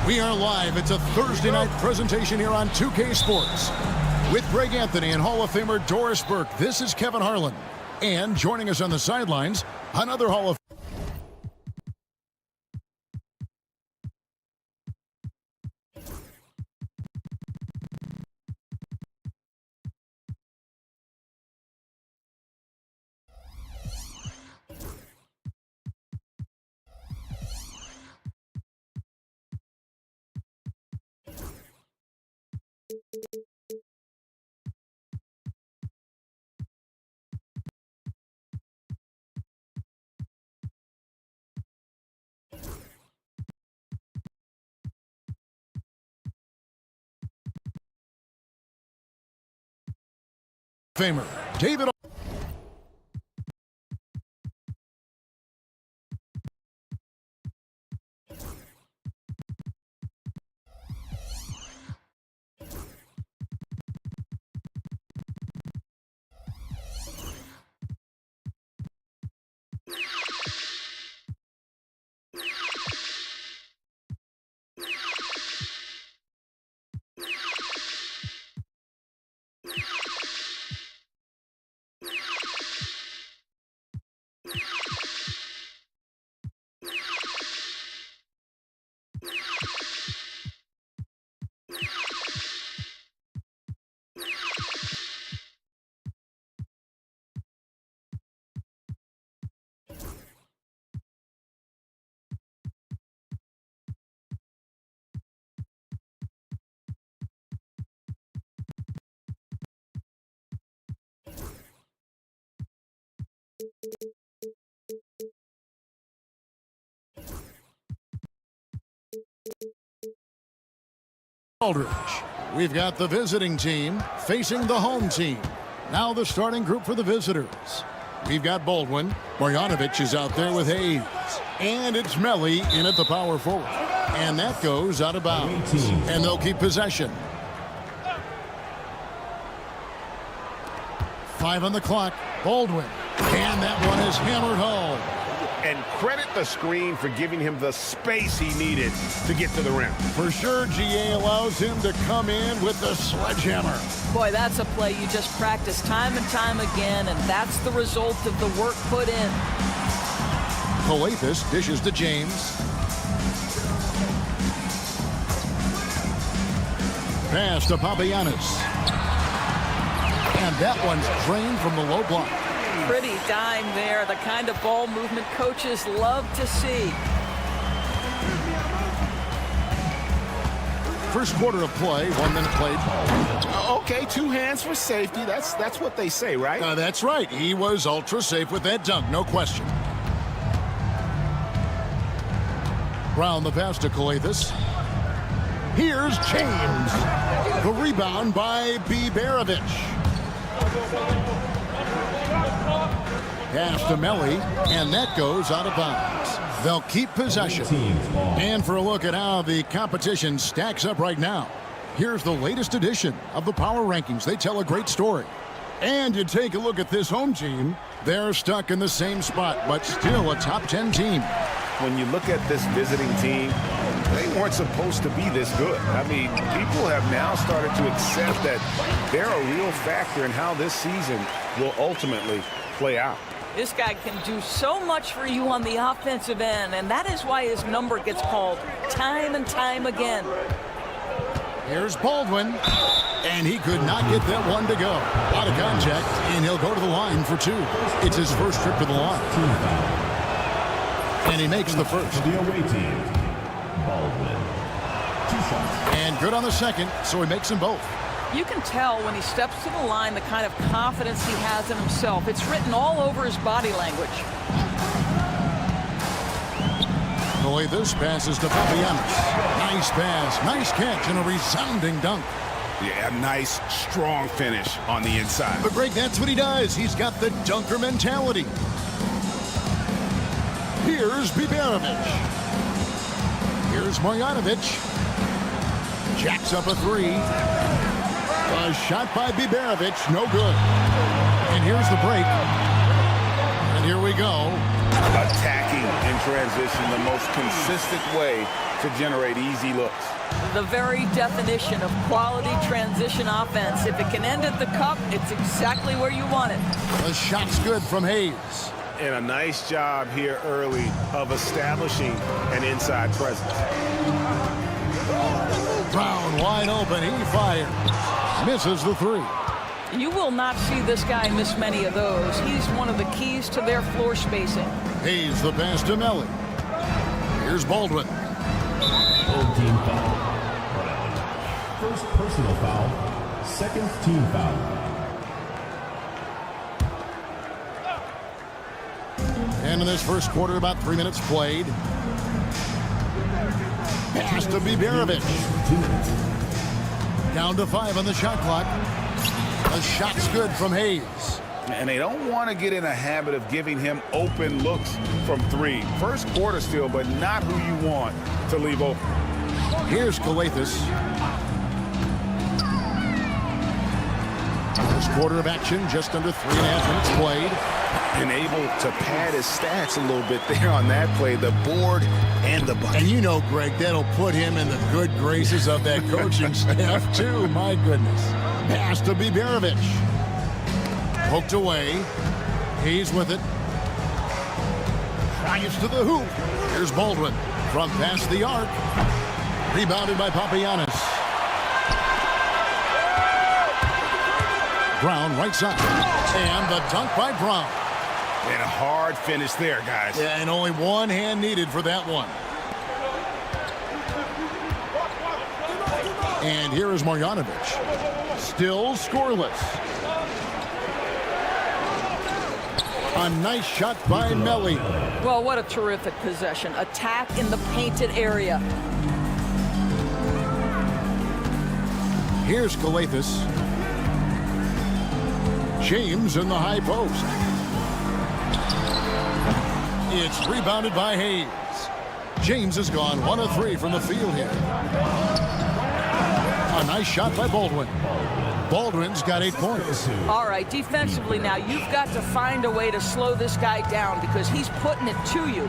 We are live. It's a Thursday night presentation here on 2K Sports. With Greg Anthony and Hall of Famer Doris Burke, this is Kevin Harlan. And joining us on the sidelines, another Hall of Famer, David. Aldridge. We've got the visiting team facing the home team. Now the starting group for the visitors. We've got Baldwin. Marjanovic is out there with Hayes. And it's Melly in at the power forward. And that goes out of bounds. And they'll keep possession. 5 on the clock. Baldwin. And that one is hammered home. And credit the screen for giving him the space he needed to get to the rim. For sure, GA allows him to come in with the sledgehammer. Boy, that's a play you just practice time and time again, and that's the result of the work put in. Calathes dishes to James. Pass to Papagiannis. And that one's drained from the low block. Pretty dime there, the kind of ball movement coaches love to see. First quarter of play, 1 minute played. Okay, 2 hands for safety. That's what they say, right? That's right. He was ultra safe with that dunk, no question. Brown the pass to Calathes. Here's James. The rebound by Biberovic. Pass to Melly, and that goes out of bounds. They'll keep possession. And for a look at how the competition stacks up right now, here's the latest edition of the Power Rankings. They tell a great story. And you take a look at this home team, they're stuck in the same spot, but still a top 10 team. When you look at this visiting team, they weren't supposed to be this good. I mean, people have now started to accept that they're a real factor in how this season will ultimately play out. This guy can do so much for you on the offensive end, and that is why his number gets called time and time again. Here's Baldwin, and he could not get that one to go. A lot of contact, and he'll go to the line for two. It's his first trip to the line. And he makes the first. The away team, Baldwin. 2 shots. And good on the second, so he makes them both. You can tell when he steps to the line the kind of confidence he has in himself. It's written all over his body language. The way this passes to Papagiannis. Nice pass, nice catch, and a resounding dunk. Yeah, nice, strong finish on the inside. But Greg, that's what he does. He's got the dunker mentality. Here's Biberovic. Here's Marjanovic. Jacks up a three. A shot by Biberovic, no good. And here's the break. And here we go. Attacking in transition, the most consistent way to generate easy looks. The very definition of quality transition offense. If it can end at the cup, it's exactly where you want it. The shot's good from Hayes. And a nice job here early of establishing an inside presence. Brown wide open, he fires. Misses the three. You will not see this guy miss many of those. He's one of the keys to their floor spacing. Hayes the pass to Melly. Here's Baldwin. Third team foul. First personal foul. Second team foul. And in this first quarter, about 3 minutes played. Pass to Biberovic. 2 minutes. Down to 5 on the shot clock. The shot's good from Hayes. And they don't want to get in a habit of giving him open looks from three. First quarter still, but not who you want to leave open. Here's Calathes. First quarter of action, just under 3.5 minutes played. And able to pad his stats a little bit there on that play, the board and the bucket. And you know, Greg, that'll put him in the good graces of that coaching staff, too. My goodness. Pass to Biberovic. Poked away. Hayes with it. Drives to the hoop. Here's Baldwin from past the arc. Rebounded by Papagiannis. Brown right side. And the dunk by Brown. And a hard finish there, guys. Yeah, and only one hand needed for that one. And here is Marjanovic. Still scoreless. A nice shot by Melly. Well, what a terrific possession. Attack in the painted area. Here's Calathes. James in the high post. It's rebounded by Hayes. James has gone 1 of 3 from the field here. A nice shot by Baldwin. Baldwin's got 8 points. All right, defensively now, you've got to find a way to slow this guy down because he's putting it to you.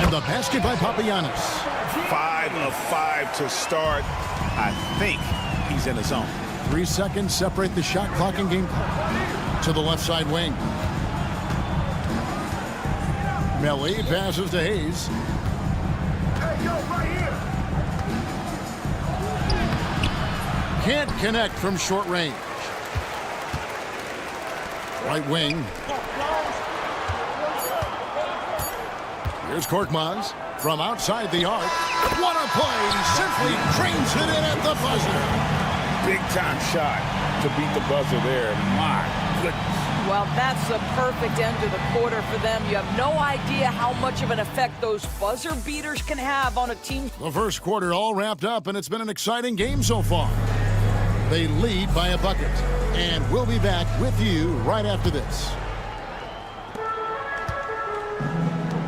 And the basket by Papagiannis. 5 of 5 to start. I think he's in the zone. 3 seconds separate the shot clock and game clock. To the left side wing. Melly passes to Hayes. Hey, yo, right here. Can't connect from short range. Right wing. Here's Korkmaz from outside the arc. What a play! Simply trains it in at the buzzer. Big time shot to beat the buzzer there. My goodness. Well, that's a perfect end to the quarter for them. You have no idea how much of an effect those buzzer beaters can have on a team. The first quarter all wrapped up, and it's been an exciting game so far. They lead by a bucket, and we'll be back with you right after this.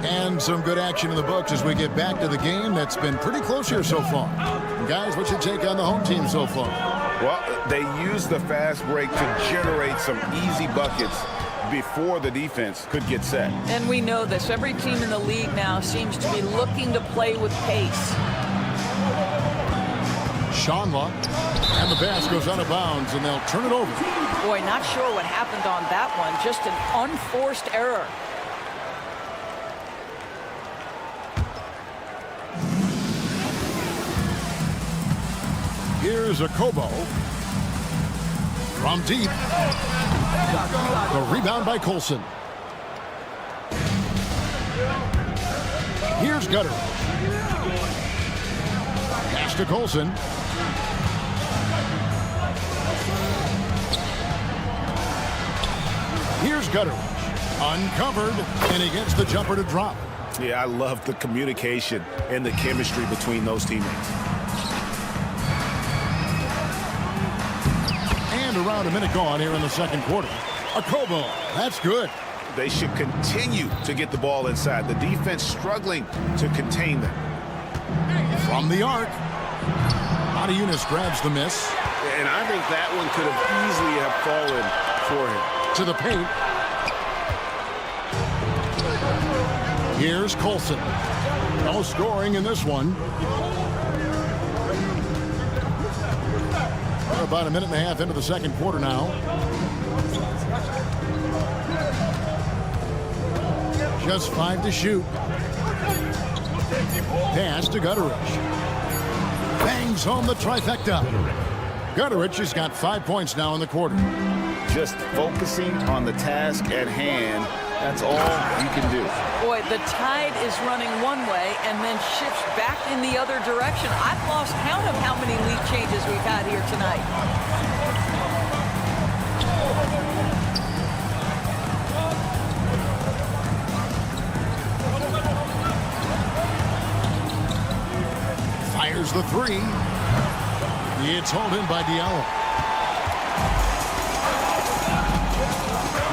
And some good action in the books as we get back to the game that's been pretty close here so far. Guys, what's your take on the home team so far? Well, they used the fast break to generate some easy buckets before the defense could get set. And we know this. Every team in the league now seems to be looking to play with pace. Shanla, and the pass goes out of bounds, and they'll turn it over. Boy, not sure what happened on that one. Just an unforced error. Here's a Kobo. From deep. The rebound by Colson. Here's Gutter. Pass to Colson. Here's Gutter. Uncovered, and he gets the jumper to drop. Yeah, I love the communication and the chemistry between those teammates. And around a minute gone here in the second quarter. A Kobo. That's good. They should continue to get the ball inside. The defense struggling to contain them. From the arc. Yunus grabs the miss. And I think that one could have easily have fallen for him. To the paint. Here's Colson. No scoring in this one. We're about a minute and a half into the second quarter now. Just 5 to shoot. Pass to Gutteridge. Bangs home the trifecta. Gutteridge has got 5 points now in the quarter. Just focusing on the task at hand. That's all you can do. Boy, the tide is running one way and then shifts back in the other direction. I've lost count of how many lead changes we've had here tonight. Fires the three. It's hauled in by Diallo.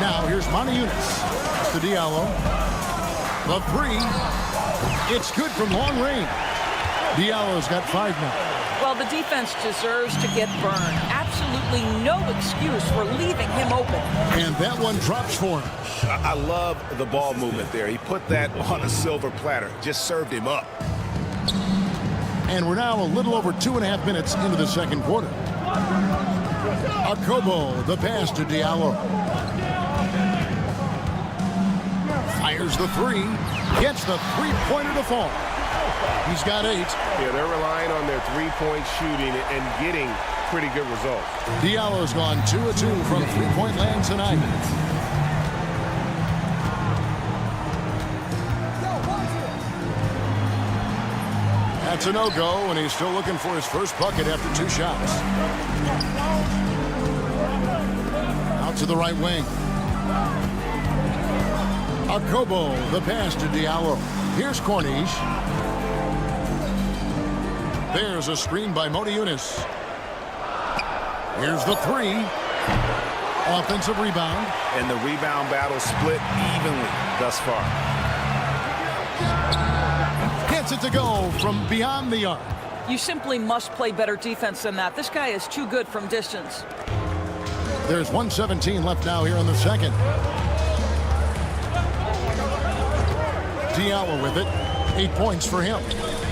Now here's Yunus to Diallo. The three. It's good from long range. Diallo's got 5 now. Well, the defense deserves to get burned. Absolutely no excuse for leaving him open. And that one drops for him. I love the ball movement there. He put that on a silver platter. Just served him up. And we're now a little over 2.5 minutes into the second quarter. Kobo, the pass to Diallo. Fires the three. Gets the three-pointer to fall. He's got 8. Yeah, they're relying on their three-point shooting and getting pretty good results. Diallo's gone 2 of 2 from three-point land tonight. That's a no-go, and he's still looking for his first bucket after 2 shots. Out to the right wing. Kobo, the pass to Diallo. Here's Corniche. There's a screen by Yunus. Here's the three. Offensive rebound. And the rebound battle split evenly thus far. Gets it to go from beyond the arc. You simply must play better defense than that. This guy is too good from distance. There's 1:17 left now here in the second. Diallo with it. 8 points for him.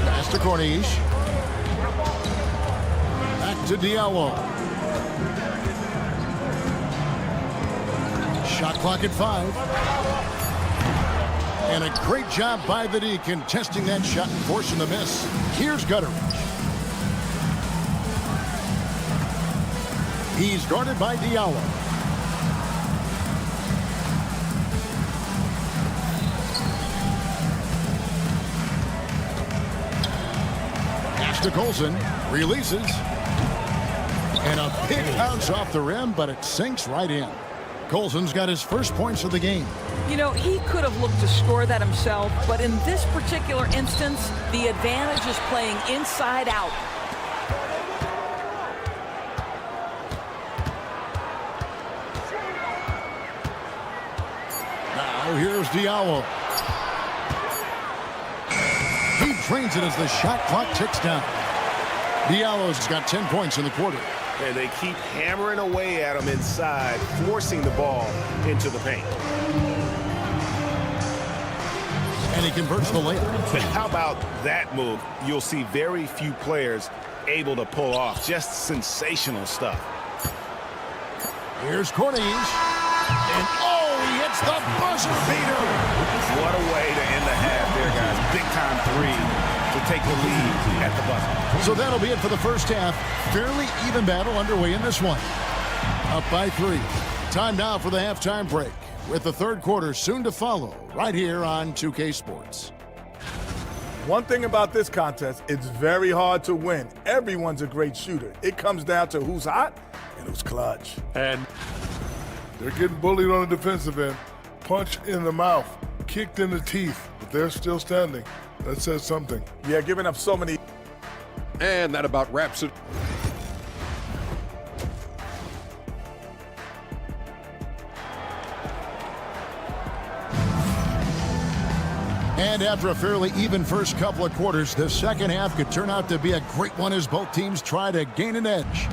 Pass to Corniche. Back to Diallo. Shot clock at 5. And a great job by the D contesting that shot and forcing the miss. Here's Gutteridge. He's guarded by Diallo. Pass to Colson. Releases. And a big bounce off the rim, but it sinks right in. Colson's got his first points of the game. You know, he could have looked to score that himself, but in this particular instance, the advantage is playing inside out. Now here's Diallo. He drains it as the shot clock ticks down. Diallo's got 10 points in the quarter. And they keep hammering away at him inside, forcing the ball into the paint. And he converts the layup. How about that move? You'll see very few players able to pull off. Just sensational stuff. Here's Cornish. And, oh, he hits the buzzer beater. What a way to end the half there, guys. Big-time three to take the lead at the buzzer. So that'll be it for the first half. Fairly even battle underway in this one. Up by 3. Time now for the halftime break, with the third quarter soon to follow right here on 2K Sports. One thing about this contest, it's very hard to win. Everyone's a great shooter. It comes down to who's hot and who's clutch. And they're getting bullied on the defensive end. Punch in the mouth, kicked in the teeth, but they're still standing. That says something. Yeah, giving up so many. And that about wraps it. And after a fairly even first couple of quarters, the second half could turn out to be a great one as both teams try to gain an edge.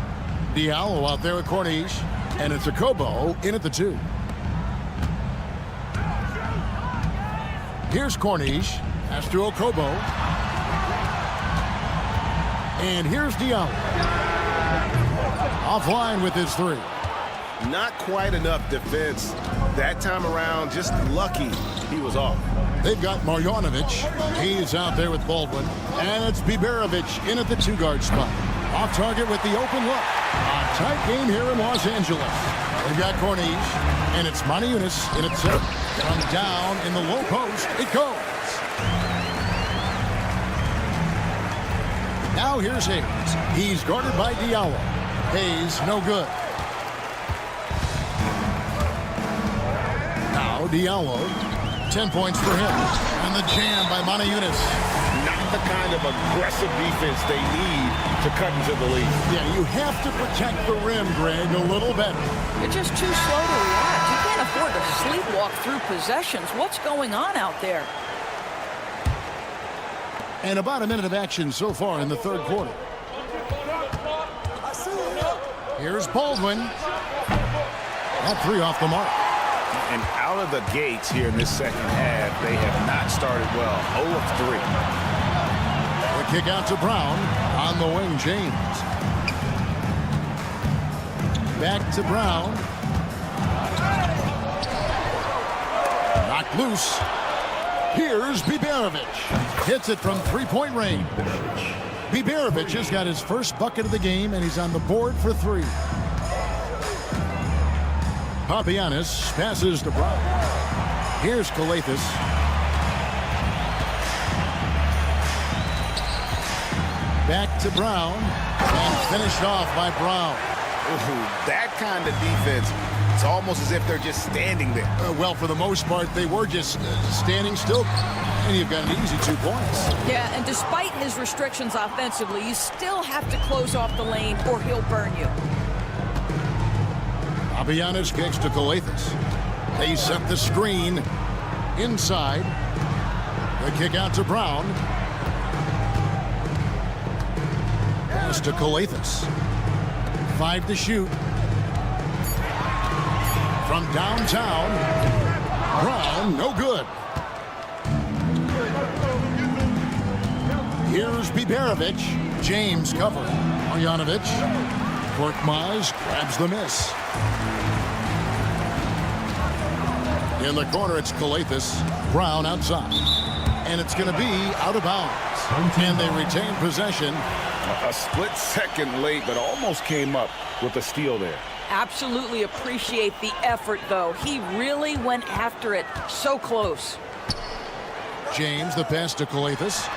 Diallo out there with Cornish, and it's Okobo in at the 2. Here's Cornish, pass to Okobo. And here's Diallo. Offline with his 3. Not quite enough defense. That time around, just lucky he was off. They've got Marjanovic. He's out there with Baldwin. And it's Biberovic in at the 2-guard spot. Off target with the open look. A tight game here in Los Angeles. They've got Cornish. And it's Moniunas in at 7. From down in the low post, it goes. Now here's Hayes. He's guarded by Diallo. Hayes, no good. Now Diallo. 10 points for him. And the jam by Moniunas. Not the kind of aggressive defense they need to cut into the lead. Yeah, you have to protect the rim, Greg, a little better. You're just too slow to react. You can't afford to sleepwalk through possessions. What's going on out there? And about a minute of action so far in the third quarter. Here's Baldwin. That 3 off the mark. And out of the gates here in this second half, they have not started well. 0 of 3. The kick out to Brown. On the wing, James. Back to Brown. Knocked loose. Here's Biberovic. Hits it from 3-point range. Biberovic has got his first bucket of the game, and he's on the board for 3. Papagiannis passes to Brown. Here's Calathes. Back to Brown. And finished off by Brown. Ooh, that kind of defense, it's almost as if they're just standing there. Well, for the most part, they were just standing still. And you've got an easy 2 points. Yeah, and despite his restrictions offensively, you still have to close off the lane or he'll burn you. Papagiannis kicks to Calathes. They set the screen inside. The kick out to Brown. Pass to Calathes. 5 to shoot. From downtown. Brown, no good. Here's Biberovic. James covering. Marjanovic. Korkmaz grabs the miss. In the corner, it's Calathes. Brown outside. And it's going to be out of bounds. And they retain possession. A split second late, but almost came up with a steal there. Absolutely appreciate the effort, though. He really went after it. So close. James, the pass to Calathes.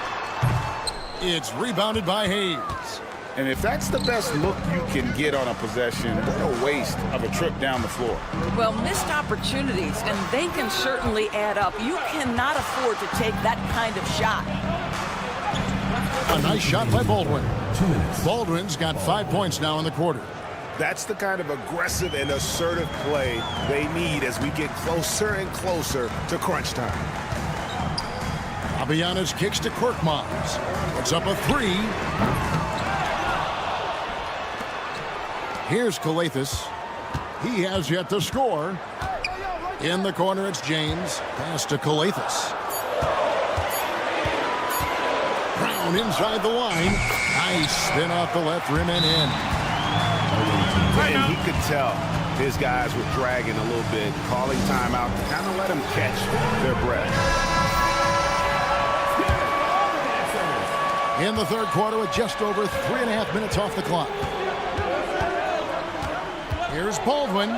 It's rebounded by Hayes. And if that's the best look you can get on a possession, what a waste of a trip down the floor. Well, missed opportunities, and they can certainly add up. You cannot afford to take that kind of shot. A nice shot by Baldwin. Baldwin's got 5 points now in the quarter. That's the kind of aggressive and assertive play they need as we get closer and closer to crunch time. Papagiannis kicks to Korkmaz. Puts up a 3. Here's Calathes. He has yet to score. In the corner, it's James. Pass to Calathes. Brown inside the line. Nice spin off the left rim and in. And he could tell His guys were dragging a little bit, calling timeout to kind of let them catch their breath. In the third quarter with just over 3.5 minutes off the clock. Here's Baldwin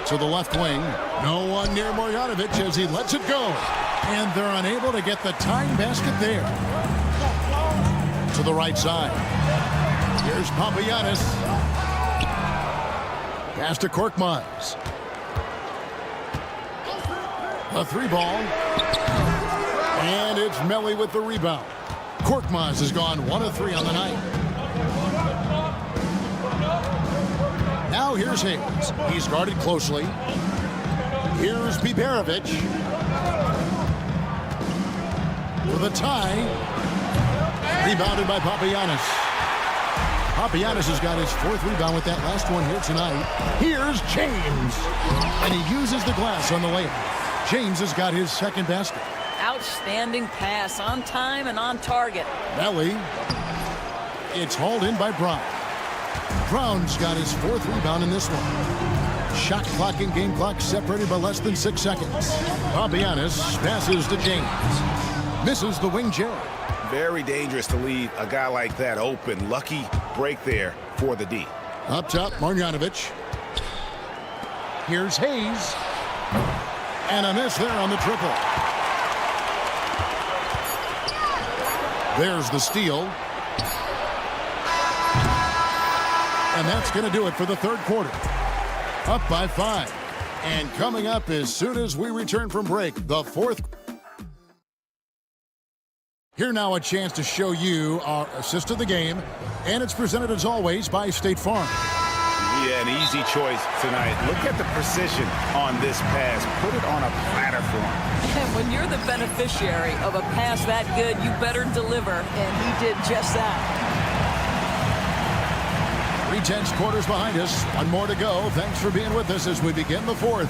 to the left wing. No one near Marjanovic as he lets it go. And they're unable to get the tying basket there. To the right side. Here's Papagiannis. Pass to Korkmaz. A three ball. And it's Melli with the rebound. Korkmaz has gone 1 of 3 on the night. Now here's Hayes. He's guarded closely. Here's Biberovic. For the tie. Rebounded by Papagiannis. Papagiannis has got his 4th rebound with that last one here tonight. Here's James. And he uses the glass on the layup. James has got his 2nd basket. Outstanding pass, on time and on target. Melli. It's hauled in by Brown. Brown's got his 4th rebound in this one. Shot clock and game clock separated by less than 6 seconds. Papagiannis passes to James. Misses the wing J. Very dangerous to leave a guy like that open. Lucky break there for the D. Up top, Marjanovic. Here's Hayes. And a miss there on the triple. There's the steal. And that's going to do it for the third quarter. Up by 5. And coming up as soon as we return from break, the fourth. Here now a chance to show you our assist of the game. And it's presented as always by State Farm. Yeah, an easy choice tonight. Look at the precision on this pass. Put it on a platter for him. And when you're the beneficiary of a pass that good, you better deliver. And he did just that. 3/10 quarters behind us. 1 more to go. Thanks for being with us as we begin the fourth.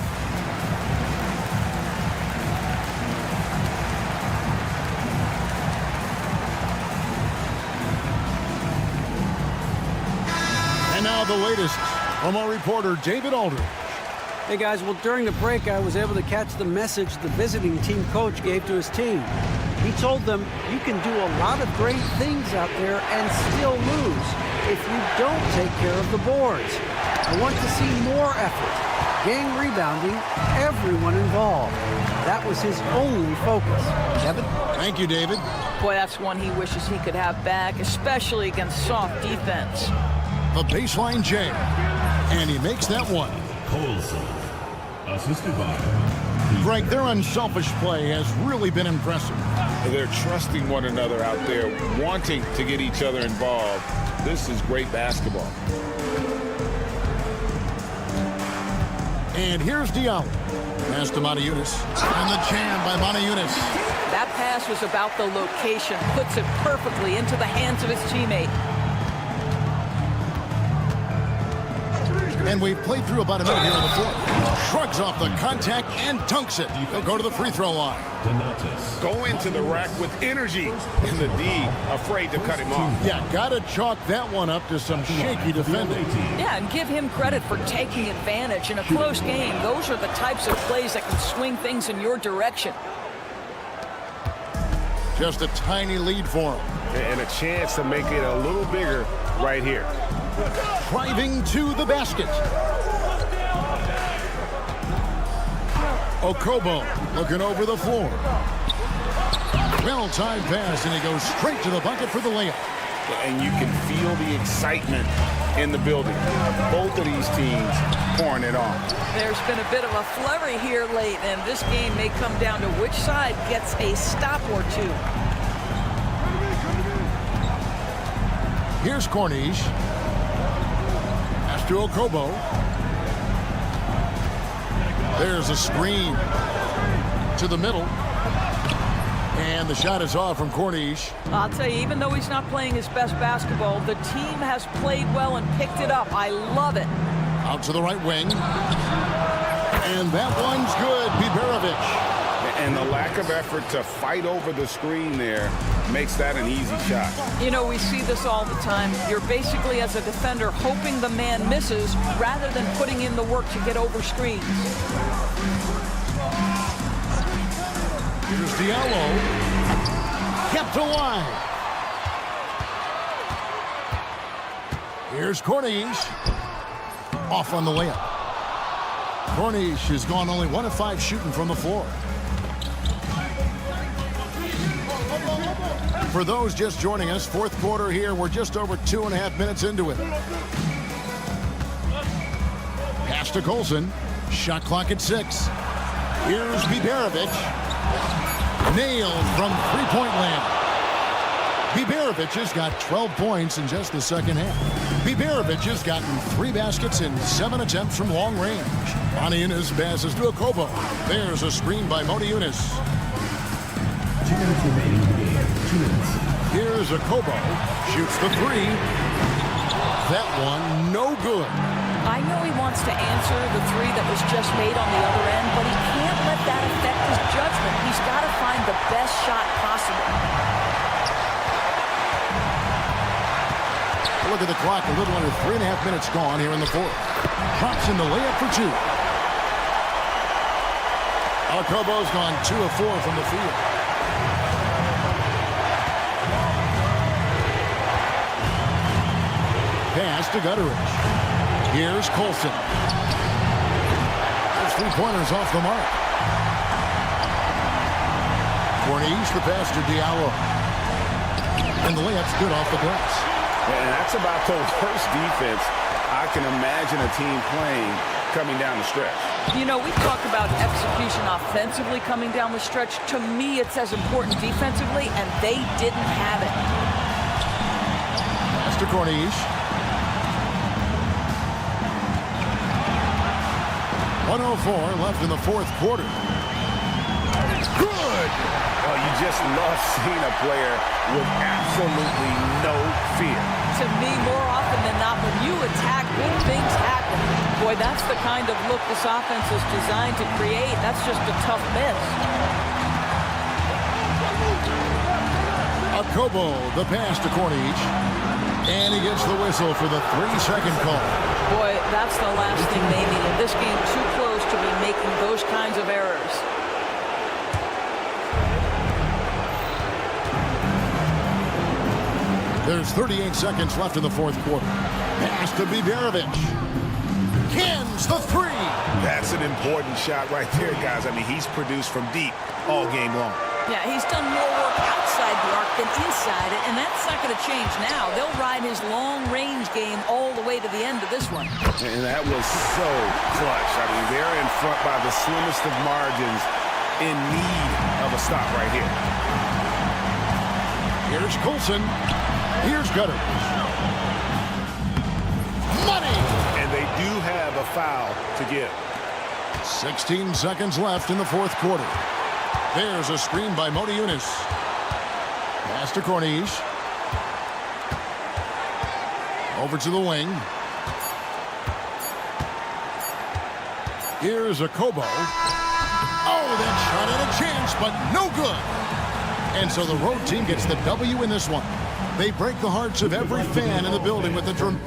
And now the latest from our reporter, David Aldridge. Hey guys, well during the break I was able to catch the message the visiting team coach gave to his team. He told them you can do a lot of great things out there and still lose if you don't take care of the boards. I want to see more effort, gang rebounding, everyone involved. That was his only focus. Kevin? Thank you, David. Boy, that's one he wishes he could have back, especially against soft defense. The baseline J. And he makes that one. Colson, assisted by Greg, their unselfish play has really been impressive. They're trusting one another out there, wanting to get each other involved. This is great basketball. And here's Diallo. Pass to Motiejunas. And the jam by Motiejunas. That pass was about the location, puts it perfectly into the hands of his teammate. And we've played through about a minute here in the fourth. Shrugs off the contact and dunks it. He'll go to the free throw line. Go into the rack with energy. And the D afraid to cut him off. Yeah, got to chalk that one up to some shaky defending. Yeah, and give him credit for taking advantage in a close game. Those are the types of plays that can swing things in your direction. Just a tiny lead for him. And a chance to make it a little bigger right here. Driving to the basket. Okobo looking over the floor. Well-timed pass, and he goes straight to the bucket for the layup. And you can feel the excitement in the building. Both of these teams pouring it on. There's been a bit of a flurry here late, and this game may come down to which side gets a stop or two. Here's Cornish. Pass to Okobo. There's a screen to the middle. And the shot is off from Cornish. I'll tell you, even though he's not playing his best basketball, the team has played well and picked it up. I love it. Out to the right wing. And that one's good. Biberovic. And the lack of effort to fight over the screen there makes that an easy shot. You know, we see this all the time. You're basically, as a defender, hoping the man misses rather than putting in the work to get over screens. Here's Diallo. Kept alive. Here's Corniche. Off on the layup. Corniche has gone only 1 of 5 shooting from the floor. For those just joining us, fourth quarter here. We're just over 2.5 minutes into it. Pass to Colson. Shot clock at 6. Here's Biberovic. Nailed from three-point land. Biberovic has got 12 points in just the second half. Biberovic has gotten 3 baskets in 7 attempts from long range. Motiejunas passes to Okobo. There's a screen by Motiejunas. 2 minutes remaining in the game. 2 minutes. Here's Okobo. Shoots the 3. That one, no good. I know he wants to answer the 3 that was just made on the other end, but he can't let that affect his judgment. He's got to find the best shot possible. Look at the clock, a little under 3.5 minutes gone here in the fourth. Drops in the layup for 2. Okobo's gone 2 of 4 from the field. Pass to Gutteridge. Here's Colson. Those 3-pointers off the mark. Corniche, the pass to Diallo. And the layup's good off the glass. And that's about the worst defense I can imagine a team playing coming down the stretch. You know, we talk about execution offensively coming down the stretch. To me, it's as important defensively, and they didn't have it. Pass to Corniche. 1:04 left in the fourth quarter. Good! Well, you just love seeing a player with absolutely no fear. To me, more often than not, when you attack, good things happen. Boy, that's the kind of look this offense is designed to create. That's just a tough miss. Okobo, the pass to Corniche. And he gets the whistle for the 3-second call. Boy, that's the last thing they needed. This game too close to be making those kinds of errors. There's 38 seconds left in the fourth quarter. Pass to Biberovic. Cans the 3. That's an important shot right there, guys. I mean, he's produced from deep all game long. Yeah, he's done more work outside the arc than inside it, and that's not going to change now. They'll ride his long-range game all the way to the end of this one. And that was so clutch. I mean, they're in front by the slimmest of margins, in need of a stop right here. Here's Colson. Here's Gutteridge. Money! And they do have a foul to give. 16 seconds left in the fourth quarter. There's a screen by Motiejunas. Pass to Corniche. Over to the wing. Here's Okobo. Oh, that shot had a chance, but no good. And so the road team gets the W in this one. They break the hearts of every fan in the building with the drum.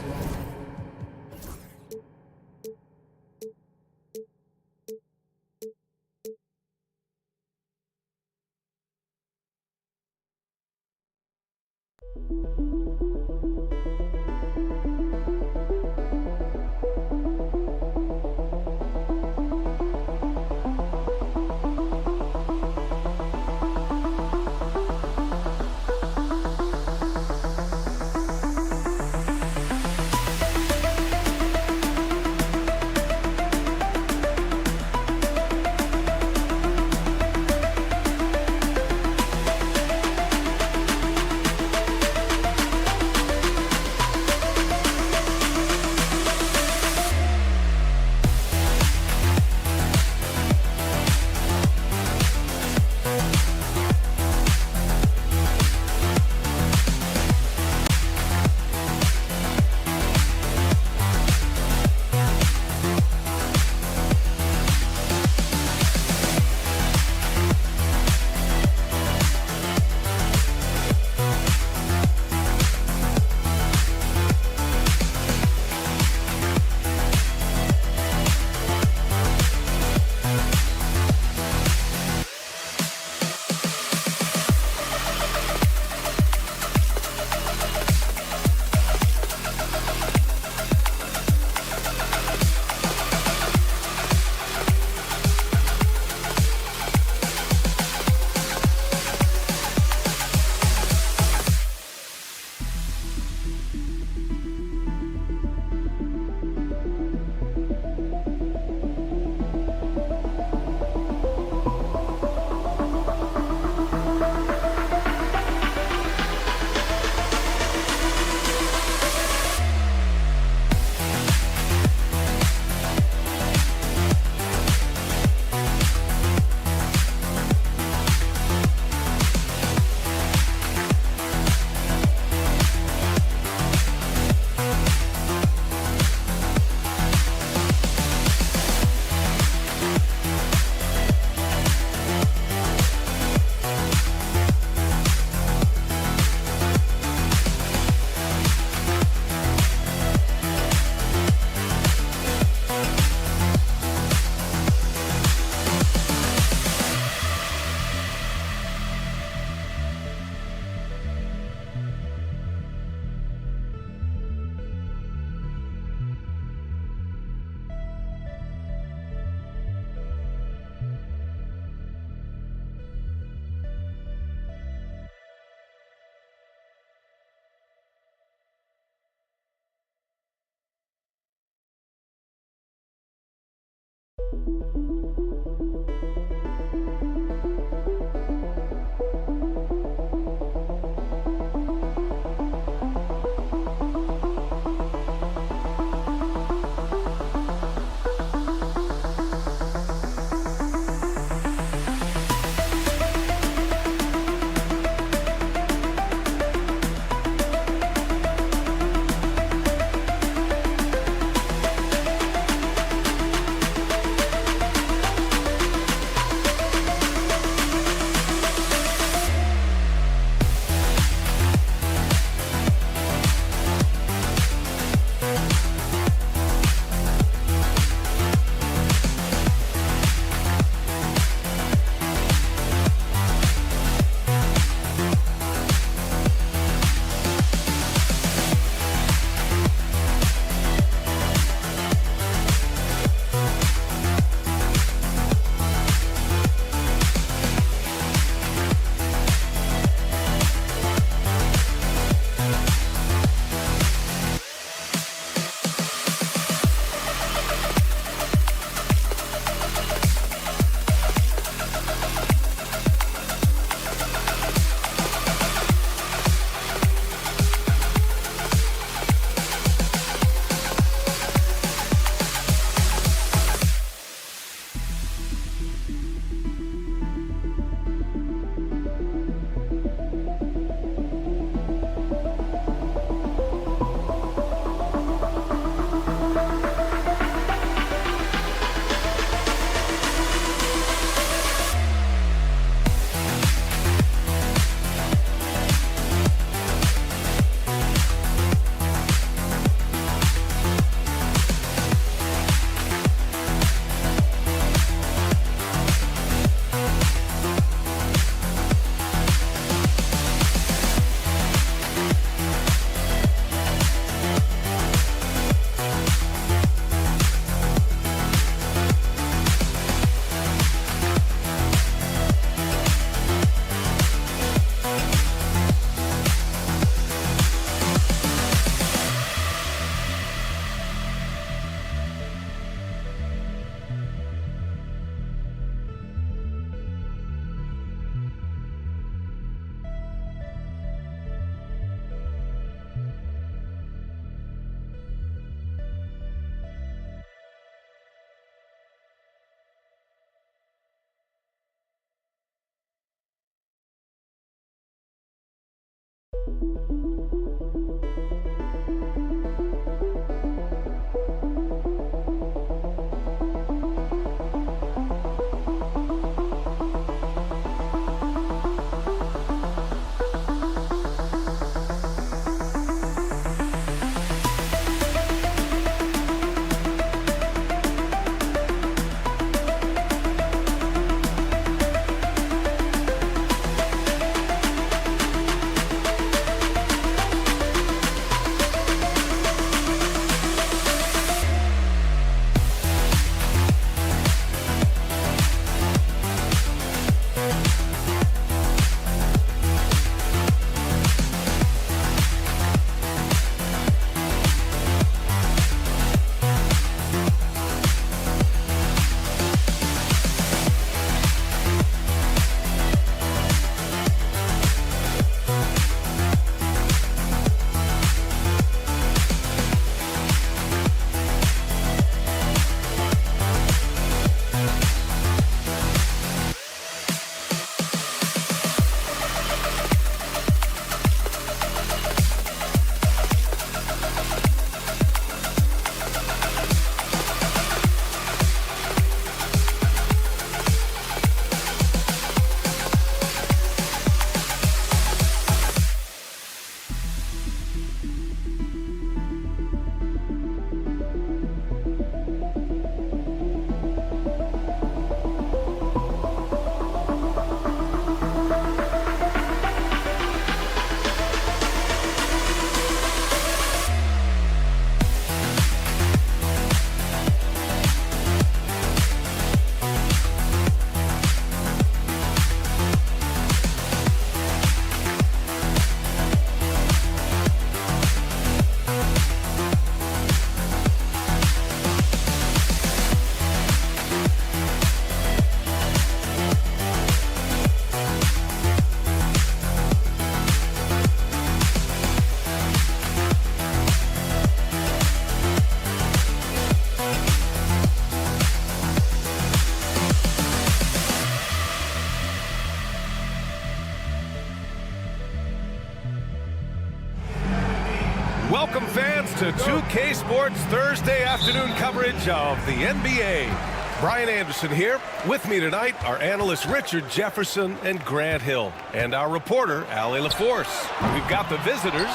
Welcome, fans, to 2K Sports Thursday afternoon coverage of the NBA. Brian Anderson here. With me tonight are analysts Richard Jefferson and Grant Hill, and our reporter, Allie LaForce. We've got the visitors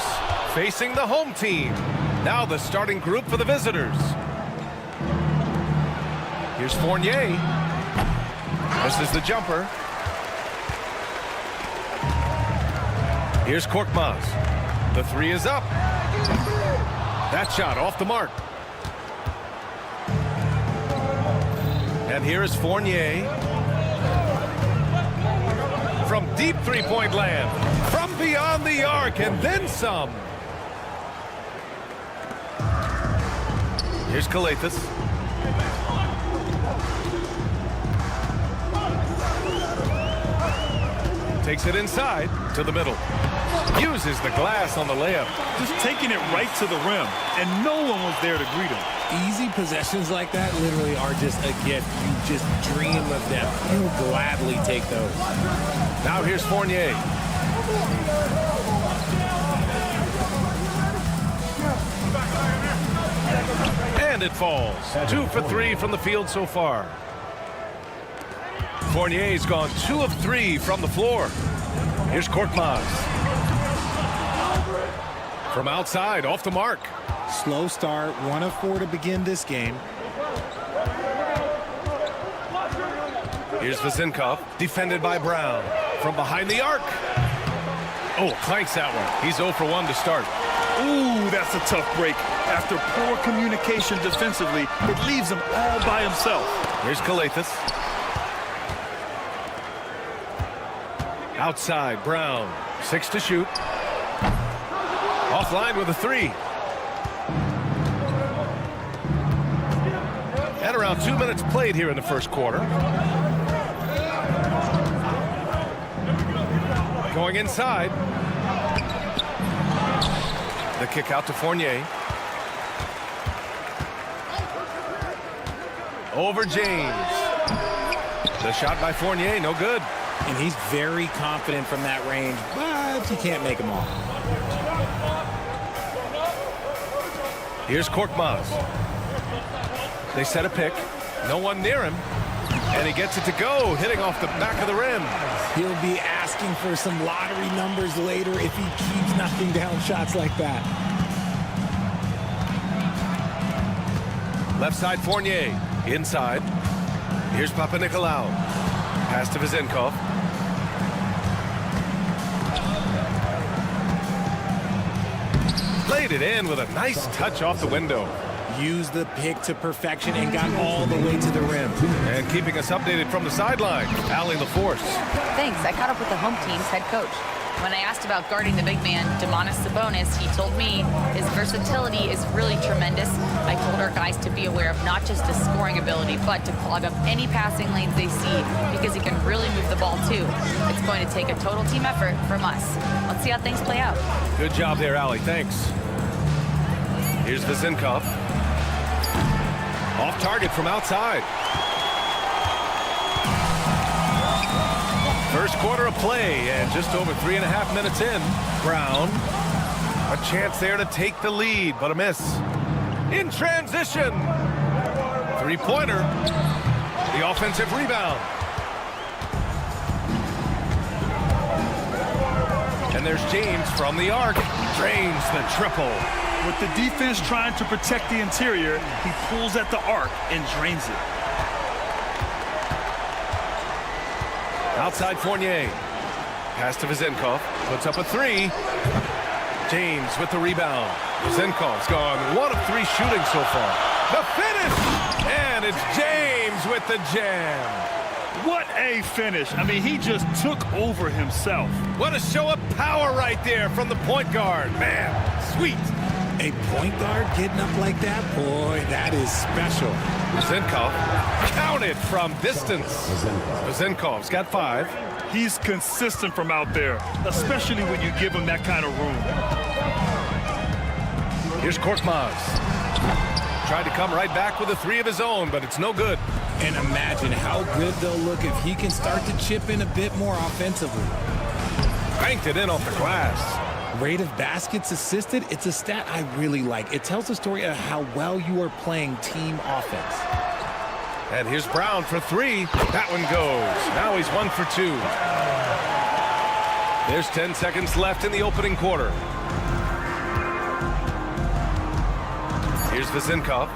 facing the home team. Now the starting group for the visitors. Here's Fournier. This is the jumper. Here's Korkmaz. The three is up. That shot off the mark. And here is Fournier. From deep three-point land. From beyond the arc and then some. Here's Calathes. Takes it inside to the middle. Uses the glass on the layup. Just taking it right to the rim, and no one was there to greet him. Easy possessions like that literally are just a gift. You just dream of them. You gladly take those. Now here's Fournier. And it falls. 2 for 3 from the field so far. Fournier's gone 2 of 3 from the floor. Here's Korkmaz. From outside, off the mark. Slow start, 1 of 4 to begin this game. Here's Vezenkov, defended by Brown. From behind the arc. Oh, clanks that one. He's 0 for 1 to start. Ooh, that's a tough break. After poor communication defensively, it leaves him all by himself. Here's Calathes. Outside, Brown. 6 to shoot. Offline with a 3. And around 2 minutes played here in the first quarter. Going inside. The kick out to Fournier. Over James. The shot by Fournier, no good. And he's very confident from that range, but you can't make them all. Here's Korkmaz. They set a pick. No one near him. And he gets it to go, hitting off the back of the rim. He'll be asking for some lottery numbers later if he keeps knocking down shots like that. Left side, Fournier. Inside. Here's Papanikolaou. Pass to Vezenkov. Laid it in with a nice touch off the window. Used the pick to perfection and got all the way to the rim. And keeping us updated from the sideline, Allie LaForce. Thanks. I caught up with the home team's head coach. When I asked about guarding the big man, Domantas Sabonis, he told me his versatility is really tremendous. I told our guys to be aware of not just his scoring ability, but to clog up any passing lanes they see, because he can really move the ball too. It's going to take a total team effort from us. Let's see how things play out. Good job there, Allie. Thanks. Here's Vezenkov. Off target from outside. First quarter of play, and just over 3.5 minutes in. Brown, a chance there to take the lead, but a miss. In transition. Three-pointer. The offensive rebound. And there's James from the arc. Drains the triple. With the defense trying to protect the interior, he pulls at the arc and drains it. Outside Fournier. Pass to Vezenkov. Puts up a 3. James with the rebound. Vezenkov's gone 1 of 3 shooting so far. The finish! And it's James with the jam. What a finish. I mean, he just took over himself. What a show of power right there from the point guard. Man, sweet. A point guard getting up like that? Boy, that is special. Vezenkov counted from distance. Vezenkov's got 5. He's consistent from out there, especially when you give him that kind of room. Here's Korkmaz. Tried to come right back with a 3 of his own, but it's no good. And imagine how good they'll look if he can start to chip in a bit more offensively. Banked it in off the glass. Rate of baskets assisted, it's a stat I really like. It tells the story of how well you are playing team offense. And here's Brown for three. That one goes. Now he's 1 for 2. There's 10 seconds left in the opening quarter. Here's Vezinkov.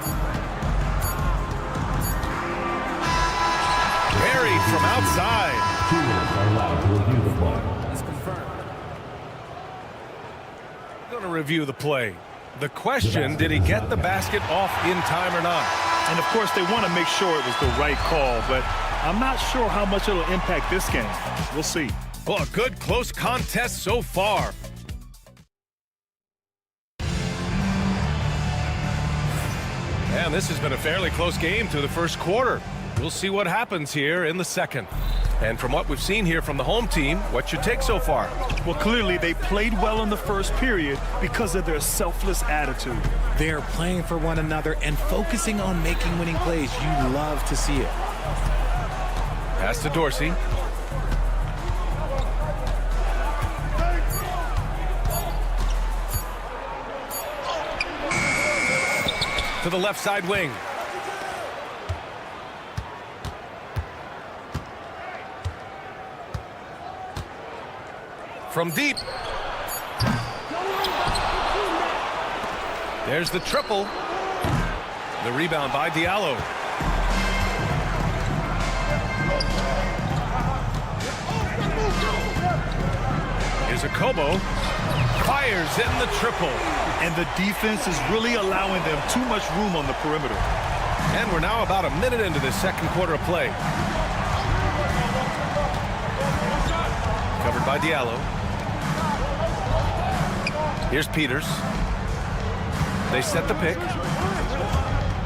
Buried from outside. Going to review the play. The question, did he get the basket off in time or not? And, of course, they want to make sure it was the right call, but I'm not sure how much it'll impact this game. We'll see. Well, a good close contest so far. And this has been a fairly close game through the first quarter. We'll see what happens here in the second. And from what we've seen here from the home team, what's your take so far? Well, clearly they played well in the first period because of their selfless attitude. They're playing for one another and focusing on making winning plays. You love to see it. Pass to Dorsey. To the left side wing. From deep. There's the triple. The rebound by Diallo. Here's a Kobo. Fires in the triple. And the defense is really allowing them too much room on the perimeter. And we're now about a minute into the second quarter of play. Covered by Diallo. Here's Peters. They set the pick.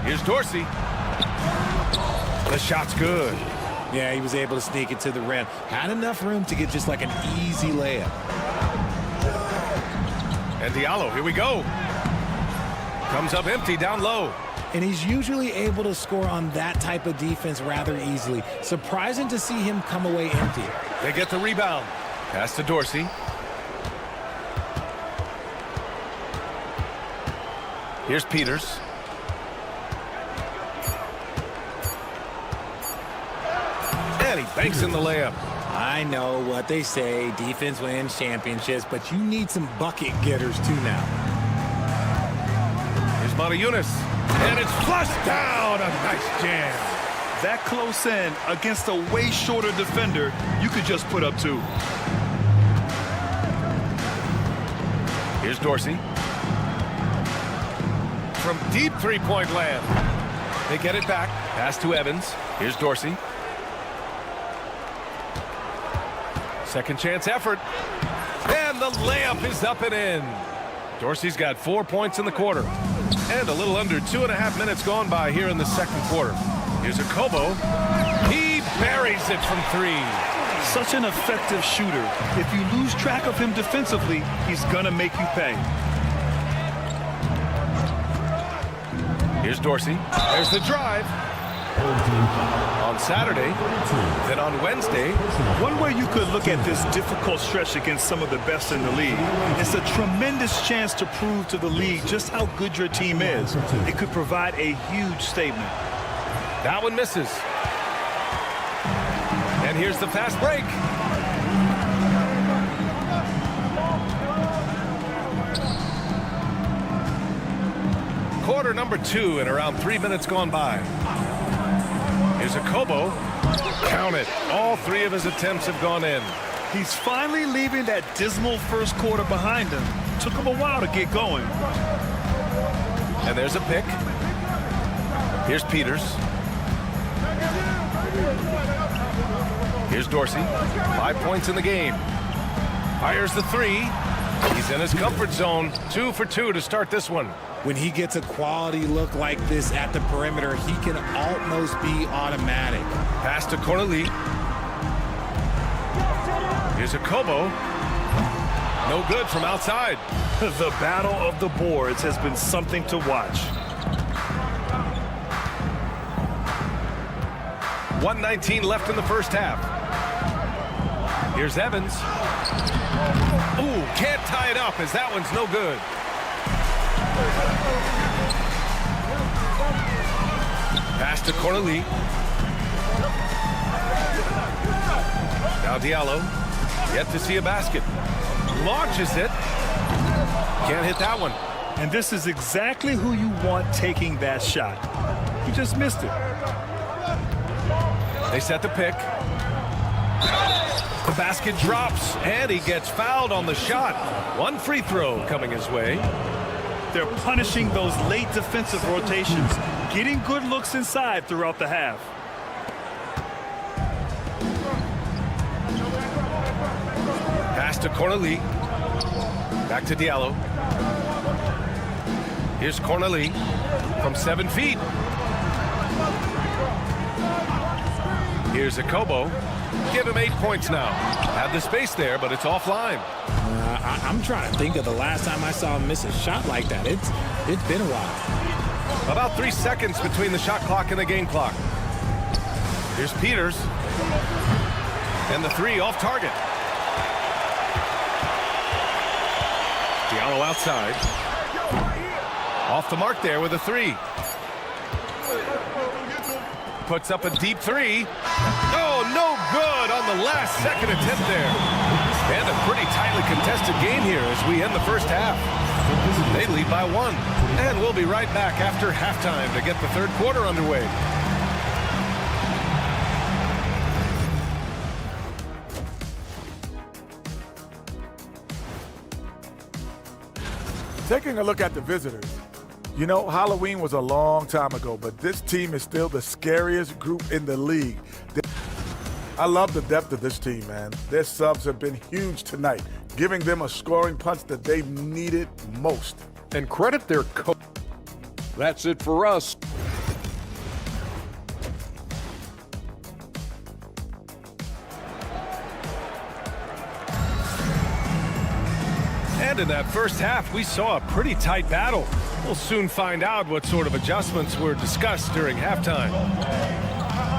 Here's Dorsey. The shot's good. Yeah, he was able to sneak it to the rim. Had enough room to get just like an easy layup. And Diallo, here we go. Comes up empty down low. And he's usually able to score on that type of defense rather easily. Surprising to see him come away empty. They get the rebound. Pass to Dorsey. Here's Peters. And he banks in the layup. I know what they say, defense wins championships, but you need some bucket getters too now. Here's Montejunas. And it's flushed down. A nice jam. That close in against a way shorter defender, you could just put up 2. Here's Dorsey. From deep three-point land. They get it back. Pass to Evans. Here's Dorsey. Second chance effort. And the layup is up and in. Dorsey's got 4 points in the quarter. And a little under 2.5 minutes gone by here in the second quarter. Here's a Kobo. He buries it from 3. Such an effective shooter. If you lose track of him defensively, he's going to make you pay. Here's Dorsey. There's the drive. On Saturday, then on Wednesday. One way you could look at this difficult stretch against some of the best in the league, it's a tremendous chance to prove to the league just how good your team is. It could provide a huge statement. That one misses. And here's the fast break. Quarter number 2 and around 3 minutes gone by. Here's a Kobo. Count it. All 3 of his attempts have gone in. He's finally leaving that dismal first quarter behind him. Took him a while to get going. And there's a pick. Here's Peters. Here's Dorsey. 5 points in the game. Fires the 3. He's in his comfort zone. 2 for 2 to start this one. When he gets a quality look like this at the perimeter, he can almost be automatic. Pass to Corneli. Here's a Kobo. No good from outside. The battle of the boards has been something to watch. 1:19 left in the first half. Here's Evans. Ooh, can't tie it up as that one's no good. Pass to Corneli. Now Diallo. Yet to see a basket. Launches it. Can't hit that one. And this is exactly who you want taking that shot. He just missed it. They set the pick. The basket drops, and he gets fouled on the shot. One free throw coming his way. They're punishing those late defensive rotations, getting good looks inside throughout the half. Pass to Corneli. Back to Diallo. Here's Corneli from 7 feet. Here's Akobo. Give him 8 points now. Had the space there, but it's offline. I'm trying to think of the last time I saw him miss a shot like that. It's been a while. About 3 seconds between the shot clock and the game clock. Here's Peters. And the three off target. Diallo outside. Off the mark there with a three. Puts up a deep three. Oh, no good on the last second attempt there. And a pretty tightly contested game here as we end the first half. They lead by 1. And we'll be right back after halftime to get the third quarter underway. Taking a look at the visitors, you know, Halloween was a long time ago, but this team is still the scariest group in the league. I love the depth of this team, man. Their subs have been huge tonight, giving them a scoring punch that they've needed most. And credit their coach. That's it for us. And in that first half, we saw a pretty tight battle. We'll soon find out what sort of adjustments were discussed during halftime.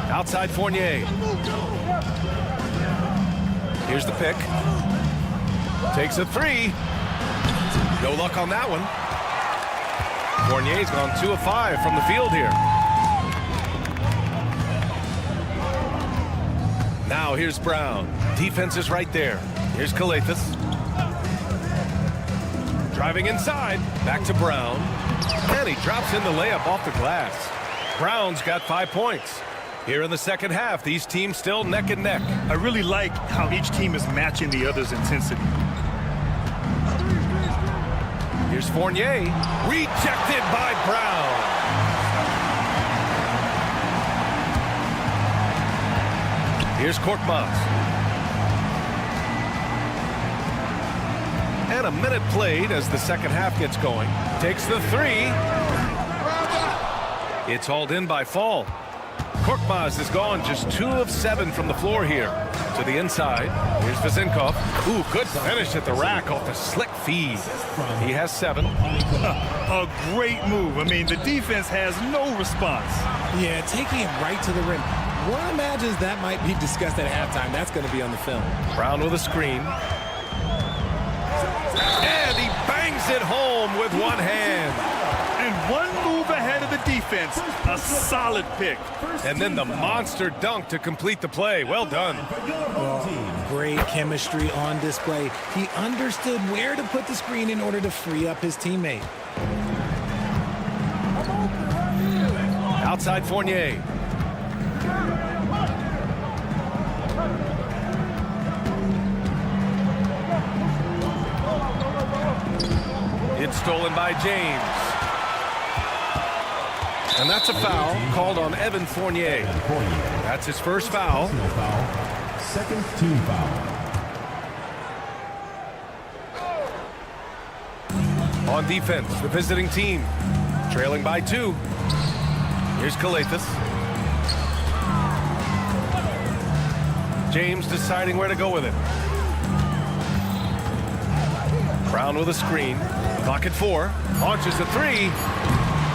Outside Fournier. Here's the pick. Takes a three. No luck on that one. Fournier's gone 2 of 5 from the field here. Now here's Brown. Defense is right there. Here's Calathis. Driving inside, back to Brown. And he drops in the layup off the glass. Brown's got 5 points. Here in the second half, these teams still neck and neck. I really like how each team is matching the other's intensity. Here's Fournier. Rejected by Brown. Here's Korkmaz. And a minute played as the second half gets going. Takes the three. It's hauled in by Fall. Korkmaz is gone just 2 of 7 from the floor here. To the inside. Here's Vezinkov. Ooh, good finish at the rack off the slick feed. He has 7. A great move. I mean, the defense has no response. Yeah, taking it right to the rim. One imagines that might be discussed at halftime. That's going to be on the film. Brown with a screen. And he bangs it home with one hand. And one move ahead of the defense. A solid pick. And then the monster dunk to complete the play. Well done. Well, great chemistry on display. He understood where to put the screen in order to free up his teammate. Outside Fournier. It's stolen by James. And that's a foul called on Evan Fournier. That's his first foul. Second team foul. On defense, the visiting team. Trailing by 2. Here's Calathis. James deciding where to go with it. Brown with a screen. Clock at 4. Launches a 3.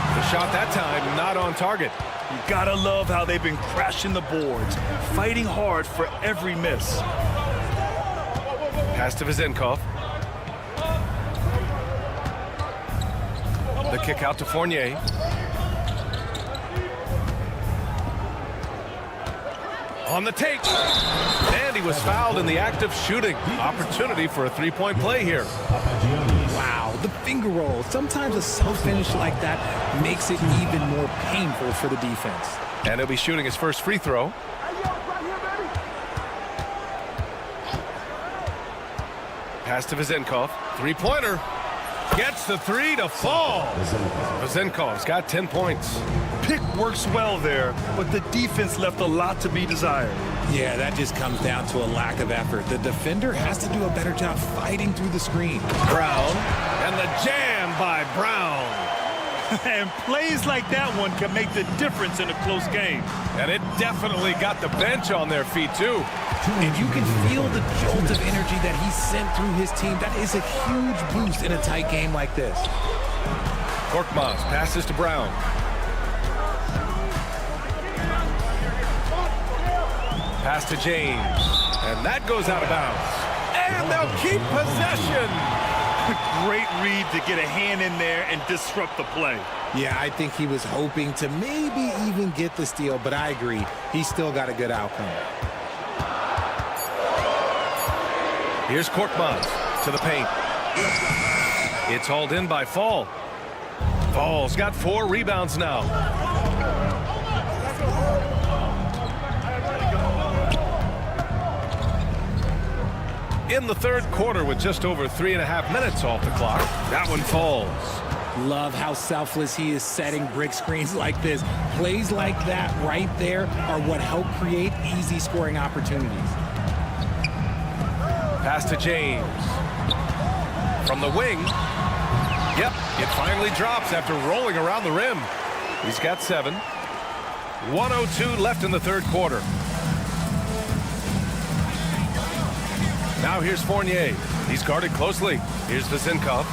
The shot that time not on target. You gotta love how they've been crashing the boards, fighting hard for every miss. Pass to Vizenkov. The kick out to Fournier. On the take. And he was fouled in the act of shooting. Opportunity for a three-point play here. Wow, the finger roll. Sometimes a self-finish like that makes it even more painful for the defense. And he'll be shooting his first free throw. Pass to Vizenkov. Three-pointer. Gets the three to fall. Vizenkov's got 10 points. Pick works well there, but the defense left a lot to be desired. Yeah, that just comes down to a lack of effort. The defender has to do a better job fighting through the screen. Brown. And the jam by Brown. And plays like that one can make the difference in a close game. And it definitely got the bench on their feet, too. And you can feel the jolt of energy that he sent through his team. That is a huge boost in a tight game like this. Korkmaz passes to Brown. Pass to James. And that goes out of bounds. And they'll keep possession. Great read to get a hand in there and disrupt the play. Yeah, I think he was hoping to maybe even get the steal, but I agree. He still got a good outcome. Here's Korkmaz to the paint. It's hauled in by Fall. Fall's got 4 rebounds now. In the third quarter with just over 3.5 minutes off the clock. That one falls. Love how selfless he is setting brick screens like this. Plays like that right there are what help create easy scoring opportunities. Pass to James. From the wing. Yep, it finally drops after rolling around the rim. He's got 7. 1:02 left in the third quarter. Now here's Fournier. He's guarded closely. Here's Vizenkov.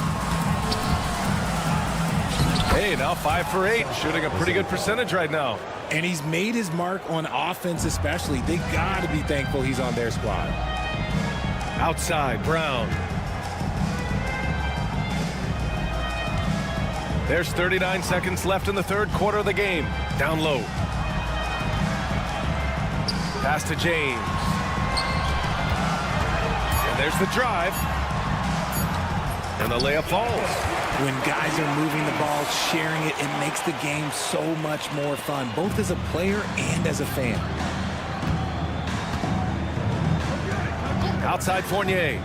Hey, now 5 for 8, shooting a pretty good percentage right now. And he's made his mark on offense especially. They got to be thankful he's on their squad. Outside, Brown. There's 39 seconds left in the third quarter of the game. Down low. Pass to James. And there's the drive. And the layup falls. When guys are moving the ball, sharing it, it makes the game so much more fun, both as a player and as a fan. Outside Fournier.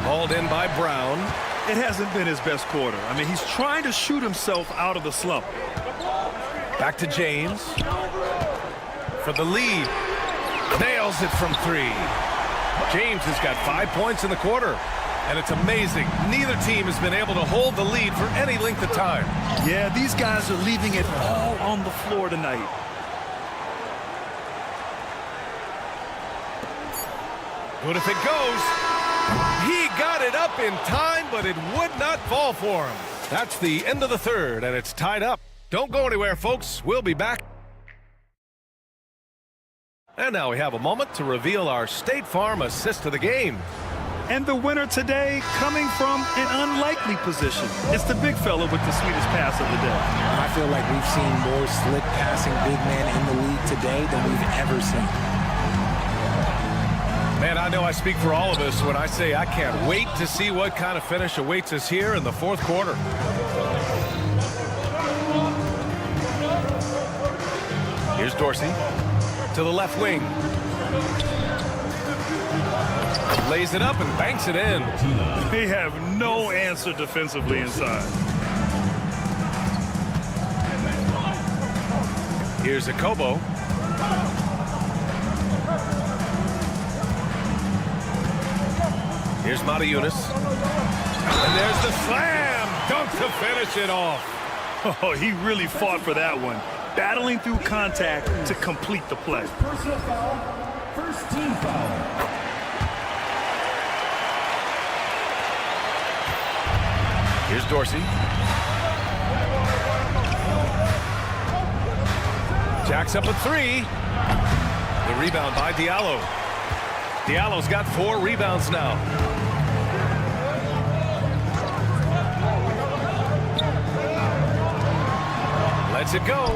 Hauled in by Brown. It hasn't been his best quarter. I mean, he's trying to shoot himself out of the slump. Back to James. For the lead. Nails it from 3. James has got 5 points in the quarter. And it's amazing. Neither team has been able to hold the lead for any length of time. Yeah, these guys are leaving it all on the floor tonight. Good if it goes. He got it up in time, but it would not fall for him. That's the end of the third, and it's tied up. Don't go anywhere, folks. We'll be back. And now we have a moment to reveal our State Farm assist of the game. And the winner today coming from an unlikely position. It's the big fella with the sweetest pass of the day. I feel like we've seen more slick passing big men in the league today than we've ever seen. Man, I know I speak for all of us when I say I can't wait to see what kind of finish awaits us here in the fourth quarter. Here's Dorsey to the left wing. Lays it up and banks it in. They have no answer defensively inside. Here's Akobo. Here's Matajunas. And there's the slam dunk to finish it off. Oh, he really fought for that one. Battling through contact to complete the play. Personal foul. First team foul. Here's Dorsey. Jacks up a 3. The rebound by Diallo. Diallo's got 4 rebounds now. Lets it go.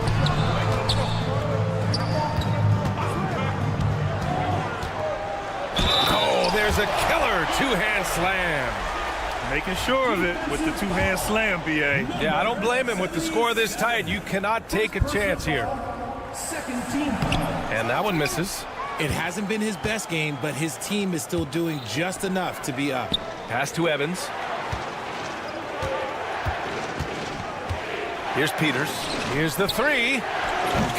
Oh, there's a killer two-hand slam. Making sure of it with the two-hand slam, B.A. Yeah, I don't blame him. With the score this tight, you cannot take a chance here. And that one misses. It hasn't been his best game, but his team is still doing just enough to be up. Pass to Evans. Here's Peters. Here's the 3.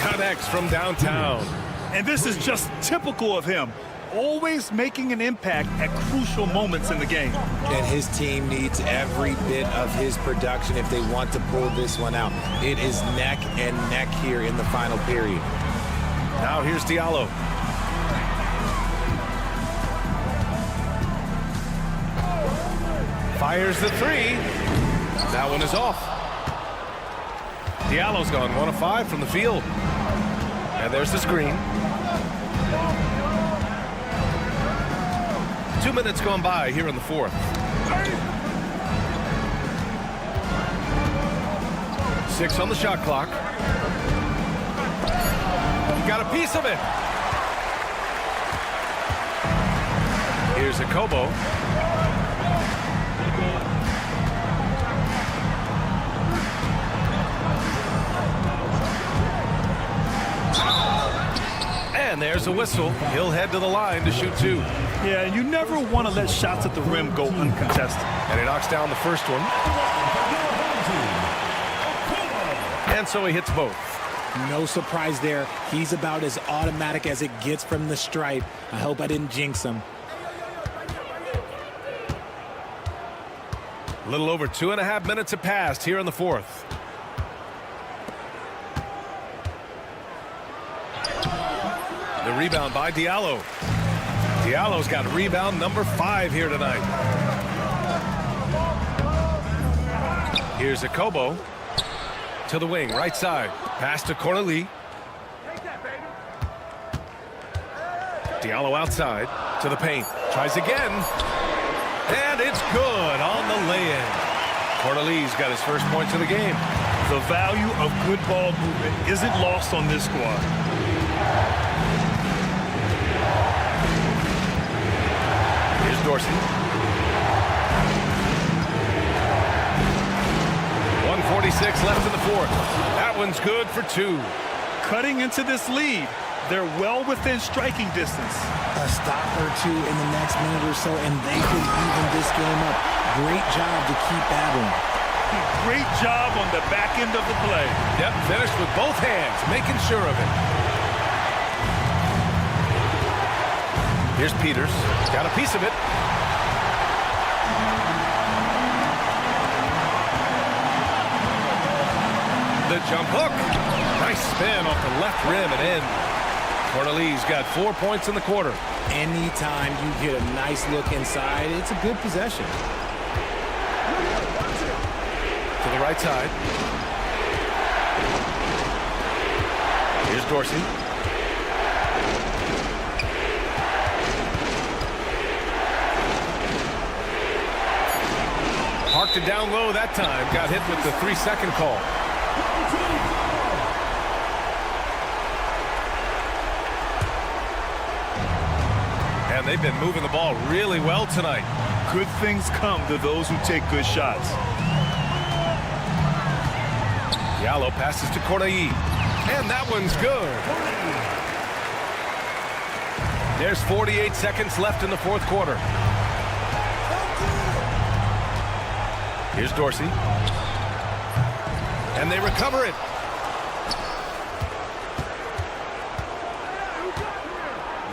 Connects from downtown. And this is just typical of him. Always making an impact at crucial moments in the game. And his team needs every bit of his production if they want to pull this one out. It is neck and neck here in the final period. Now here's Diallo. Fires the 3. That one is off. Diallo's gone 1 of 5 from the field. And there's the screen. 2 minutes gone by here in the 4th. 6 on the shot clock. Got a piece of it. Here's a Kobo. And there's a whistle. He'll head to the line to shoot 2. Yeah, you never want to let shots at the rim go uncontested. And he knocks down the first one. And so he hits both. No surprise there. He's about as automatic as it gets from the stripe. I hope I didn't jinx him. A little over 2.5 minutes have passed here in the 4th. The rebound by Diallo. Diallo's got rebound number 5 here tonight. Here's a Kobo to the wing, right side. Pass to Cornelie. Diallo outside to the paint. Tries again. And it's good on the lay-in. Cornelie's got his first points of the game. The value of good ball movement isn't lost on this squad. Here's Dorsey. 1:46 left in the 4th. That one's good for 2. Cutting into this lead. They're well within striking distance. A stop or 2 in the next minute or so, and they can even this game up. Great job to keep battling. Great job on the back end of the play. Yep, finished with both hands, making sure of it. Here's Peters. Got a piece of it. The jump hook. Nice spin off the left rim and in. Cornelie's got 4 points in the quarter. Anytime you get a nice look inside, it's a good possession. To the right side. Here's Dorsey. Parked it down low that time. Got hit with the 3-second call. And they've been moving the ball really well tonight. Good things come to those who take good shots. Diallo passes to Corneille. And that one's good. There's 48 seconds left in the 4th quarter. Here's Dorsey. And they recover it.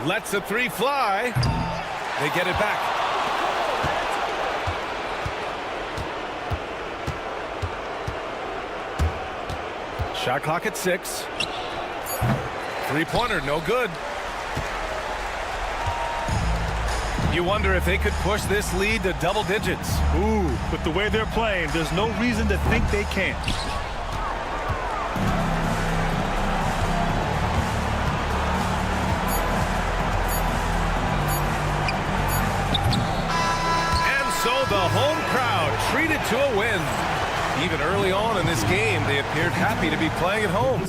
Lets the 3 fly. They get it back. Shot clock at 6. 3-pointer, no good. You wonder if they could push this lead to double digits. Ooh, but the way they're playing, there's no reason to think they can't. the home crowd treated to a win. Even early on in this game, they appeared happy to be playing at home.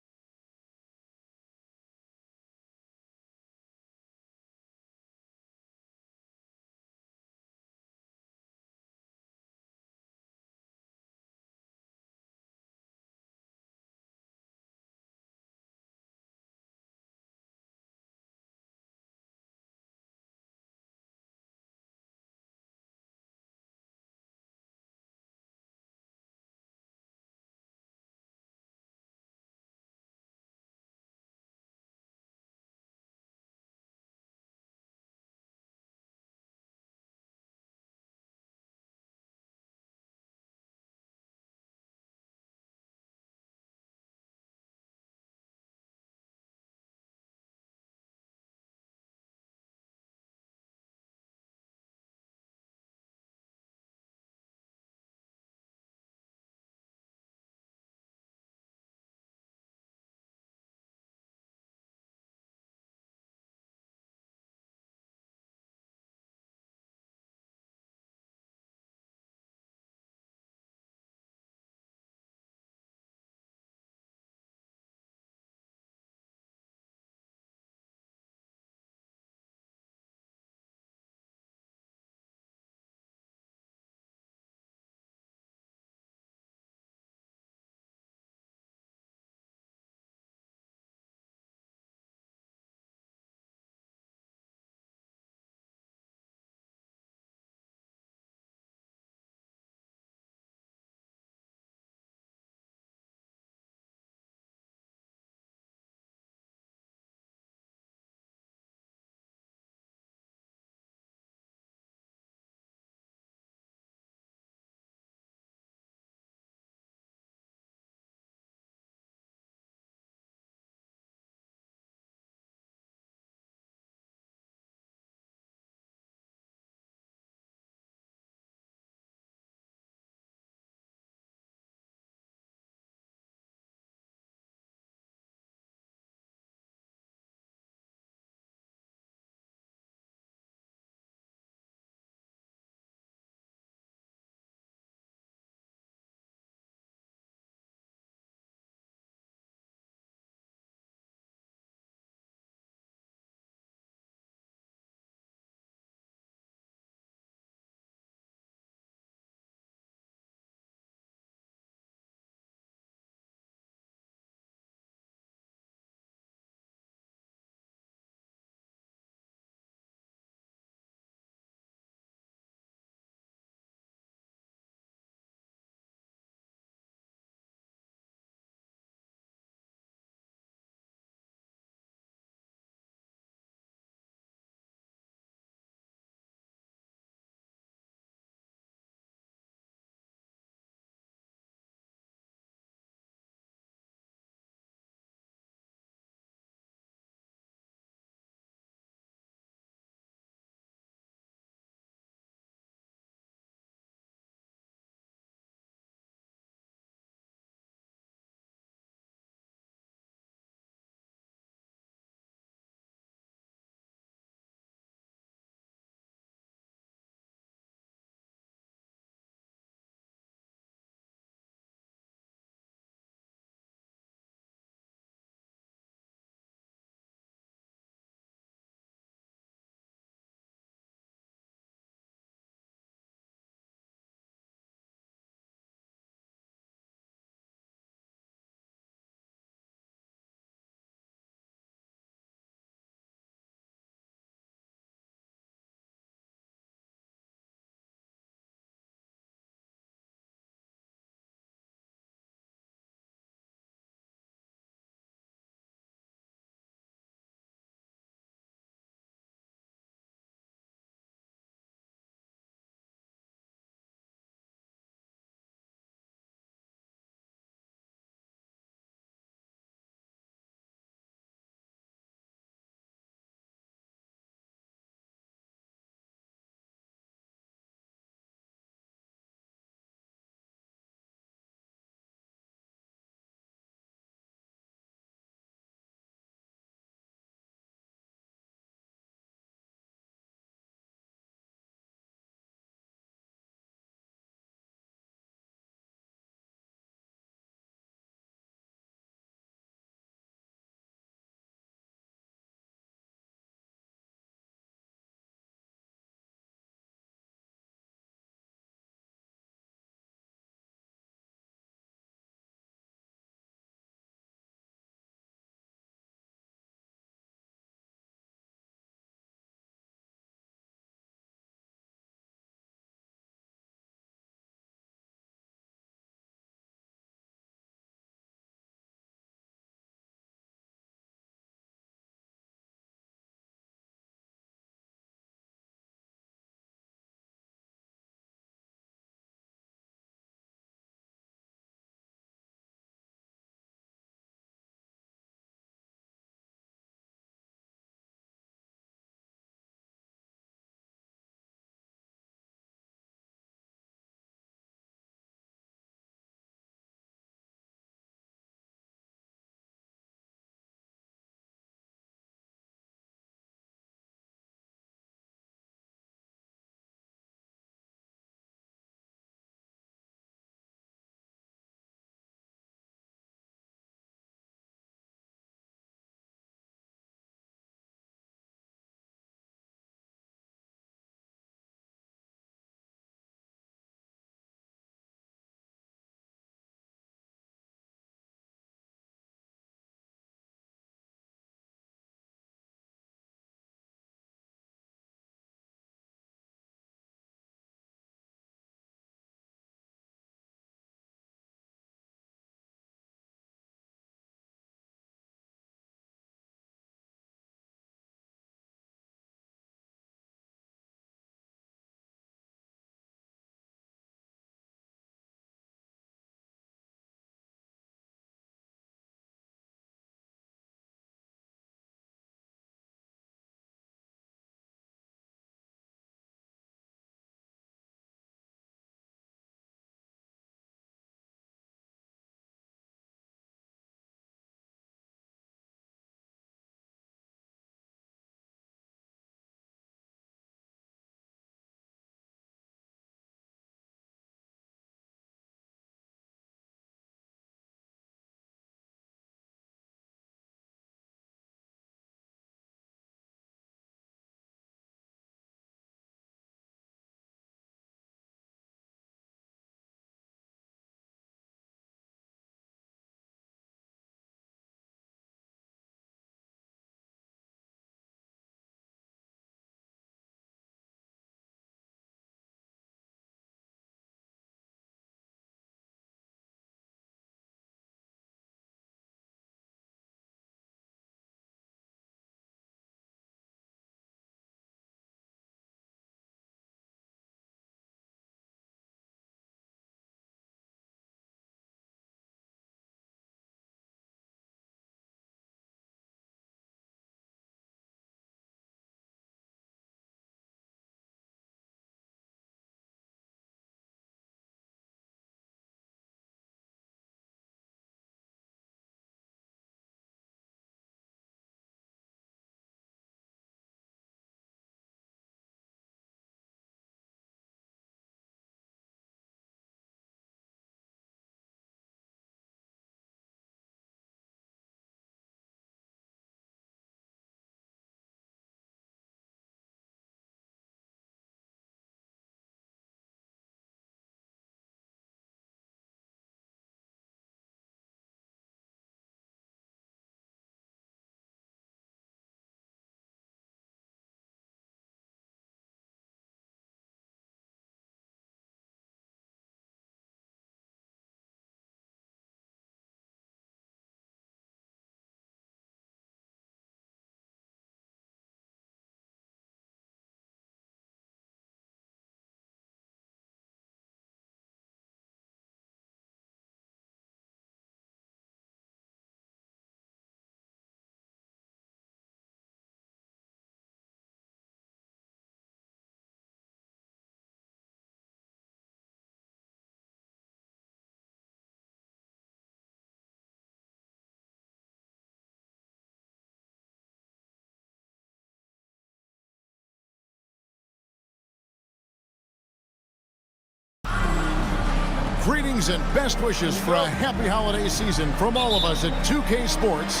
Greetings and best wishes for a happy holiday season from all of us at 2K Sports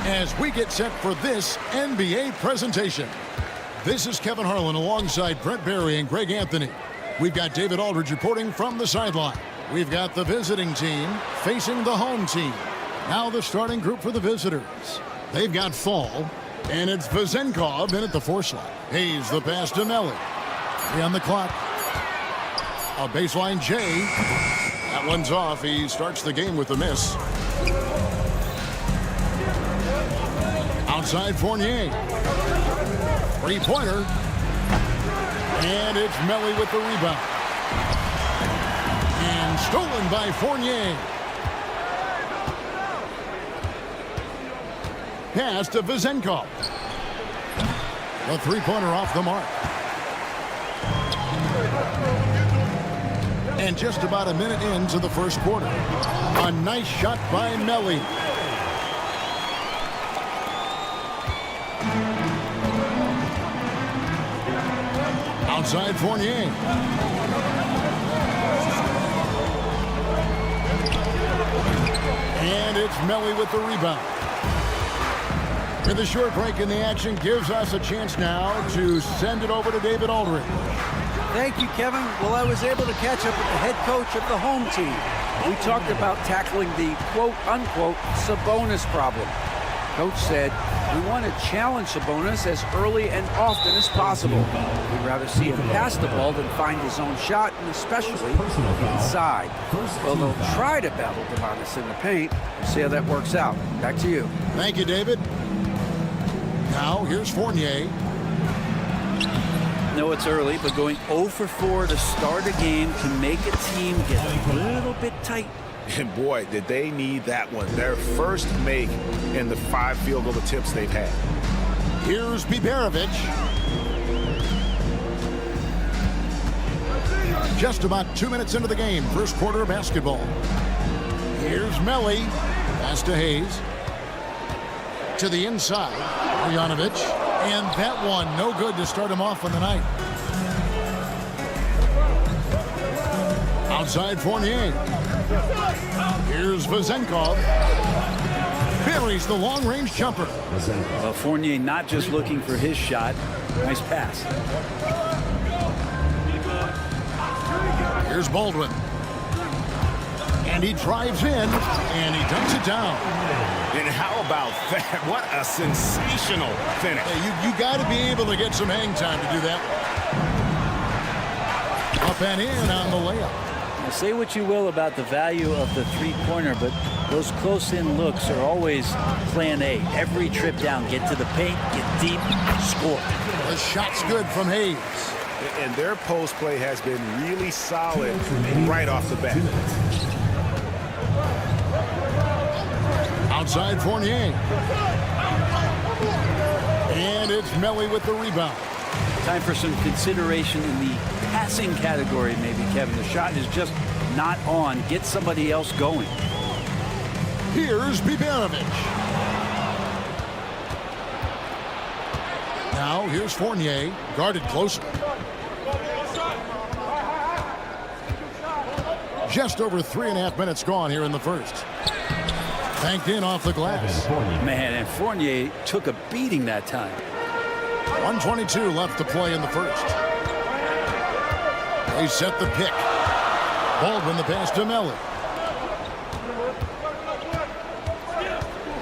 as we get set for this NBA presentation. This is Kevin Harlan alongside Brent Barry and Greg Anthony. We've got David Aldridge reporting from the sideline. We've got the visiting team facing the home team. Now the starting group for the visitors. They've got Fall, and it's Vezenkov in at the 4 slot. Hayes the pass to Melly. 3 on the clock. A baseline J. That one's off. He starts the game with a miss. Outside Fournier. 3-pointer. And it's Melly with the rebound. And stolen by Fournier. Pass to Vezenkov. The 3-pointer off the mark. And just about a minute into the first quarter. A nice shot by Melly. Outside Fournier. And it's Melly with the rebound. And the short break in the action gives us a chance now to send it over to David Aldridge. Thank you, Kevin. Well, I was able to catch up with the head coach of the home team. We talked about tackling the quote-unquote Sabonis problem. Coach said, we want to challenge Sabonis as early and often as possible. We'd rather see him pass the ball than find his own shot, and especially inside. Well, they'll try to battle Sabonis in the paint. We'll see how that works out. Back to you. Thank you, David. Now, here's Fournier. No, it's early, but going 0 for 4 to start a game can make a team get a little bit tight. And boy, did they need that one. Their first make in the 5 field goal attempts they've had. Here's Biberovic. Just about 2 minutes into the game, first quarter of basketball. Here's Melly. Pass to Hayes. To the inside, Bojanovic. And that one, no good to start him off on the night. Outside Fournier. Here's Vezenkov. Buries the long-range jumper. Fournier not just looking for his shot. Nice pass. Here's Baldwin. And he drives in, and he dunks it down. And how about that? What a sensational finish. Hey, you got to be able to get some hang time to do that. Up and in on the layup. Now, say what you will about the value of the 3-pointer, but those close-in looks are always plan A. Every trip down, get to the paint, get deep, score. The shot's good from Hayes. And their post play has been really solid right off the bat. Outside Fournier. And it's Melly with the rebound. Time for some consideration in the passing category, maybe, Kevin. The shot is just not on. Get somebody else going. Here's Biberovic. Now here's Fournier, guarded closer. Just over 3.5 minutes gone here in the first. Banked in off the glass. Man, and Fournier took a beating that time. 1:22 left to play in the first. They set the pick. Baldwin the pass to Melly.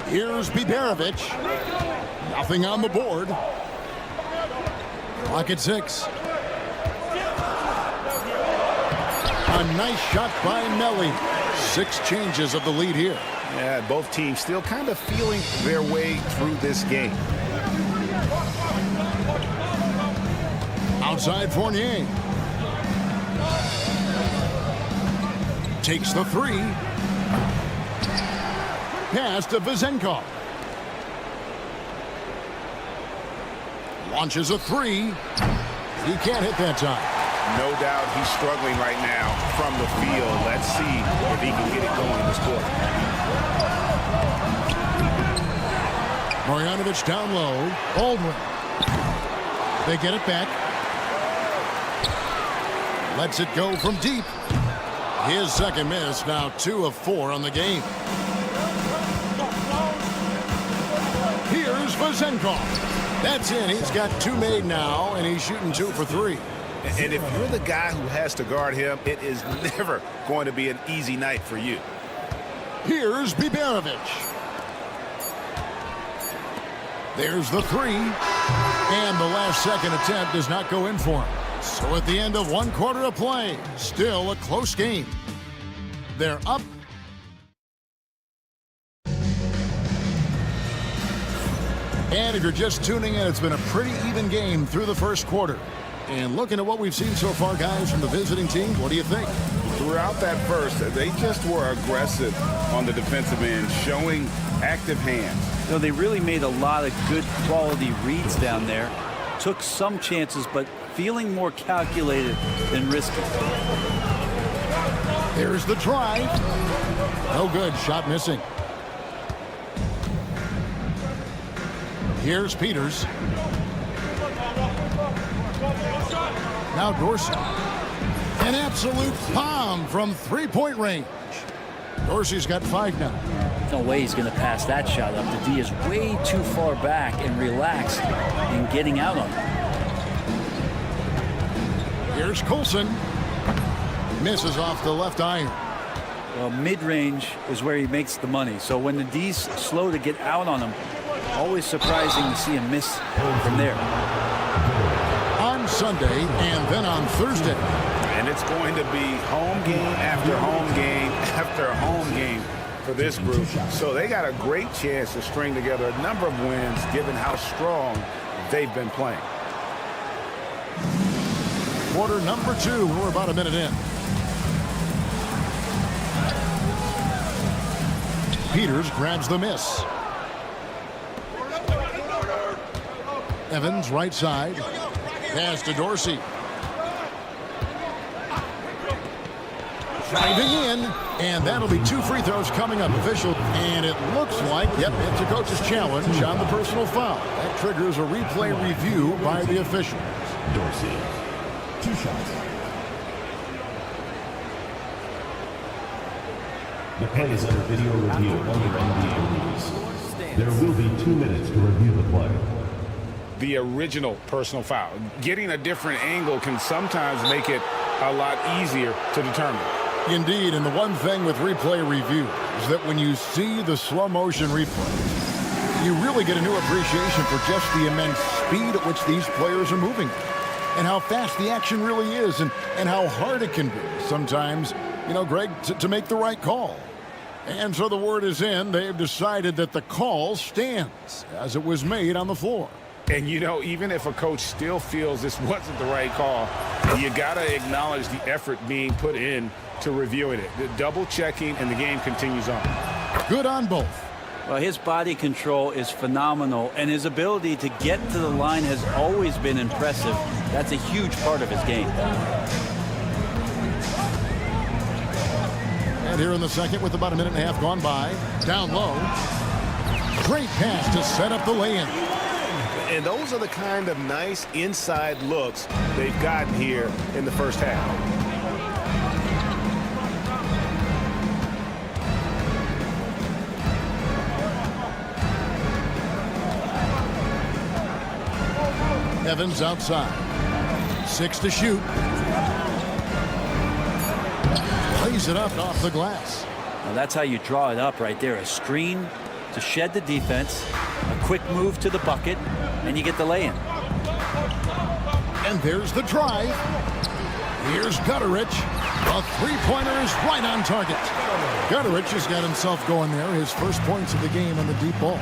Here's Biberovic. Nothing on the board. Clock at 6. A nice shot by Melly. 6 changes of the lead here. Yeah, both teams still kind of feeling their way through this game. Outside Fournier. Takes the 3. Pass to Vezenkov. Launches a 3. He can't hit that time. No doubt he's struggling right now from the field. Let's see if he can get it going in this quarter. Bojanovic down low. Baldwin. They get it back. Lets it go from deep. His second miss, now 2 of 4 on the game. Here's Vazenkov. That's in. He's got 2 made now, and he's shooting 2 for 3. And if you're the guy who has to guard him, it is never going to be an easy night for you. Here's Biberovic. There's the 3. And the last second attempt does not go in for him. So at the end of 1 quarter of play, still a close game. They're up. And if you're just tuning in, it's been a pretty even game through the first quarter. And looking at what we've seen so far, guys, from the visiting team, what do you think? Throughout that first, they just were aggressive on the defensive end, showing active hands. No, they really made a lot of good quality reads down there. Took some chances, but feeling more calculated than risky. There's the try. No good. Shot missing. Here's Peters. Now Dorsey. An absolute bomb from 3-point range. Dorsey's got 5 now. No way he's going to pass that shot up. The D is way too far back and relaxed in getting out on it. Here's Coulson. Misses off the left iron. Well, mid-range is where he makes the money. So when the D's slow to get out on him, always surprising to see him miss from there. On Sunday and then on Thursday. And it's going to be home game after home game after home game for this group. So they got a great chance to string together a number of wins given how strong they've been playing. Quarter number 2. We're about a minute in. Peters grabs the miss. Evans right side. Pass to Dorsey. Driving in, and that'll be 2 free throws coming up. Official, and it looks like, yep, it's a coach's challenge on the personal foul. That triggers a replay review by the officials. Dorsey, 2 shots. The play is under video review under NBA rules. There will be 2 minutes to review the play. The original personal foul. Getting a different angle can sometimes make it a lot easier to determine. Indeed, and the one thing with replay review is that when you see the slow motion replay, you really get a new appreciation for just the immense speed at which these players are moving and how fast the action really is and how hard it can be sometimes, you know, Greg, to make the right call. And so the word is in. They've decided that the call stands as it was made on the floor. And, you know, even if a coach still feels this wasn't the right call, you got to acknowledge the effort being put in to reviewing it. The double checking, and the game continues on. Good on both. Well, his body control is phenomenal, and his ability to get to the line has always been impressive. That's a huge part of his game. And here in the second with about a minute and a half gone by. Down low. Great pass to set up the lay-in. And those are the kind of nice inside looks they've gotten here in the first half. Evans outside. 6 to shoot. Plays it up off the glass. Now that's how you draw it up right there. A screen to shed the defense, a quick move to the bucket, and you get the lay-in. And there's the drive. Here's Gutterich. A three-pointer is right on target. Gutterich has got himself going there. His first points of the game on the deep ball.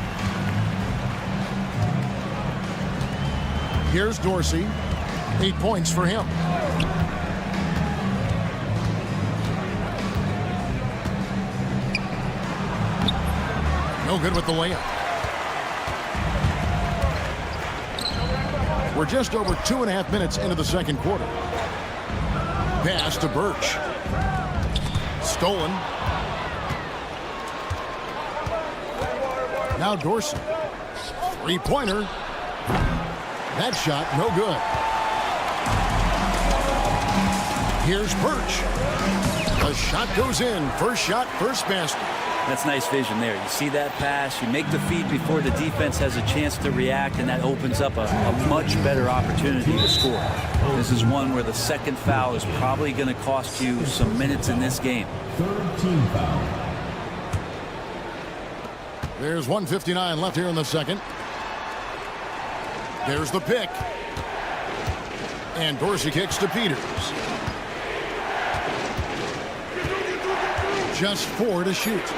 Here's Dorsey. 8 points for him. No good with the layup. We're just over 2.5 minutes into the second quarter. Pass to Birch. Stolen. Now Dorsey. Three-pointer. That shot, no good. Here's Birch. The shot goes in. First shot, first basket. That's nice vision there. You see that pass, you make the feed before the defense has a chance to react, and that opens up a much better opportunity to score. This is one where the second foul is probably going to cost you some minutes in this game. Third team foul. There's 1:59 left here in the second. There's the pick. And Dorsey kicks to Peters. Just 4 to shoot.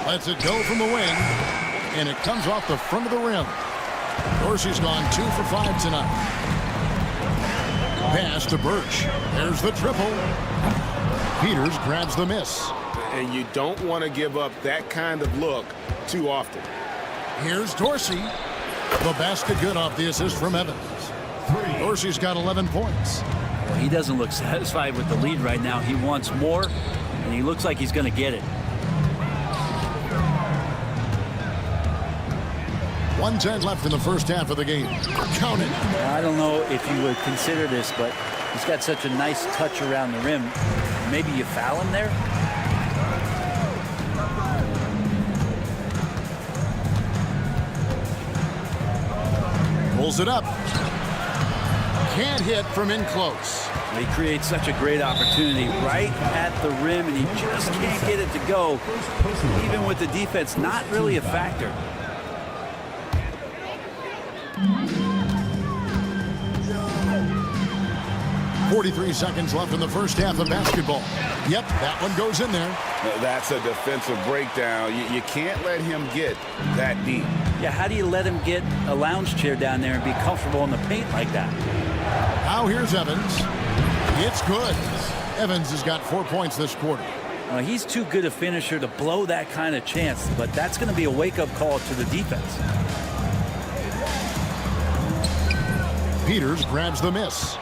Lets it go from the wing. And it comes off the front of the rim. Dorsey's gone 2 for 5 tonight. Pass to Birch. There's the triple. Peters grabs the miss. And you don't want to give up that kind of look too often. Here's Dorsey. The basket good off the assist from Evans. Dorsey's got 11 points. Well, he doesn't look satisfied with the lead right now. He wants more, and he looks like he's going to get it. 1:10 left in the first half of the game. Count it. I don't know if you would consider this, but he's got such a nice touch around the rim. Maybe you foul him there? Pulls it up. Can't hit from in close. He creates such a great opportunity right at the rim, and he just can't get it to go. Even with the defense not really a factor. .43 seconds left in the first half of basketball. Yep, that one goes in there. That's a defensive breakdown. You can't let him get that deep. Yeah, how do you let him get a lounge chair down there and be comfortable in the paint like that? Now here's Evans. It's good. Evans has got 4 points this quarter. He's too good a finisher to blow that kind of chance, but that's going to be a wake-up call to the defense. Peters grabs the miss.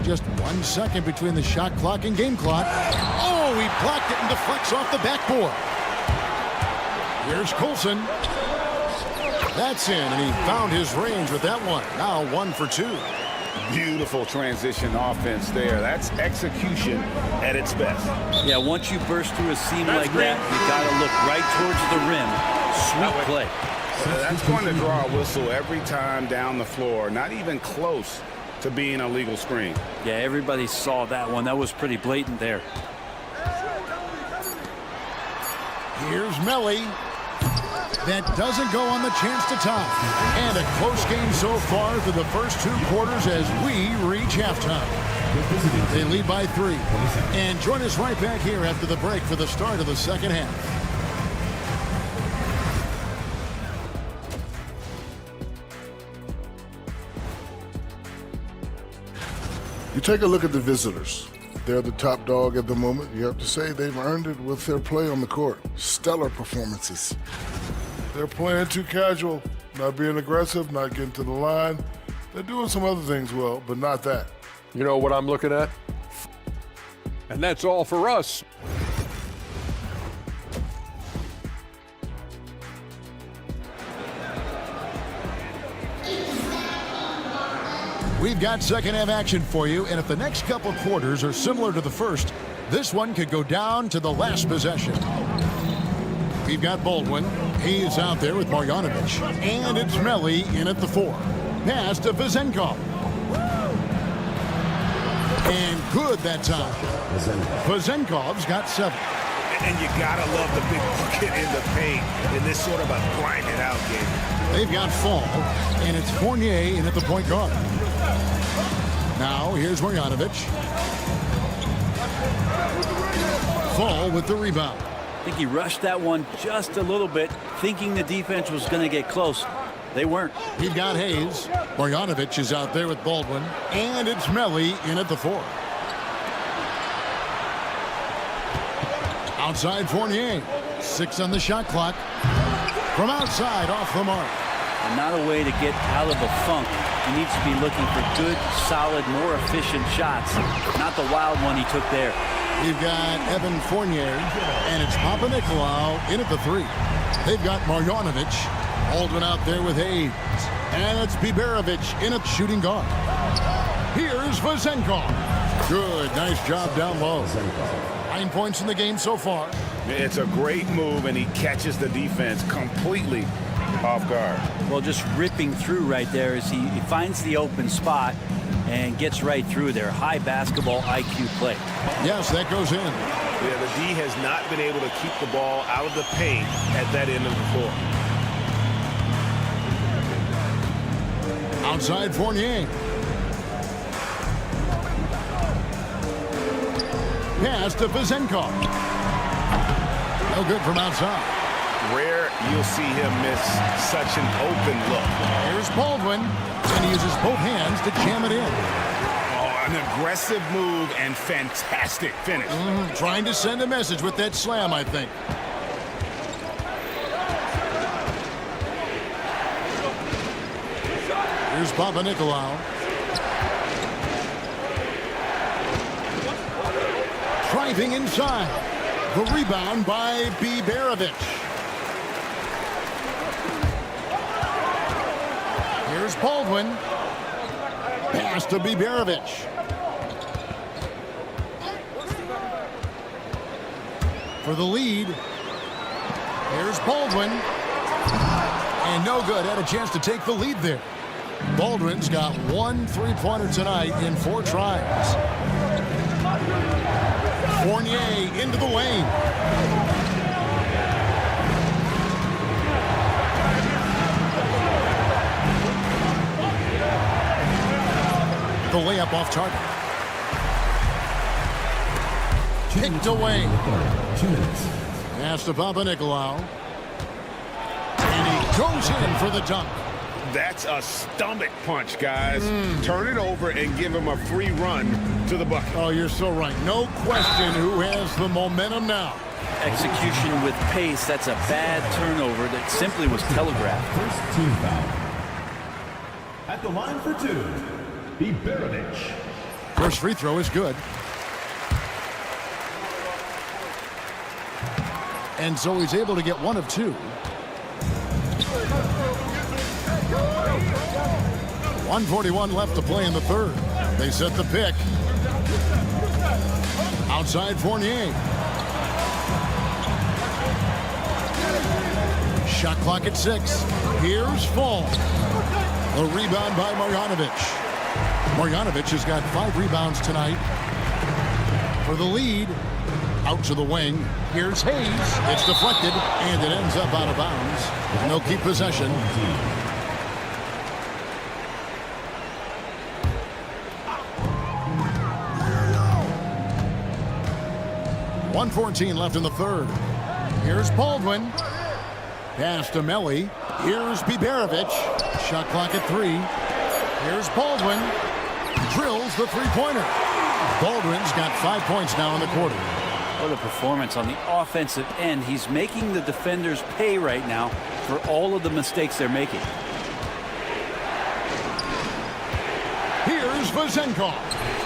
Just 1 second between the shot clock and game clock. Oh, he blocked it and deflects off the backboard. Here's Colson. That's in, and he found his range with that one. Now 1 for 2. Beautiful transition offense there. That's execution at its best. Yeah, once you burst through a seam like that, you got to look right towards the rim. Sweet play. That's going to draw a whistle every time down the floor. Not even close to being a legal screen. Yeah, everybody saw that one. That was pretty blatant there. Here's Melly. That doesn't go on the chance to tie. And a close game so far through the first 2 quarters as we reach halftime. They lead by 3. And join us right back here after the break for the start of the second half. You take a look at the visitors. They're the top dog at the moment. You have to say they've earned it with their play on the court. Stellar performances. They're playing too casual, not being aggressive, not getting to the line. They're doing some other things well, but not that. You know what I'm looking at? And that's all for us. We've got second half action for you, and if the next couple quarters are similar to the first, this one could go down to the last possession. We've got Baldwin. He's out there with Marjanovic. And it's Melly in at the 4. Pass to Vezenkov. And good that time. Vezenkov's got 7. And you gotta love the big bucket in the paint in this sort of a grinded out game. They've got Fall, and it's Fournier in at the point guard. Now here's Marjanovic. Fall with the rebound. I think he rushed that one just a little bit, thinking the defense was going to get close. They weren't. He's got Hayes. Marjanovic is out there with Baldwin. And it's Melly in at the 4. Outside Fournier. 6 on the shot clock. From outside, off the mark. And not a way to get out of a funk. He needs to be looking for good, solid, more efficient shots. Not the wild one he took there. You've got Evan Fournier, and it's Papa Nicolau in at the 3. They've got Marjanovic, Baldwin out there with Hayes. And it's Biberovic in a shooting guard. Here's Vazenkov. Good, nice job down low. 9 points in the game so far. It's a great move, and he catches the defense completely off guard. Well, just ripping through right there as he finds the open spot and gets right through there. High basketball IQ play. Yes, that goes in. Yeah, the D has not been able to keep the ball out of the paint at that end of the floor. Outside Fournier. Pass to Vazenkov. No good from outside. Rare you'll see him miss such an open look. Here's Baldwin, and he uses both hands to jam it in. Oh, an aggressive move and fantastic finish. Trying to send a message with that slam, I think. Here's Papanikolaou. Driving inside. The rebound by Biberovic. Here's Baldwin. Pass to Biberovic. For the lead. Here's Baldwin. And no good. Had a chance to take the lead there. Baldwin's got 1 3-pointer tonight in 4 tries. Fournier into the lane. The layup off target. Kicked away. 2 minutes. Pass to Papanikolaou. And he goes in for the dunk. That's a stomach punch, guys. Turn it over and give him a free run to the bucket. Oh, you're so right. No question who has the momentum now. Execution with pace. That's a bad turnover that simply was telegraphed. First team foul. At the line for 2, Biberovic. First free throw is good. And so he's able to get 1 of 2. 1:41 left to play in the third. They set the pick. Outside Fournier. Shot clock at 6. Here's Fall. A rebound by Marjanovic. Marjanovic has got 5 rebounds tonight. For the lead. Out to the wing. Here's Hayes. It's deflected, and it ends up out of bounds. And they'll keep possession. 1:14 left in the third. Here's Baldwin. Pass to Melli. Here's Biberovic. Shot clock at 3. Here's Baldwin. Drills the three-pointer. Baldwin's got 5 points now in the quarter. What a performance on the offensive end. He's making the defenders pay right now for all of the mistakes they're making. Here's Vazenkov.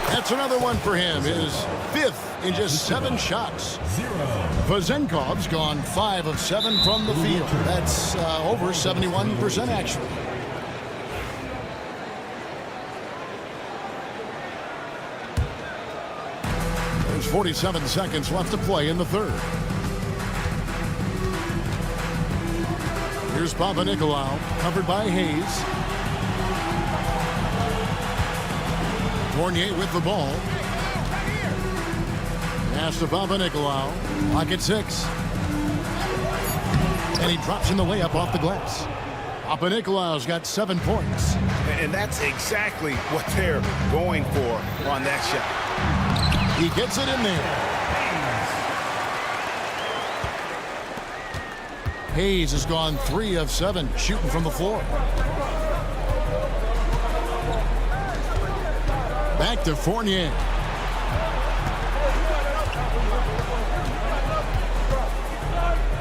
That's another one for him. His 5th in just 7 shots. Vazenkov's gone 5 of 7 from the field. That's over 71% actually. There's 47 seconds left to play in the third. Here's Papanikolaou, covered by Hayes. Fournier with the ball. Pass to Papanikolaou. Clock at 6. And he drops in the layup off the glass. Papanikolaou's got 7 points. And that's exactly what they're going for on that shot. He gets it in there. Hayes has gone 3 of 7 shooting from the floor. Back to Fournier.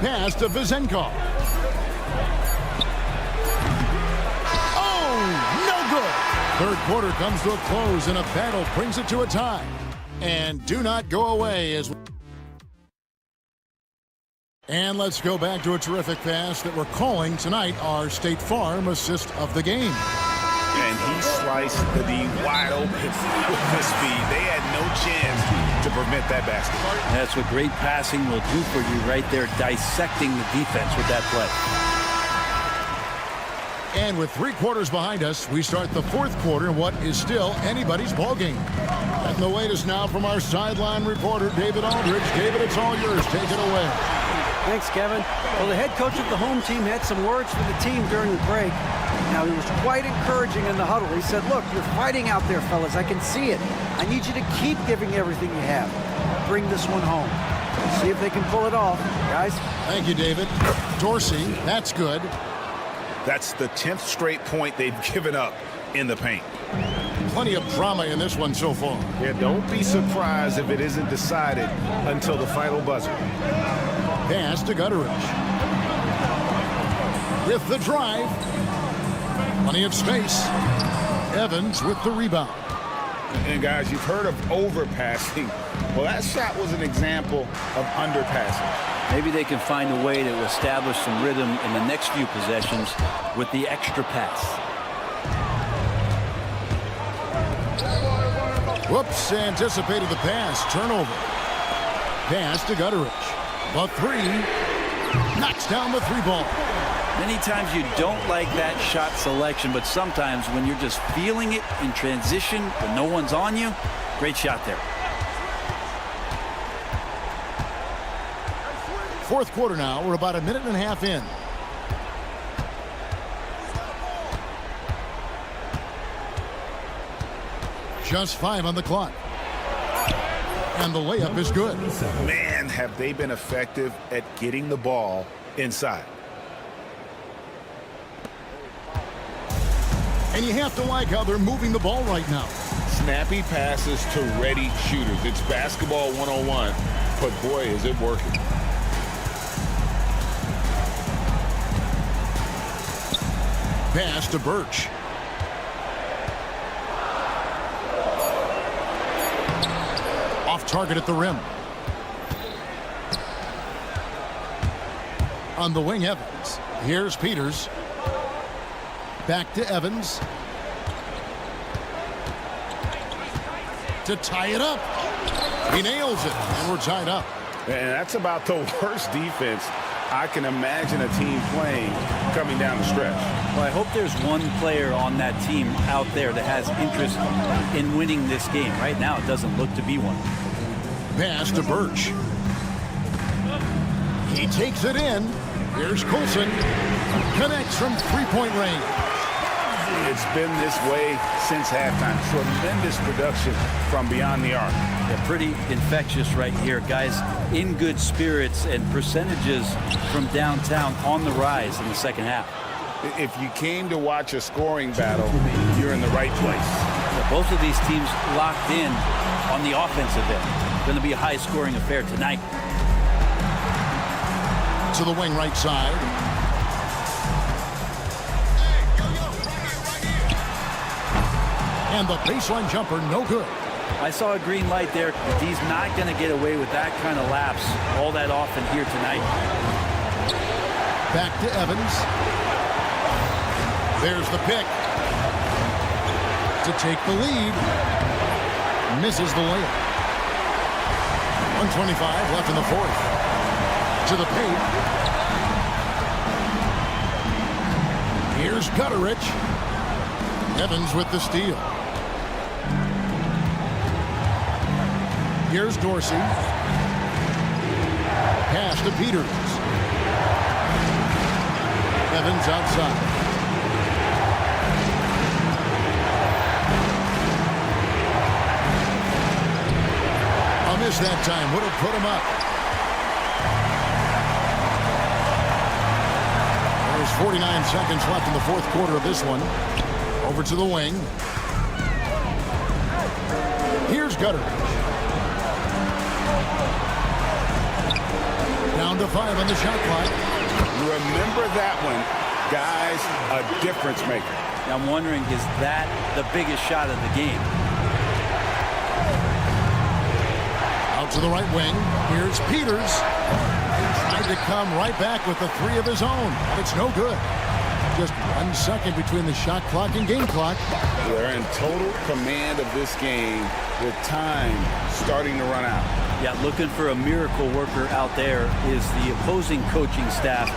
Pass to Vazenkov. Oh, no good. Third quarter comes to a close and a battle brings it to a tie. And do not go away And let's go back to a terrific pass that we're calling tonight our State Farm assist of the game. And he sliced the D wide open with his speed. They had no chance to prevent that basket. That's what great passing will do for you right there, dissecting the defense with that play. And with 3 quarters behind us, we start the 4th quarter in what is still anybody's ballgame. And the latest now from our sideline reporter, David Aldridge. David, it's all yours. Take it away. Thanks, Kevin. Well, the head coach of the home team had some words for the team during the break. Now, he was quite encouraging in the huddle. He said, look, you're fighting out there, fellas. I can see it. I need you to keep giving everything you have. Bring this one home. See if they can pull it off, guys. Thank you, David. Dorsey, that's good. That's the 10th straight point they've given up in the paint. Plenty of drama in this one so far. Yeah, don't be surprised if it isn't decided until the final buzzer. Pass to Gutteridge. With the drive. Plenty of space. Evans with the rebound. And guys, you've heard of overpassing. Well, that shot was an example of underpassing. Maybe they can find a way to establish some rhythm in the next few possessions with the extra pass. Whoops, anticipated the pass. Turnover. Pass to Gutteridge. The 3. Knocks down the 3 ball. Many times you don't like that shot selection, but sometimes when you're just feeling it in transition, when no one's on you, great shot there. 4th quarter now. We're about a minute and a half in. Just 5 on the clock. And the layup is good. Man, have they been effective at getting the ball inside. And you have to like how they're moving the ball right now. Snappy passes to ready shooters. It's basketball 101, but boy, is it working. Pass to Birch. Off target at the rim. On the wing, Evans. Here's Peters. Back to Evans. To tie it up. He nails it, and we're tied up. And that's about the worst defense I can imagine a team playing coming down the stretch. Well, I hope there's one player on that team out there that has interest in winning this game. Right now, it doesn't look to be one. Pass to Birch. He takes it in. Here's Coulson. Connects from 3-point range. It's been this way since halftime. Tremendous production from beyond the arc. Yeah, pretty infectious right here. Guys in good spirits and percentages from downtown on the rise in the second half. If you came to watch a scoring battle, you're in the right place. Yeah, both of these teams locked in on the offensive end. Going to be a high-scoring affair tonight. To the wing right side. And the baseline jumper, no good. I saw a green light there. He's not going to get away with that kind of lapse all that often here tonight. Back to Evans. There's the pick. To take the lead. Misses the layup. 1:25 left in the 4th. To the paint. Here's Gutteridge. Evans with the steal. Here's Dorsey. Pass to Peters. Evans outside. A miss that time. Would have put him up. There's 49 seconds left in the 4th quarter of this one. Over to the wing. Here's Gutteridge. Down to 5 on the shot clock. Remember that one, guys, a difference maker. I'm wondering, is that the biggest shot of the game? Out to the right wing. Here's Peters. Tries wanted to come right back with the three of his own, but it's no good. Just 1 second between the shot clock and game clock. They're in total command of this game with time starting to run out. Yeah, looking for a miracle worker out there is the opposing coaching staff.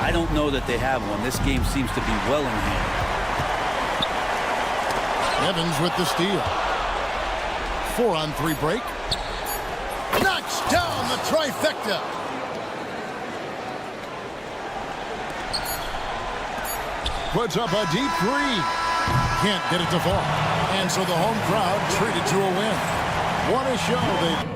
I don't know that they have one. This game seems to be well in hand. Evans with the steal. 4-on-3 break. Knocks down the trifecta. Puts up a deep three. Can't get it to fall. And so the home crowd treated to a win. What a show they...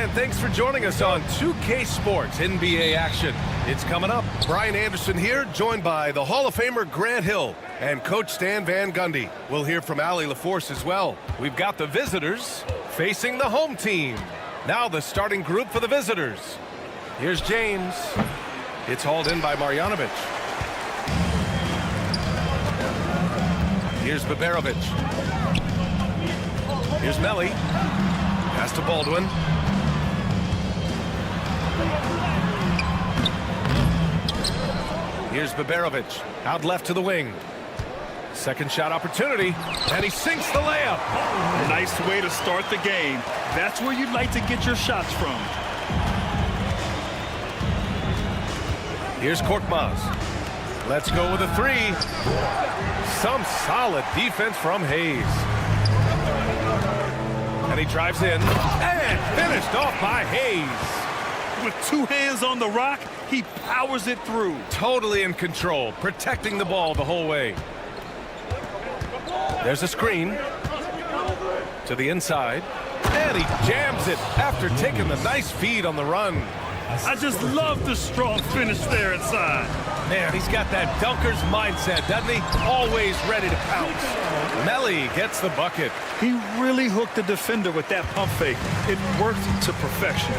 Hi, and thanks for joining us on 2K Sports NBA action. It's coming up. Brian Anderson here, joined by the Hall of Famer Grant Hill and Coach Stan Van Gundy. We'll hear from Allie LaForce as well. We've got the visitors facing the home team. Now the starting group for the visitors. Here's James. It's hauled in by Marjanovic. Here's Baberovic. Here's Melly. Pass to Baldwin. Here's Baberovic. Out left to the wing. Second shot opportunity. And he sinks the layup. Nice way to start the game. That's where you'd like to get your shots from. Here's Korkmaz. Let's go with a three. Some solid defense from Hayes. And he drives in. And finished off by Hayes. With two hands on the rock, he powers it through. Totally in control, protecting the ball the whole way. There's a screen to the inside. And he jams it after taking the nice feed on the run. I just love the strong finish there inside. Man, he's got that dunker's mindset, doesn't he? Always ready to pounce. Melly gets the bucket. He really hooked the defender with that pump fake. It worked to perfection.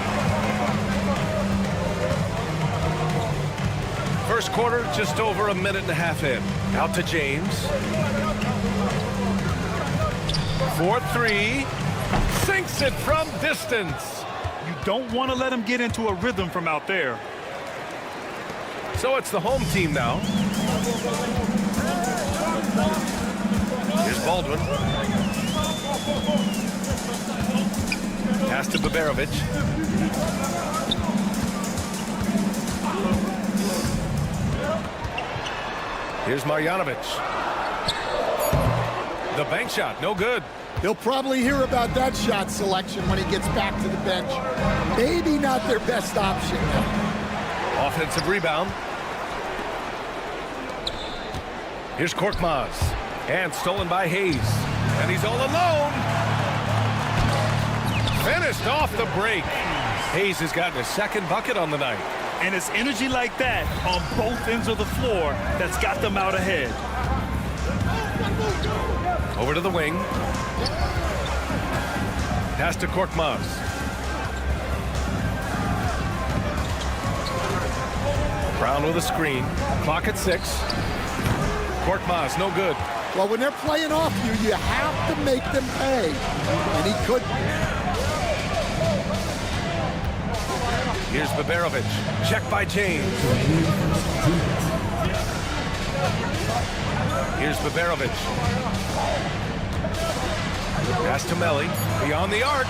First quarter, just over a minute and a half in. Out to James. 4-3. Sinks it from distance. You don't want to let him get into a rhythm from out there. So it's the home team now. Here's Baldwin. Pass to Baberovic. Here's Marjanovic. The bank shot, no good. He'll probably hear about that shot selection when he gets back to the bench. Maybe not their best option. Offensive rebound. Here's Korkmaz. And stolen by Hayes. And he's all alone. Finished off the break. Hayes has gotten his second bucket on the night. And it's energy like that on both ends of the floor that's got them out ahead. Over to the wing. Pass to Korkmaz. Brown with a screen. Clock at 6. Korkmaz, no good. Well, when they're playing off you, you have to make them pay. And he couldn't. Here's Baberovic. Check by James. Here's Baberovic. Pass to Melly. Beyond the arc.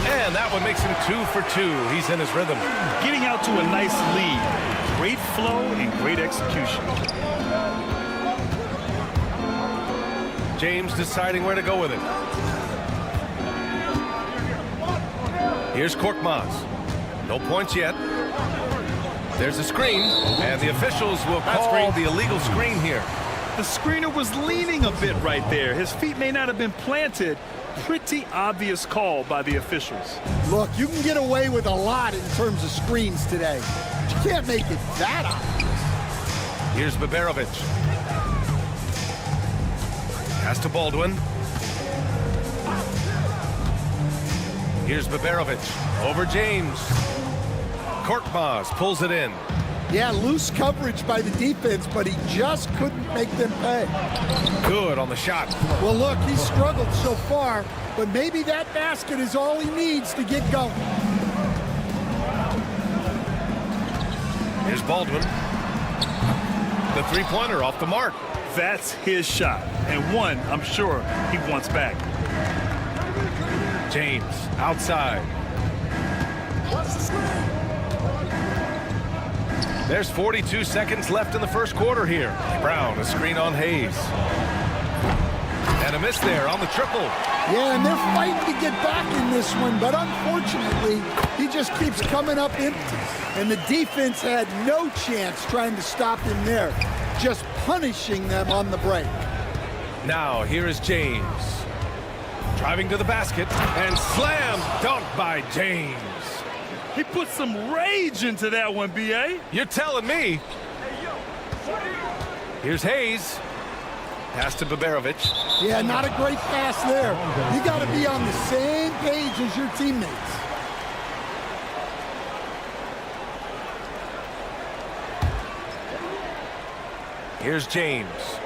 And that one makes him 2 for 2. He's in his rhythm. Getting out to a nice lead. Great flow and great execution. James deciding where to go with it. Here's Korkmaz. No points yet. There's a screen, and the officials will call the illegal screen here. The screener was leaning a bit right there. His feet may not have been planted. Pretty obvious call by the officials. Look, you can get away with a lot in terms of screens today. But you can't make it that obvious. Here's Baberovic. Pass to Baldwin. Here's Baberovic. Over James. Korkmaz pulls it in. Yeah, loose coverage by the defense, but he just couldn't make them pay. Good on the shot. Well, look, he's struggled so far, but maybe that basket is all he needs to get going. Here's Baldwin. The three-pointer off the mark. That's his shot, and one I'm sure he wants back. James outside. There's 42 seconds left in the first quarter here. Brown, a screen on Hayes. And a miss there on the triple. Yeah, and they're fighting to get back in this one, but unfortunately, he just keeps coming up empty. And the defense had no chance trying to stop him there, just punishing them on the break. Now, here is James. Driving to the basket, and slam dunk by James. He put some rage into that one, B.A. You're telling me. Here's Hayes. Pass to Baberovic. Yeah, not a great pass there. You got to be on the same page as your teammates. Here's James.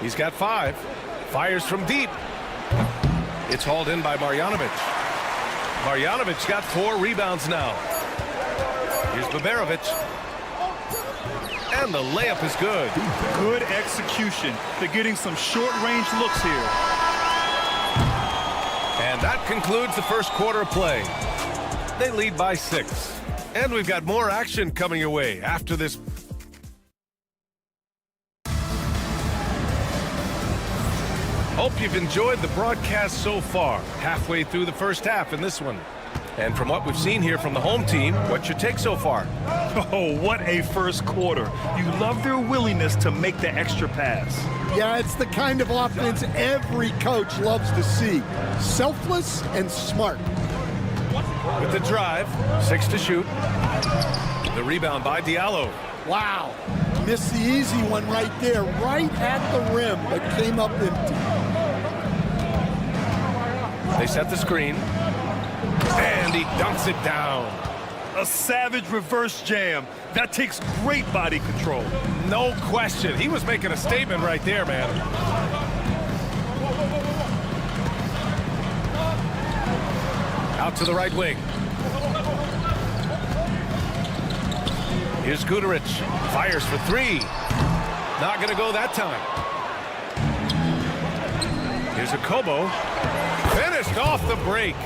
He's got 5. Fires from deep. It's hauled in by Marjanovic. Marjanovic got 4 rebounds now. Here's Baberovic. And the layup is good. Good execution. They're getting some short-range looks here. And that concludes the first quarter of play. They lead by 6. And we've got more action coming your way after this. Hope you've enjoyed the broadcast so far. Halfway through the first half in this one. And from what we've seen here from the home team, what's your take so far? Oh, what a first quarter. You love their willingness to make the extra pass. Yeah, it's the kind of offense every coach loves to see. Selfless and smart. With the drive, 6 to shoot. The rebound by Diallo. Wow. Missed the easy one right there, right at the rim, but came up empty. They set the screen. And he dunks it down. A savage reverse jam. That takes great body control. No question. He was making a statement right there, man. Out to the right wing. Here's Guduric. Fires for 3. Not going to go that time. Here's a Kobo. Finished off the break.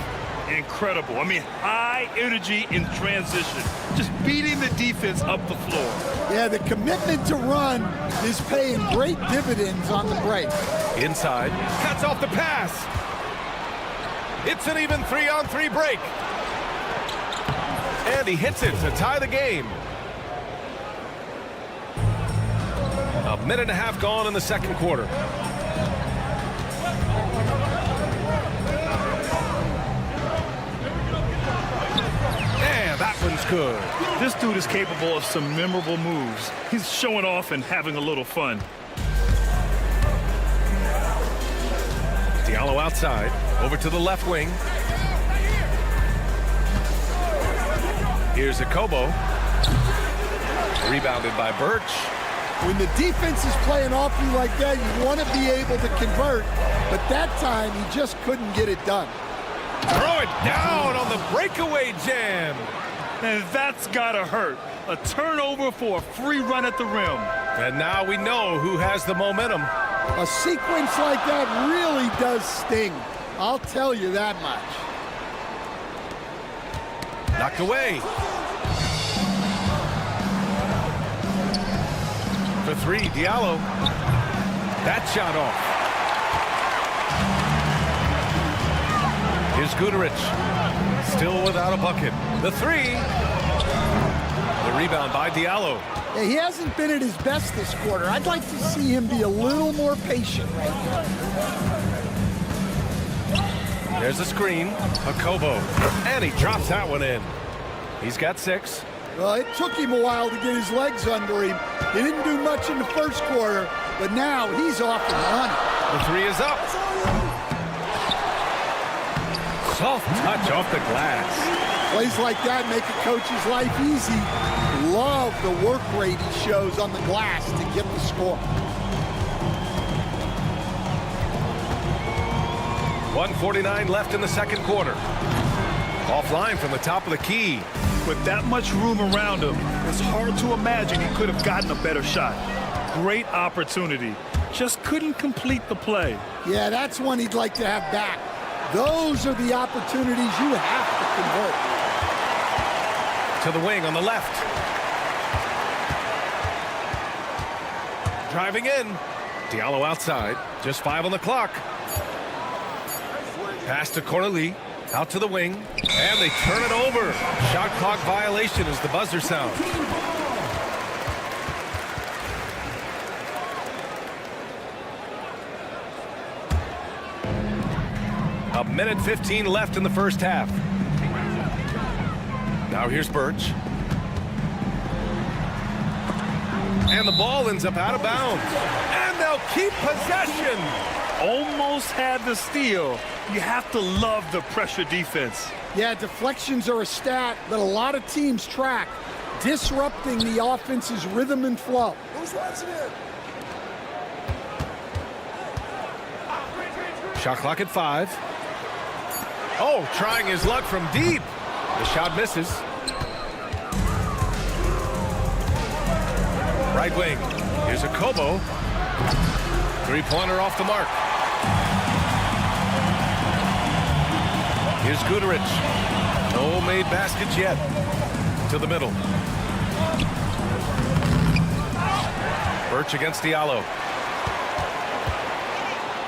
Incredible. I mean, high energy in transition. Just beating the defense up the floor. Yeah, the commitment to run is paying great dividends on the break. Inside. Cuts off the pass. It's an even 3-on-3 break. And he hits it to tie the game. A minute and a half gone in the second quarter. That one's good. This dude is capable of some memorable moves. He's showing off and having a little fun. Diallo outside. Over to the left wing. Here's a Kobo. Rebounded by Birch. When the defense is playing off you like that, you want to be able to convert. But that time, he just couldn't get it done. Throw it down on the breakaway jam. And that's gotta hurt. A turnover for a free run at the rim. And now we know who has the momentum. A sequence like that really does sting. I'll tell you that much. Knocked away. For 3, Diallo. That shot off. Here's Guduric. Still without a bucket. The 3. The rebound by Diallo. Yeah, he hasn't been at his best this quarter. I'd like to see him be a little more patient right now. There's a screen. A Kobo. And he drops that one in. He's got 6. Well, it took him a while to get his legs under him. He didn't do much in the first quarter, but now he's off and running. The 3 is up. Soft touch off the glass. Plays like that make a coach's life easy. Love the work rate he shows on the glass to get the score. 1:49 left in the second quarter. Offline from the top of the key. With that much room around him, it's hard to imagine he could have gotten a better shot. Great opportunity. Just couldn't complete the play. Yeah, that's one he'd like to have back. Those are the opportunities you have to convert. To the wing on the left. Driving in. Diallo outside. Just 5 on the clock. Pass to Corneli. Out to the wing. And they turn it over. Shot clock violation as the buzzer sounds. A minute 15 left in the first half. Now here's Birch. And the ball ends up out of bounds. And they'll keep possession. Almost had the steal. You have to love the pressure defense. Yeah, deflections are a stat that a lot of teams track, disrupting the offense's rhythm and flow. Who's watching it? Shot clock at 5. Oh, trying his luck from deep. The shot misses. Right wing. Here's a Kobo. Three-pointer off the mark. Here's Guterich. No made baskets yet. To the middle. Birch against Diallo.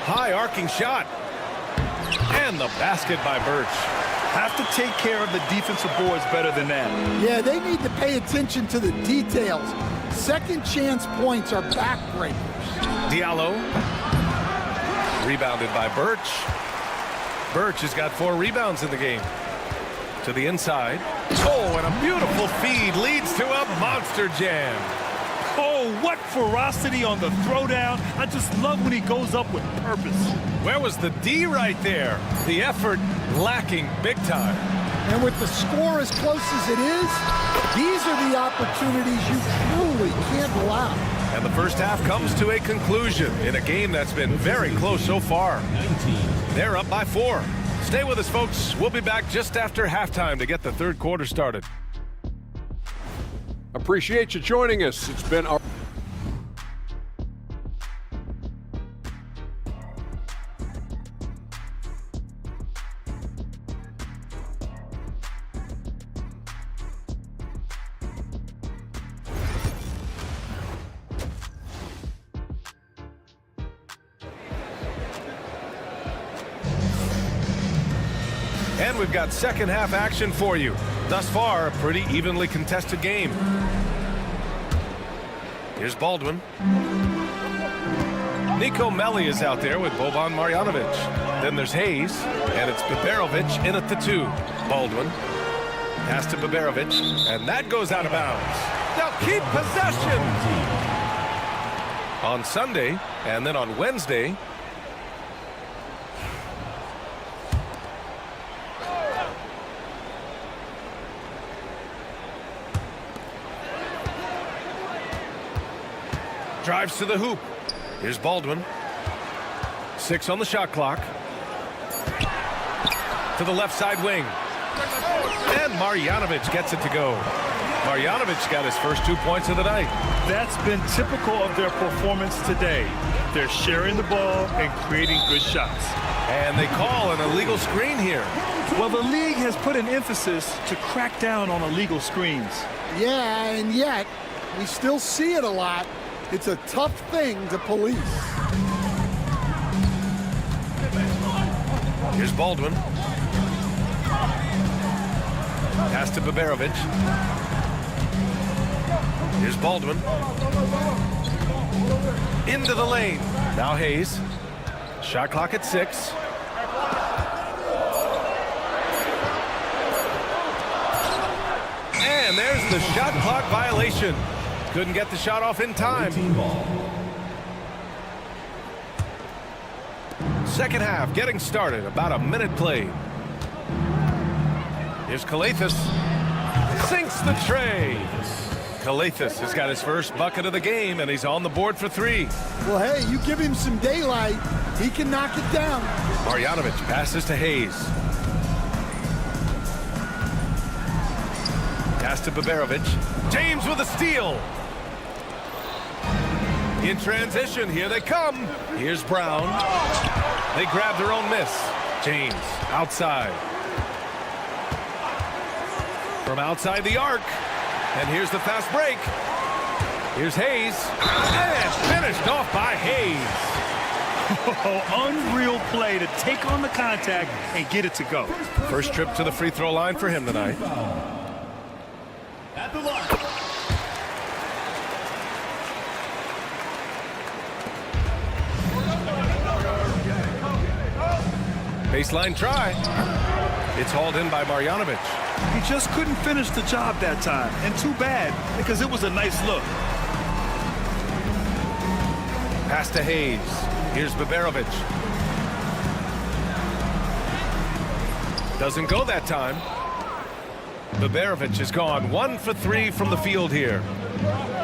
High arcing shot. And the basket by Birch. Have to take care of the defensive boards better than that. Yeah, they need to pay attention to the details. Second chance points are backbreakers. Diallo. Rebounded by Birch. Birch has got 4 rebounds in the game. To the inside. Oh, and a beautiful feed leads to a monster jam. Oh, what ferocity on the throwdown. I just love when he goes up with purpose. Where was the D right there? The effort lacking big time. And with the score as close as it is, these are the opportunities you truly can't allow. And the first half comes to a conclusion in a game that's been very close so far. They're up by 4. Stay with us, folks. We'll be back just after halftime to get the third quarter started. Appreciate you joining us. It's been our... And we've got second half action for you. Thus far, a pretty evenly contested game. Here's Baldwin. Nico Melli is out there with Boban Marjanovic. Then there's Hayes, and it's Baberovic in at the 2. Baldwin. Pass to Baberovic, and that goes out of bounds. They'll keep possession. On Sunday, and then on Wednesday, drives to the hoop. Here's Baldwin. 6 on the shot clock. To the left side wing. And Marjanovic gets it to go. Marjanovic got his first 2 points of the night. That's been typical of their performance today. They're sharing the ball and creating good shots. And they call an illegal screen here. Well, the league has put an emphasis to crack down on illegal screens. Yeah, and yet we still see it a lot. It's a tough thing to police. Here's Baldwin. Pass to Baberovic. Here's Baldwin. Into the lane. Now Hayes. Shot clock at 6. And there's the shot clock violation. Couldn't get the shot off in time. Second half getting started. About a minute played. Here's Calathis. Sinks the tray. Calathis has got his first bucket of the game, and he's on the board for 3. Well, hey, you give him some daylight, he can knock it down. Marjanovic passes to Hayes. Pass to Baberovic. James with a steal. In transition, here they come. Here's Brown. They grab their own miss. James outside. From outside the arc. And here's the fast break. Here's Hayes. And finished off by Hayes. Oh, unreal play to take on the contact and get it to go. First trip to the free throw line for him tonight. At the line. Baseline try. It's hauled in by Marjanovic. He just couldn't finish the job that time. And too bad, because it was a nice look. Pass to Hayes. Here's Baberovic. Doesn't go that time. Baberovic has gone 1 for 3 from the field here.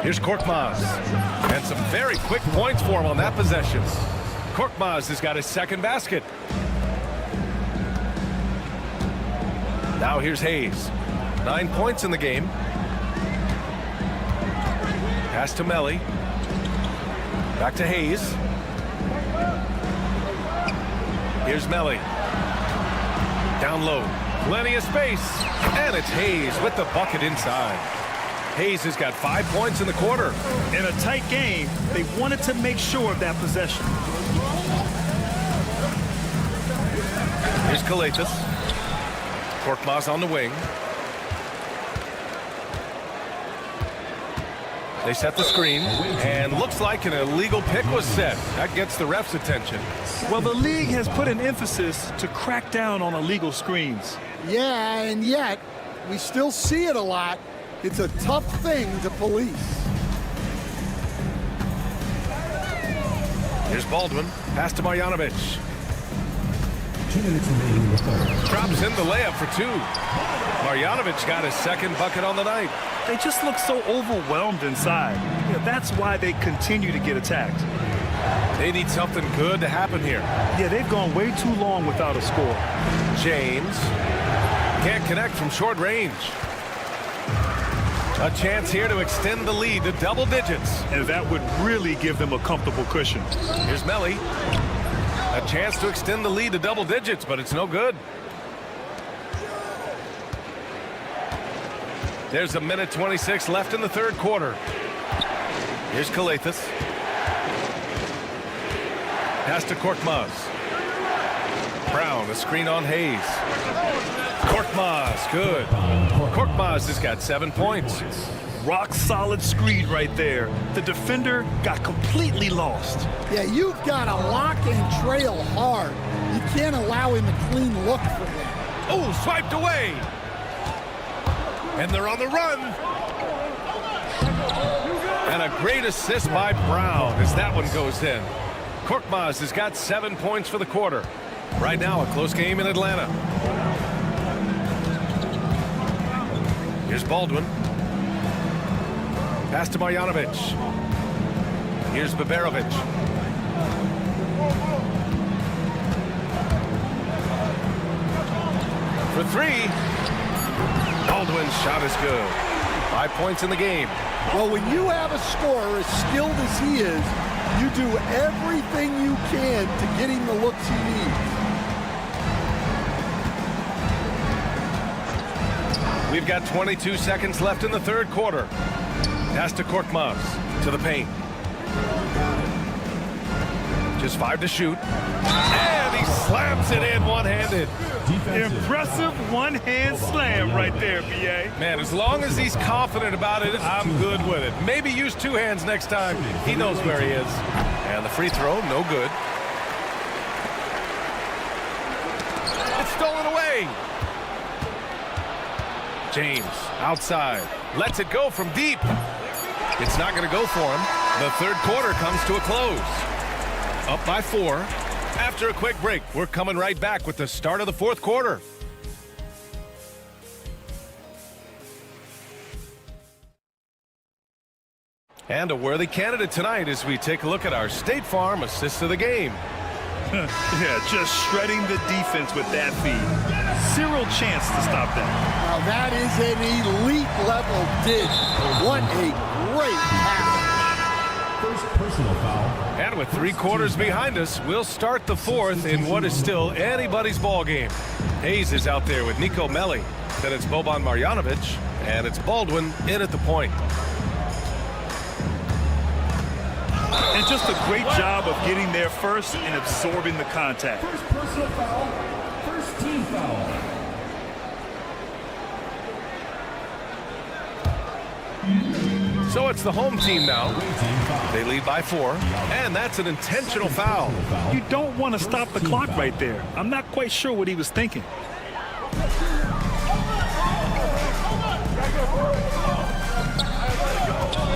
Here's Korkmaz. And some very quick points for him on that possession. Korkmaz has got his second basket. Now here's Hayes. 9 points in the game. Pass to Melly. Back to Hayes. Here's Melly. Down low. Plenty of space. And it's Hayes with the bucket inside. Hayes has got 5 points in the quarter. In a tight game, they wanted to make sure of that possession. Here's Kalathis. Korkmaz on the wing. They set the screen, and looks like an illegal pick was set. That gets the ref's attention. Well, the league has put an emphasis to crack down on illegal screens. Yeah, and yet we still see it a lot. It's a tough thing to police. Here's Baldwin. Pass to Marjanovic. 2 minutes remaining in the third. Drops in the layup for 2. Marjanovic got his second bucket on the night. They just look so overwhelmed inside. Yeah, that's why they continue to get attacked. They need something good to happen here. Yeah, they've gone way too long without a score. James can't connect from short range. A chance here to extend the lead to double digits. And that would really give them a comfortable cushion. Here's Melly. A chance to extend the lead to double digits, but it's no good. There's a minute 26 left in the third quarter. Here's Kalathis. Pass to Korkmaz. Brown, a screen on Hayes. Korkmaz, good. Korkmaz has got 7 points. Rock solid screen right there. The defender got completely lost. Yeah, you've got to lock and trail hard. You can't allow him a clean look for that. Oh, swiped away. And they're on the run. And a great assist by Brown as that one goes in. Korkmaz has got 7 points for the quarter. Right now, a close game in Atlanta. Here's Baldwin. Pass to Marjanovic. Here's Baberovic. For 3. Baldwin's shot is good. 5 points in the game. Well, when you have a scorer as skilled as he is, you do everything you can to get him the looks he needs. We've got 22 seconds left in the third quarter. Pass to Korkmaz to the paint. Just 5 to shoot. And he slams it in one-handed. Impressive one-hand slam right there, B.A. Man, as long as he's confident about it, I'm good with it. Maybe use 2 hands next time. He knows where he is. And the free throw, no good. It's stolen away. James, outside. Lets it go from deep. It's not going to go for him. The third quarter comes to a close. Up by 4. After a quick break, we're coming right back with the start of the fourth quarter. And a worthy candidate tonight as we take a look at our State Farm assist of the game. Yeah, just shredding the defense with that feed. Zero chance to stop that. Now that is an elite level dig. What a great pass. First personal foul. And with 3 quarters behind us, we'll start the fourth in what is still anybody's ball game. Hayes is out there with Nico Melli. Then it's Boban Marjanovic, and it's Baldwin in at the point. And just a great job of getting there first and absorbing the contact. First personal foul. First team foul. So it's the home team now. They lead by 4, and that's an intentional foul. You don't want to stop the clock right there. I'm not quite sure what he was thinking.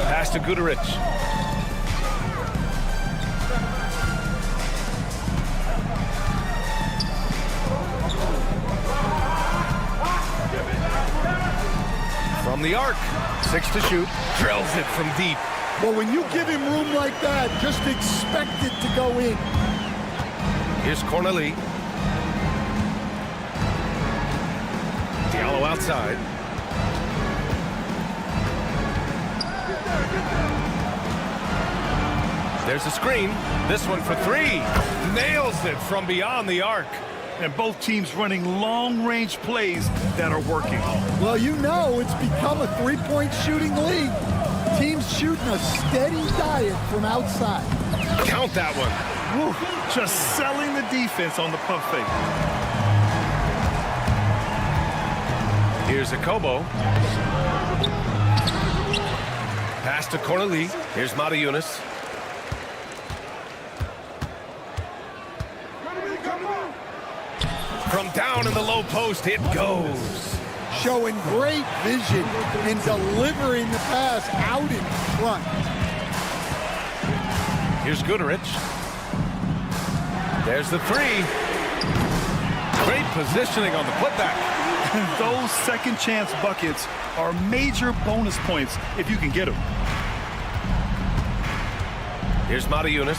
Pass to Guduric. From the arc, 6 to shoot, drills it from deep. Well, when you give him room like that, just expect it to go in. Here's Corneli. Diallo outside. There's a screen. This one for three. Nails it from beyond the arc. And both teams running long-range plays that are working. Well, you know it's become a three-point shooting league. Teams shooting a steady diet from outside. Count that one. Woo, just selling the defense on the pump fake. Here's a Kobo. Pass to Corneli. Here's Mata-Yunus. From down in the low post, it goes. Showing great vision in delivering the pass out in front. Here's Goodrich. There's the three. Great positioning on the putback. Those second chance buckets are major bonus points if you can get them. Here's Mata-Yunus.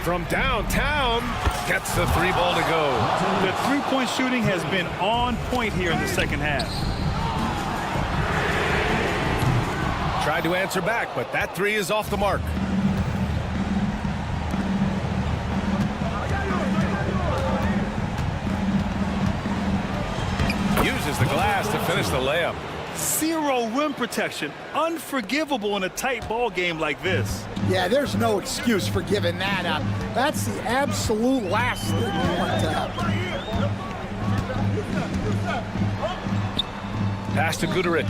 From downtown, gets the three ball to go. The three-point shooting has been on point here in the second half. Tried to answer back, but that three is off the mark. Uses the glass to finish the layup. Zero rim protection. Unforgivable in a tight ball game like this. Yeah, there's no excuse for giving that up. That's the absolute last thing you want to happen. Pass to Goodrich.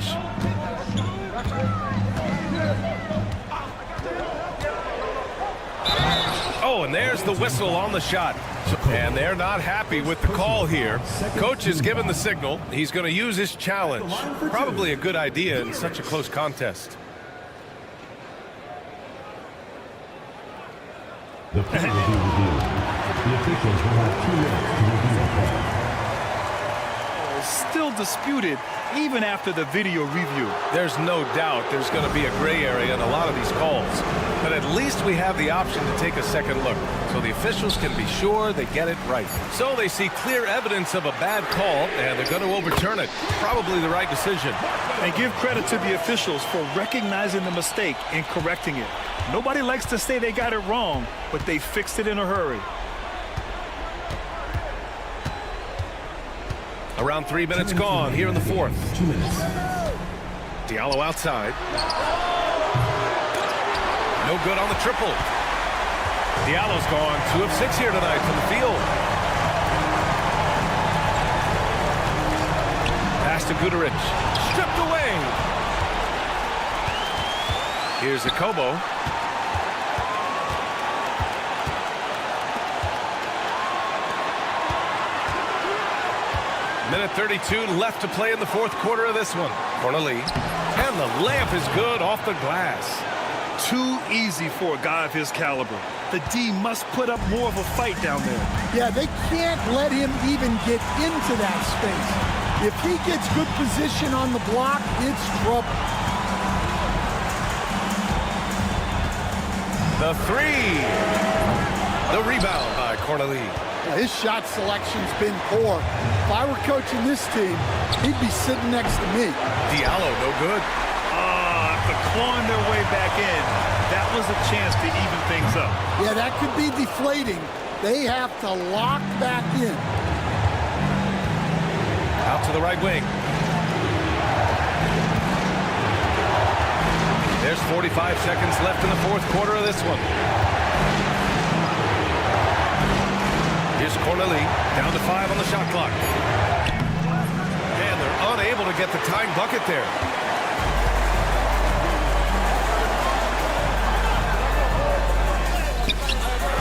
Oh, and there's the whistle on the shot. And they're not happy with the call here. Coach has given the signal. He's going to use his challenge. Probably a good idea in such a close contest. The play will be reviewed. The officials will have 2 minutes to review the play. Still disputed even after the video review. There's no doubt there's going to be a gray area in a lot of these calls. But at least we have the option to take a second look, so the officials can be sure they get it right. So they see clear evidence of a bad call, and they're going to overturn it. Probably the right decision. And give credit to the officials for recognizing the mistake and correcting it. Nobody likes to say they got it wrong, but they fixed it in a hurry. Around 3 minutes gone here in the fourth. 2 minutes. Diallo outside. No good on the triple. Diallo's gone 2 of 6 here tonight from the field. Pass to Goodrich. Stripped away. Here's a Kobo. Minute 32 left to play in the fourth quarter of this one. Corneli. And the layup is good off the glass. Too easy for a guy of his caliber. The D must put up more of a fight down there. Yeah, they can't let him even get into that space. If he gets good position on the block, it's trouble. The three. The rebound by Corneli. His shot selection's been poor. If I were coaching this team, he'd be sitting next to me. Diallo, no good. After clawing their way back in, that was a chance to even things up. Yeah, that could be deflating. They have to lock back in. Out to the right wing. There's 45 seconds left in the fourth quarter of this one. Here's Corneli, down to 5 on the shot clock. And they're unable to get the tying bucket there.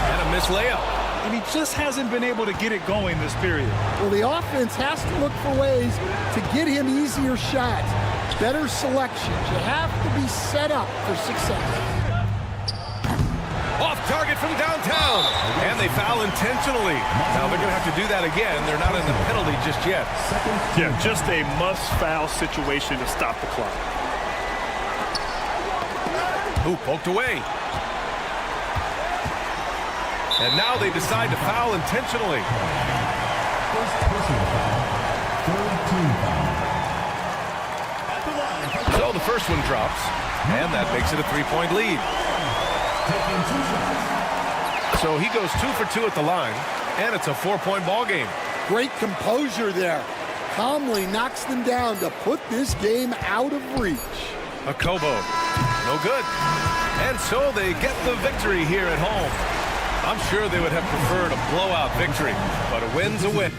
And a missed layup. And he just hasn't been able to get it going this period. Well, the offense has to look for ways to get him easier shots, better selections. You have to be set up for success. Off target from downtown. And they foul intentionally. Now they're going to have to do that again. They're not in the penalty just yet. Yeah, just a must-foul situation to stop the clock. Ooh, poked away. And now they decide to foul intentionally. First personal foul. Third team foul. At the line. So the first one drops, and that makes it a 3-point lead. Taking 2 shots. So he goes 2 for 2 at the line, and it's a 4-point ball game. Great composure there. Calmly knocks them down to put this game out of reach. A Kobo. No good. And so they get the victory here at home. I'm sure they would have preferred a blowout victory, but a win's a win.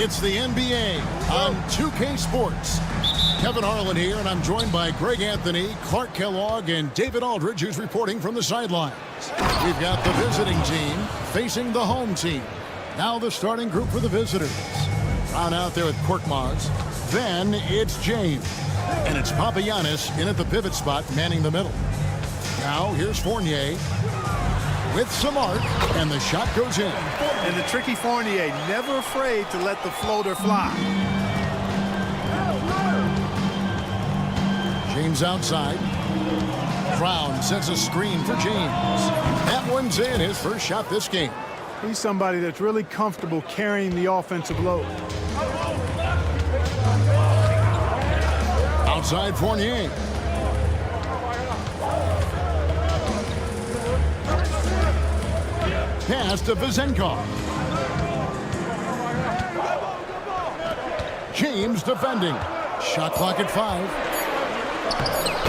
It's the NBA on 2K Sports. Kevin Harlan here, and I'm joined by Greg Anthony, Clark Kellogg, and David Aldridge, who's reporting from the sidelines. We've got the visiting team facing the home team. Now the starting group for the visitors. Brown out there with Korkmaz. Then it's James. And it's Papagiannis in at the pivot spot, manning the middle. Now here's Fournier with some arc, and the shot goes in. And the tricky Fournier, never afraid to let the floater fly. James outside. Brown sets a screen for James. That one's in, his first shot this game. He's somebody that's really comfortable carrying the offensive load. Outside Fournier. Pass to Vezenkov. James defending. Shot clock at 5.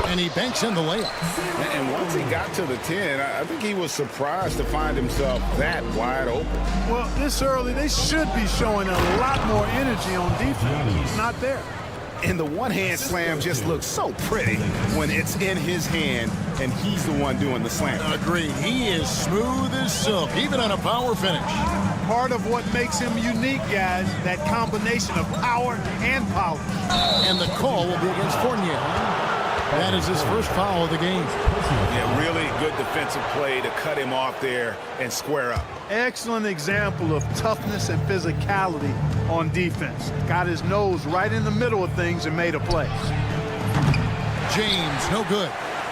And he banks in the layup. And once he got to the 10, I think he was surprised to find himself that wide open. Well, this early, they should be showing a lot more energy on defense. It's not there. And the one-hand slam just looks so pretty when it's in his hand and he's the one doing the slam. Agreed. He is smooth as silk, even on a power finish. Part of what makes him unique, guys, that combination of power and polish. And the call will be against Fournier. That is his first foul of the game. Yeah, really good defensive play to cut him off there and square up. Excellent example of toughness and physicality on defense. Got his nose right in the middle of things and made a play. James, no good.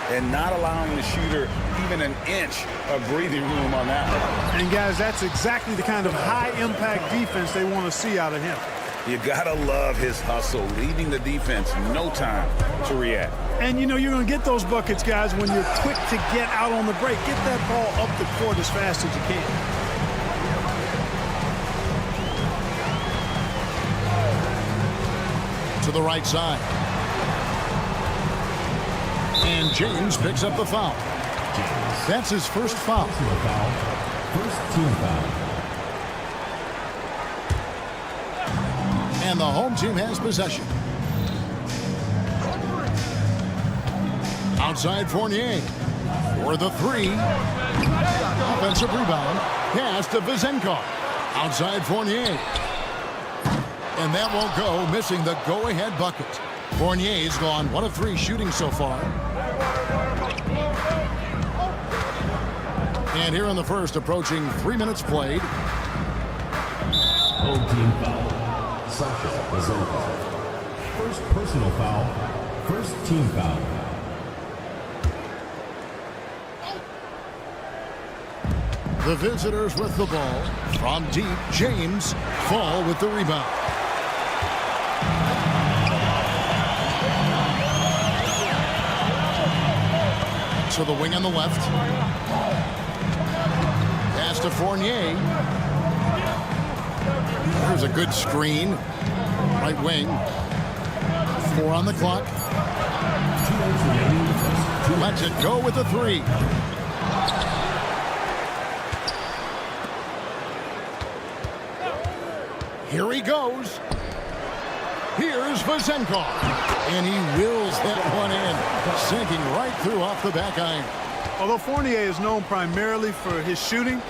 And not allowing the shooter even an inch of breathing room on that one. And guys, that's exactly the kind of high-impact defense they want to see out of him. You gotta love his hustle, leaving the defense no time to react. And you know you're going to get those buckets, guys, when you're quick to get out on the break. Get that ball up the court as fast as you can. To the right side. And James picks up the foul. That's his first foul. First team foul. And the home team has possession. Outside Fournier for the 3. Offensive rebound. Pass to Vezenkov. Outside Fournier. And that won't go, missing the go-ahead bucket. Fournier's gone 1 of 3 shooting so far. And here in the first, approaching 3 minutes played. Home team foul. First personal foul. First team foul. The visitors with the ball. From deep, James Fall with the rebound. To the wing on the left. Pass to Fournier. There's a good screen. Right wing. 4 on the clock. Lets it go with the 3. Here he goes. Here's Vezenkov. And he wills that one in, sinking right through off the back iron. Although Fournier is known primarily for his shooting,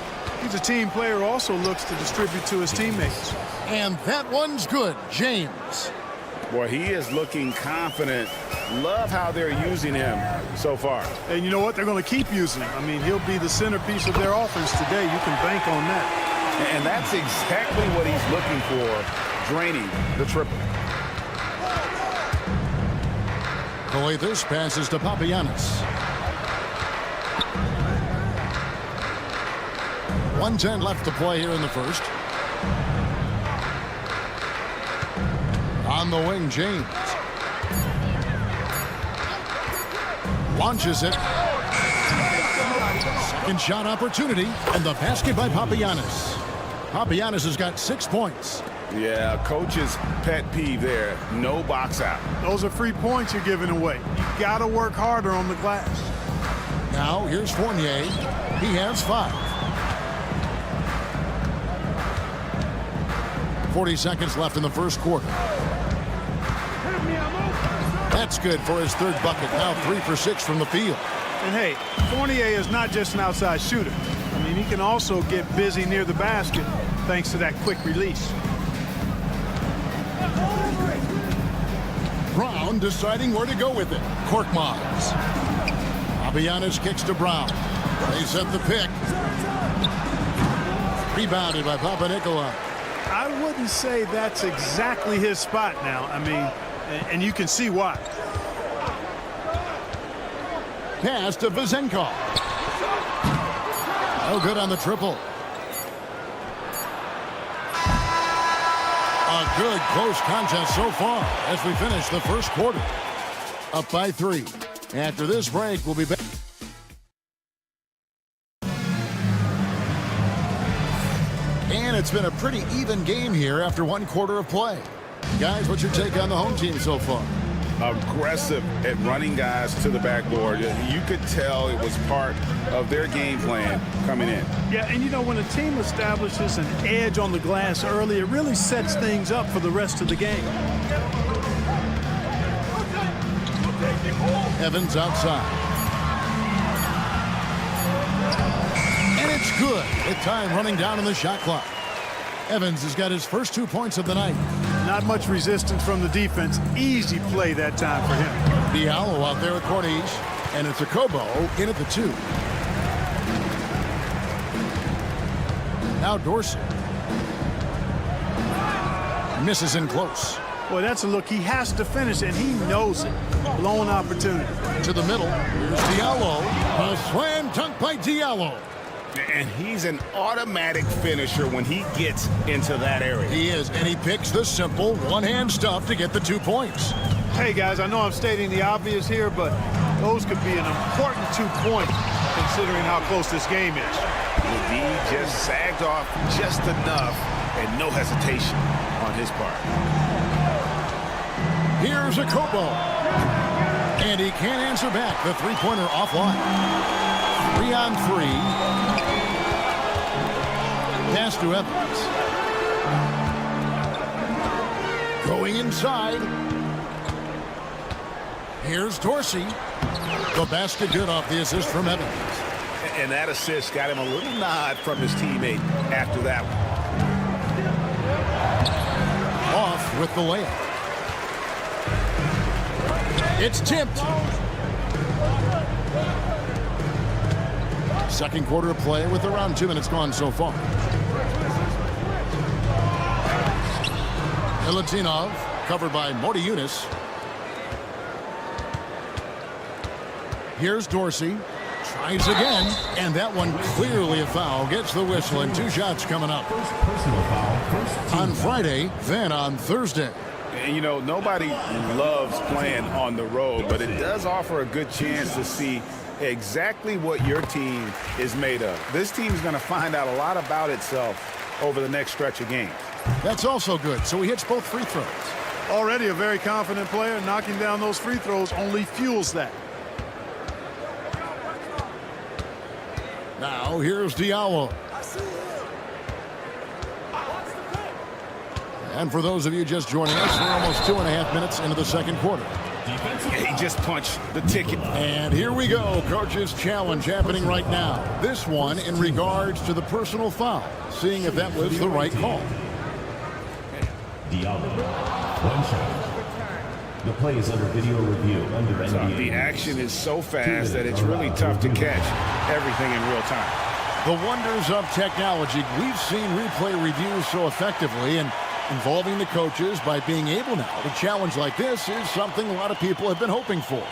he's a team player who also looks to distribute to his teammates. And that one's good, James. Boy, he is looking confident. Love how they're using him so far. And you know what? They're going to keep using him. I mean, he'll be the centerpiece of their offense today. You can bank on that. And that's exactly what he's looking for, draining the triple. Coathis passes to Papagiannis. 1:10 left to play here in the first. On the wing, James. Launches it. Second shot opportunity, and the basket by Papagiannis. Papagiannis has got 6 points. Yeah, coach's pet peeve there. No box out. Those are free points you're giving away. You got to work harder on the glass. Now, here's Fournier. He has 5. 40 seconds left in the first quarter. That's good for his 3rd bucket. Now 3 for 6 from the field. And hey, Fournier is not just an outside shooter. I mean, he can also get busy near the basket thanks to that quick release. Brown deciding where to go with it. Korkmaz. Papagiannis kicks to Brown. They set the pick. Rebounded by Papanikolaou. I wouldn't say that's exactly his spot now. I mean, and you can see why. Pass to Vezenkov. No good on the triple. A good close contest so far as we finish the first quarter. Up by 3. After this break, we'll be back. it's been a pretty even game here after 1 quarter of play. Guys, what's your take on the home team so far? Aggressive at running guys to the backboard. You could tell it was part of their game plan coming in. Yeah, and you know, when a team establishes an edge on the glass early, it really sets things up for the rest of the game. Evans outside. And it's good with time running down in the shot clock. Evans has got his first 2 points of the night. Not much resistance from the defense. Easy play that time for him. Diallo out there at Corniche, and it's a Kobo in at the 2. Now Dorsey. Misses in close. Boy, that's a look. He has to finish, and he knows it. Blown opportunity. To the middle. Here's Diallo. A slam dunk by Diallo. And he's an automatic finisher when he gets into that area. He is, and he picks the simple one-hand stuff to get the 2 points. Hey, guys, I know I'm stating the obvious here, but those could be an important 2 points considering how close this game is. He just sagged off just enough and no hesitation on his part. Here's a Kobo. And he can't answer back. The three-pointer offline. 3-on-3. Pass to Evans. Going inside. Here's Dorsey. The basket good off the assist from Evans. And that assist got him a little nod from his teammate after that one. Off with the layup. It's tipped. Second quarter of play with around 2 minutes gone so far. Milutinov covered by Morty-Yunus. Here's Dorsey. Tries again, and that one clearly a foul. Gets the whistle, and 2 shots coming up. Personal foul. On Friday, then on Thursday. And, you know, nobody loves playing on the road, but it does offer a good chance to see exactly what your team is made of. This team is going to find out a lot about itself over the next stretch of games. That's also good. So he hits both free throws. Already a very confident player. Knocking down those free throws only fuels that. Now here's Diallo. And for those of you just joining us, we're almost 2.5 minutes into the second quarter. He just punched the ticket. And here we go. Coach's challenge happening right now. This one in regards to the personal foul. Seeing if that was the right call. Diallo. 1 shot. The play is under video review under NBA. The action is so fast that it's really tough to catch everything in real time. The wonders of technology. We've seen replay reviews so effectively, and involving the coaches by being able now to challenge like this is something a lot of people have been hoping for.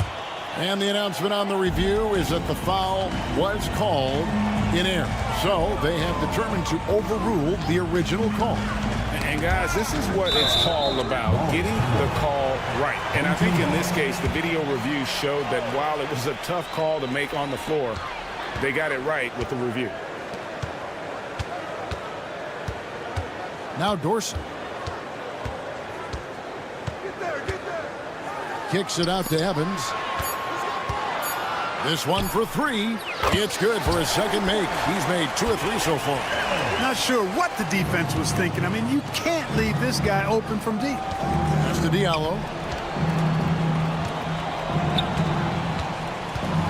And the announcement on the review is that the foul was called in error. So they have determined to overrule the original call. And guys, this is what it's all about, getting the call right. And I think in this case, the video review showed that while it was a tough call to make on the floor, they got it right with the review. Now Dorsey. Kicks it out to Evans. This one for 3. It's good for his second make. He's made 2 or 3 so far. Not sure what the defense was thinking. I mean, you can't leave this guy open from deep. That's to Diallo.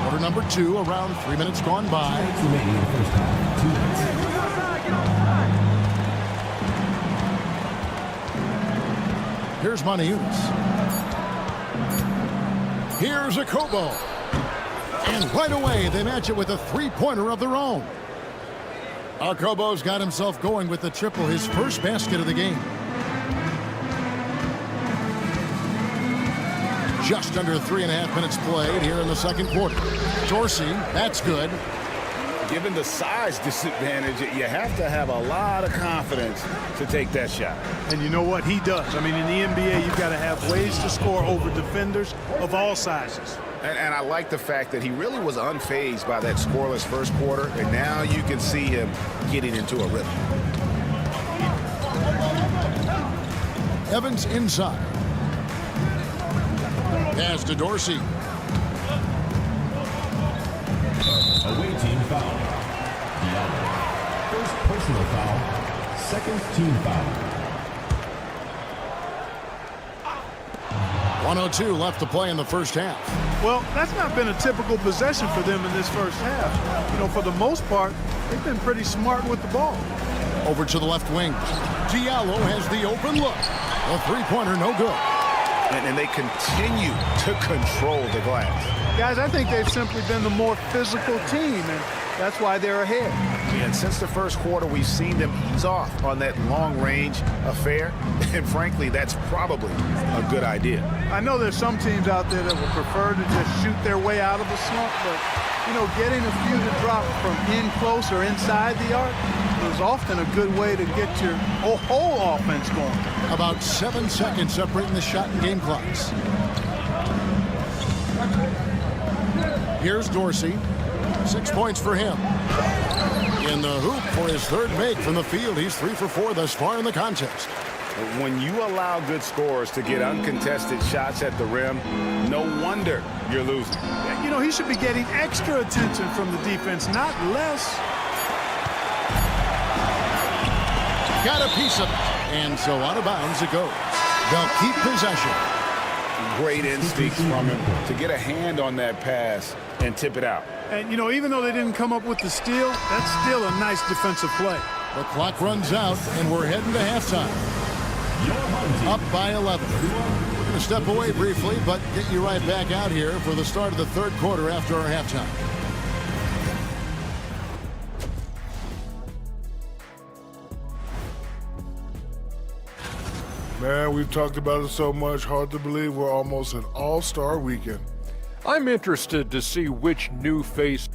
Quarter number 2, around 3 minutes gone by. Here's Morty-Yunus. Here's a Kobo. And right away, they match it with a three-pointer of their own. Kobo's got himself going with the triple, his first basket of the game. Just under 3.5 minutes played here in the second quarter. Dorsey, that's good. Given the size disadvantage, you have to have a lot of confidence to take that shot. And you know what? He does. I mean, in the NBA, you've got to have ways to score over defenders of all sizes. And I like the fact that he really was unfazed by that scoreless first quarter, and now you can see him getting into a rhythm. Evans inside. Pass to Dorsey. Away team foul. Diallo. First personal foul. Second team foul. 1:02 left to play in the first half. Well, that's not been a typical possession for them in this first half. You know, for the most part, they've been pretty smart with the ball. Over to the left wing. Diallo has the open look. A three-pointer, no good. And they continue to control the glass. Guys, I think they've simply been the more physical team, and that's why they're ahead. And since the first quarter, we've seen them ease off on that long-range affair. And frankly, that's probably a good idea. I know there's some teams out there that would prefer to just shoot their way out of a slump, but, you know, getting a few to drop from in close or inside the arc is often a good way to get your whole offense going. About 7 seconds separating the shot and game clocks. Here's Dorsey. 6 points for him. In the hoop for his third make from the field. He's 3 for 4 thus far in the contest. When you allow good scorers to get uncontested shots at the rim, no wonder you're losing. You know, he should be getting extra attention from the defense, not less. Got a piece of it. And so out of bounds it goes. They'll keep possession. Great instincts from him to get a hand on that pass and tip it out. And, you know, even though they didn't come up with the steal, that's still a nice defensive play. The clock runs out, and we're heading to halftime. Up by 11. We're going to step away briefly, but get you right back out here for the start of the third quarter after our halftime. Man, we've talked about it so much, hard to believe we're almost an all-star weekend. I'm interested to see which new face.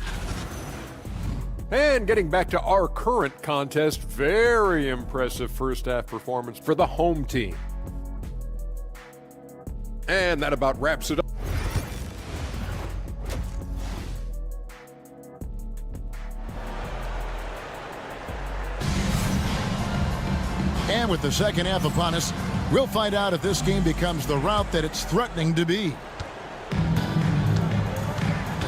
And getting back to our current contest, very impressive first half performance for the home team. And that about wraps it up. And with the second half upon us, we'll find out if this game becomes the route that it's threatening to be.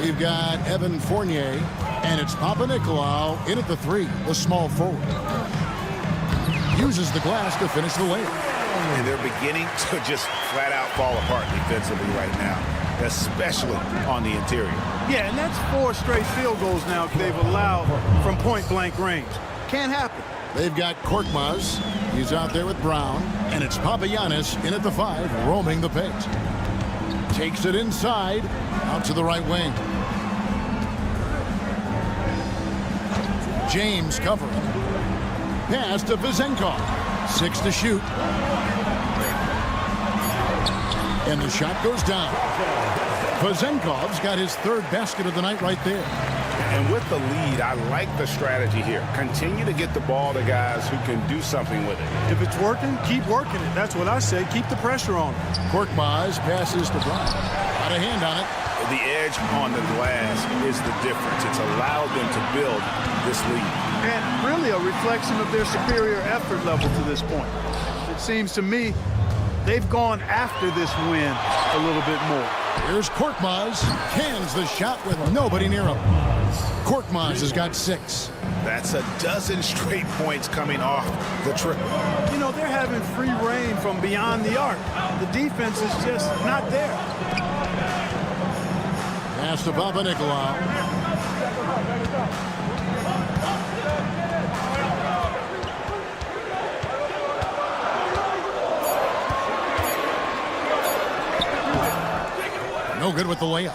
We've got Evan Fournier, and it's Papanikolaou in at the 3, the small forward. Uses the glass to finish the layup. And they're beginning to just flat out fall apart defensively right now, especially on the interior. Yeah, and that's 4 straight field goals now they've allowed from point-blank range. Can't happen. They've got Korkmaz. He's out there with Brown. And it's Papagiannis in at the 5, roaming the paint. Takes it inside, out to the right wing. James covering. Pass to Vezenkov. 6 to shoot. And the shot goes down. Vezenkov's got his third basket of the night right there. And with the lead, I like the strategy here. Continue to get the ball to guys who can do something with it. If it's working, keep working it. That's what I say. Keep the pressure on it. Korkmaz passes to Brown. Got a hand on it. The edge on the glass is the difference. It's allowed them to build this lead. And really a reflection of their superior effort level to this point. It seems to me they've gone after this win a little bit more. Here's Korkmaz. Cans the shot with nobody near him. Korkmaz has got 6. That's a dozen straight points coming off the triple. You know, they're having free reign from beyond the arc. The defense is just not there. Pass to Papanikolaou. No good with the layup.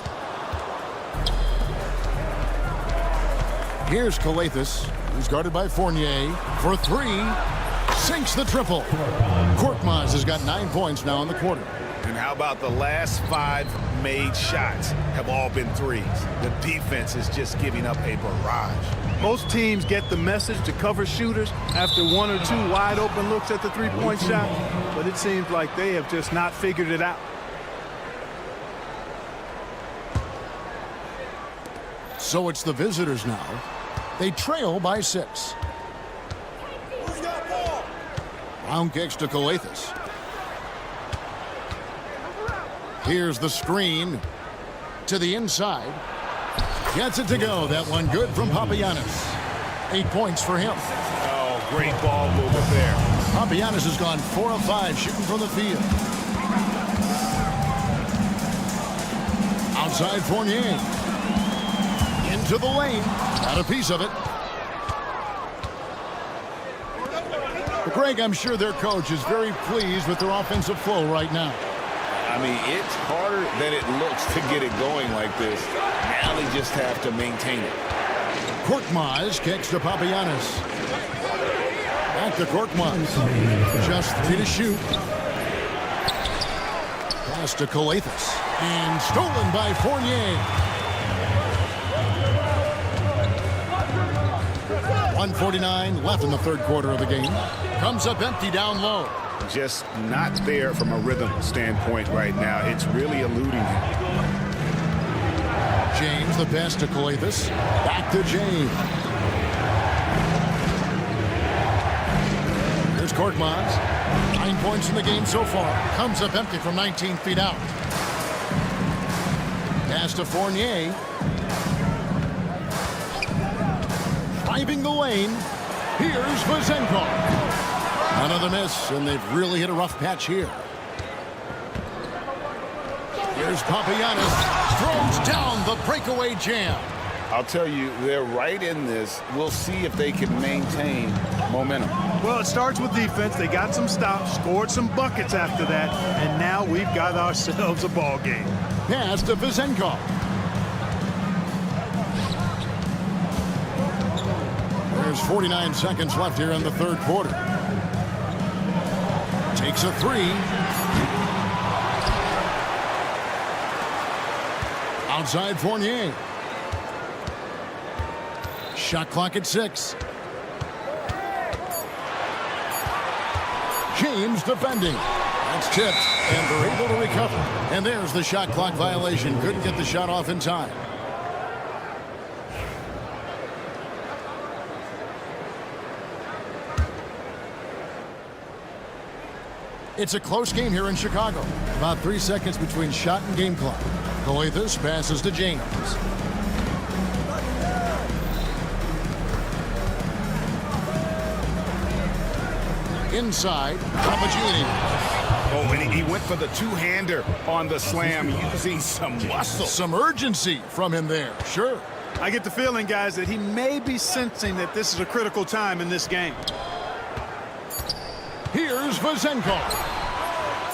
Here's Calathes, who's guarded by Fournier for 3. Sinks the triple. Korkmaz has got 9 points now in the quarter. And how about the last 5 made shots have all been threes? The defense is just giving up a barrage. Most teams get the message to cover shooters after 1 or 2 wide open looks at the three-point shot, but it seems like they have just not figured it out. So it's the visitors now. They trail by 6. Brown kicks to Calathes. Here's the screen to the inside. Gets it to go. That one good from Papagiannis. 8 points for him. Oh, great ball movement there. Papagiannis has gone 4 of 5 shooting from the field. Outside Fournier. Into the lane. Got a piece of it. Greg, I'm sure their coach is very pleased with their offensive flow right now. I mean, it's harder than it looks to get it going like this. Now they just have to maintain it. Korkmaz kicks to Papagiannis. Back to Korkmaz. Just 3 to shoot. Pass to Calathes. And stolen by Fournier. 1:49 left in the third quarter of the game. Comes up empty down low. Just not there from a rhythm standpoint right now. It's really eluding him. James, the pass to Calathes. Back to James. Here's Korkmaz. 9 points in the game so far. Comes up empty from 19 feet out. Pass to Fournier. Driving the lane. Here's Vazenko. Another miss, and they've really hit a rough patch here. Here's Papagiannis. Throws down the breakaway jam. I'll tell you, they're right in this. We'll see if they can maintain momentum. Well, it starts with defense. They got some stops, scored some buckets after that, and now we've got ourselves a ball game. Pass to Vazenko. There's 49 seconds left here in the third quarter. Takes a 3. Outside Fournier. Shot clock at 6. James defending. That's tipped, and they're able to recover. And there's the shot clock violation. Couldn't get the shot off in time. It's a close game here in Chicago. About 3 seconds between shot and game clock. Calathes passes to James. Inside, Papagiannis. Oh, and he went for the two-hander on the slam, using some muscle. Some urgency from him there, sure. I get the feeling, guys, that he may be sensing that this is a critical time in this game. Here's Vazenko.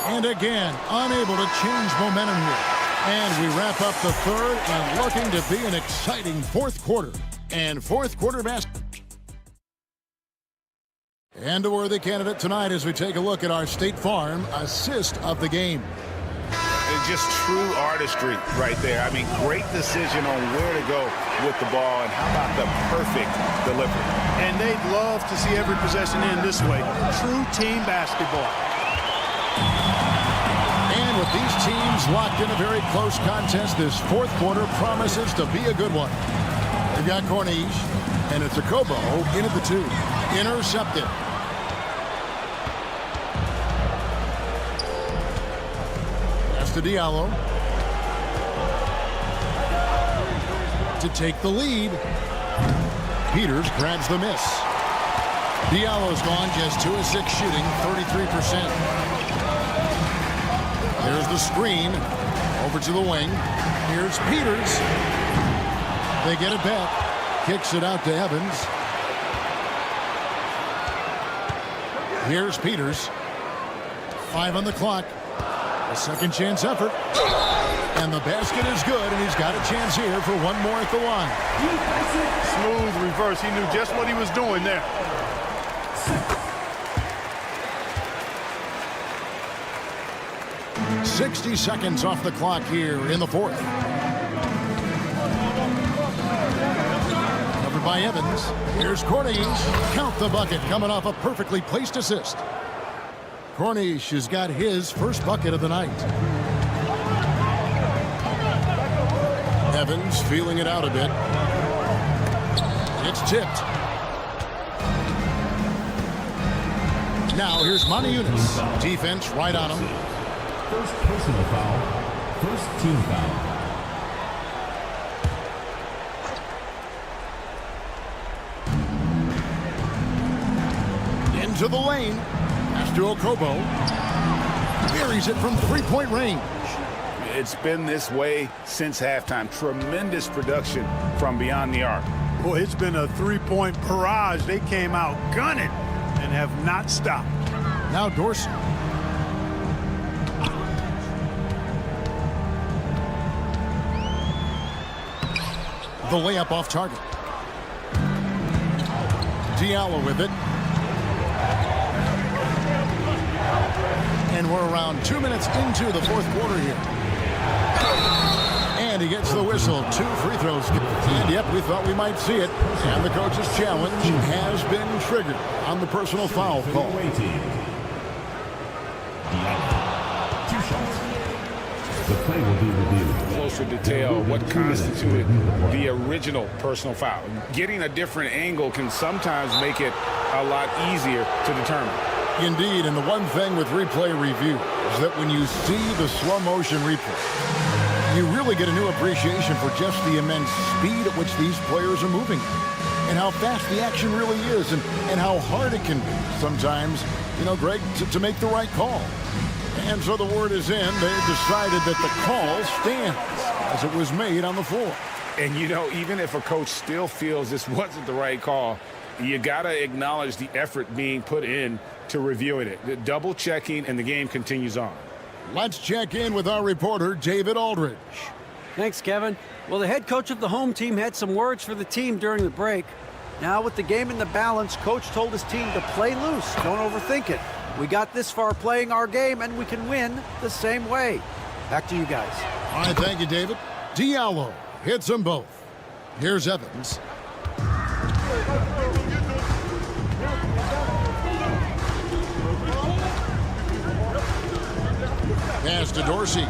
And again, unable to change momentum here. And we wrap up the third and looking to be an exciting fourth quarter. And fourth quarter basketball. And a worthy candidate tonight as we take a look at our State Farm assist of the game. It's just true artistry right there. I mean, great decision on where to go with the ball, and how about the perfect delivery. And they'd love to see every possession end this way. True team basketball. And with these teams locked in a very close contest, this fourth quarter promises to be a good one. They've got Corniche, and it's a Kobo in at the 2. Intercepted. Pass to Diallo. To take the lead. Peters grabs the miss. Diallo's gone just 2 of 6 shooting, 33%. There's the screen. Over to the wing. Here's Peters. They get it back. Kicks it out to Evans. Here's Peters. 5 on the clock. A second chance effort. And the basket is good, and he's got a chance here for one more at the line. Smooth reverse. He knew just what he was doing there. .60 seconds off the clock here in the fourth. Covered by Evans. Here's Corniche. Count the bucket, coming off a perfectly placed assist. Corniche has got his first bucket of the night. Evans feeling it out a bit. It's tipped. Now here's Monty Eunice. Defense right on him. First personal foul, First team foul. Into the lane. Pass to Okobo. Buries it from three-point range. It's been this way since halftime. Tremendous production from beyond the arc. Boy, it's been a three-point barrage. They came out gunning and have not stopped. Now Dorsey. The layup off target. Diallo with it. And we're around 2 minutes into the fourth quarter here. And he gets the whistle. 2 free throws. And yep, we thought we might see it. And the coach's challenge has been triggered on the personal foul call. 2 shots. The play will be reviewed. Closer detail what constituted the original personal foul. Getting a different angle can sometimes make it a lot easier to determine. Indeed, and the one thing with replay review is that when you see the slow motion replay, you really get a new appreciation for just the immense speed at which these players are moving and how fast the action really is and how hard it can be sometimes, Greg, to make the right call. And so the word is in. They've decided that the call stands as it was made on the floor. And, even if a coach still feels this wasn't the right call, you got to acknowledge the effort being put in to reviewing it. The double checking, and the game continues on. Let's check in with our reporter, David Aldridge. Thanks, Kevin. Well, the head coach of the home team had some words for the team during the break. Now, with the game in the balance, coach told his team to play loose. Don't overthink it. We got this far playing our game, and we can win the same way. Back to you guys. All right, thank you, David. Diallo hits them both. Here's Evans. Pass to Dorsey.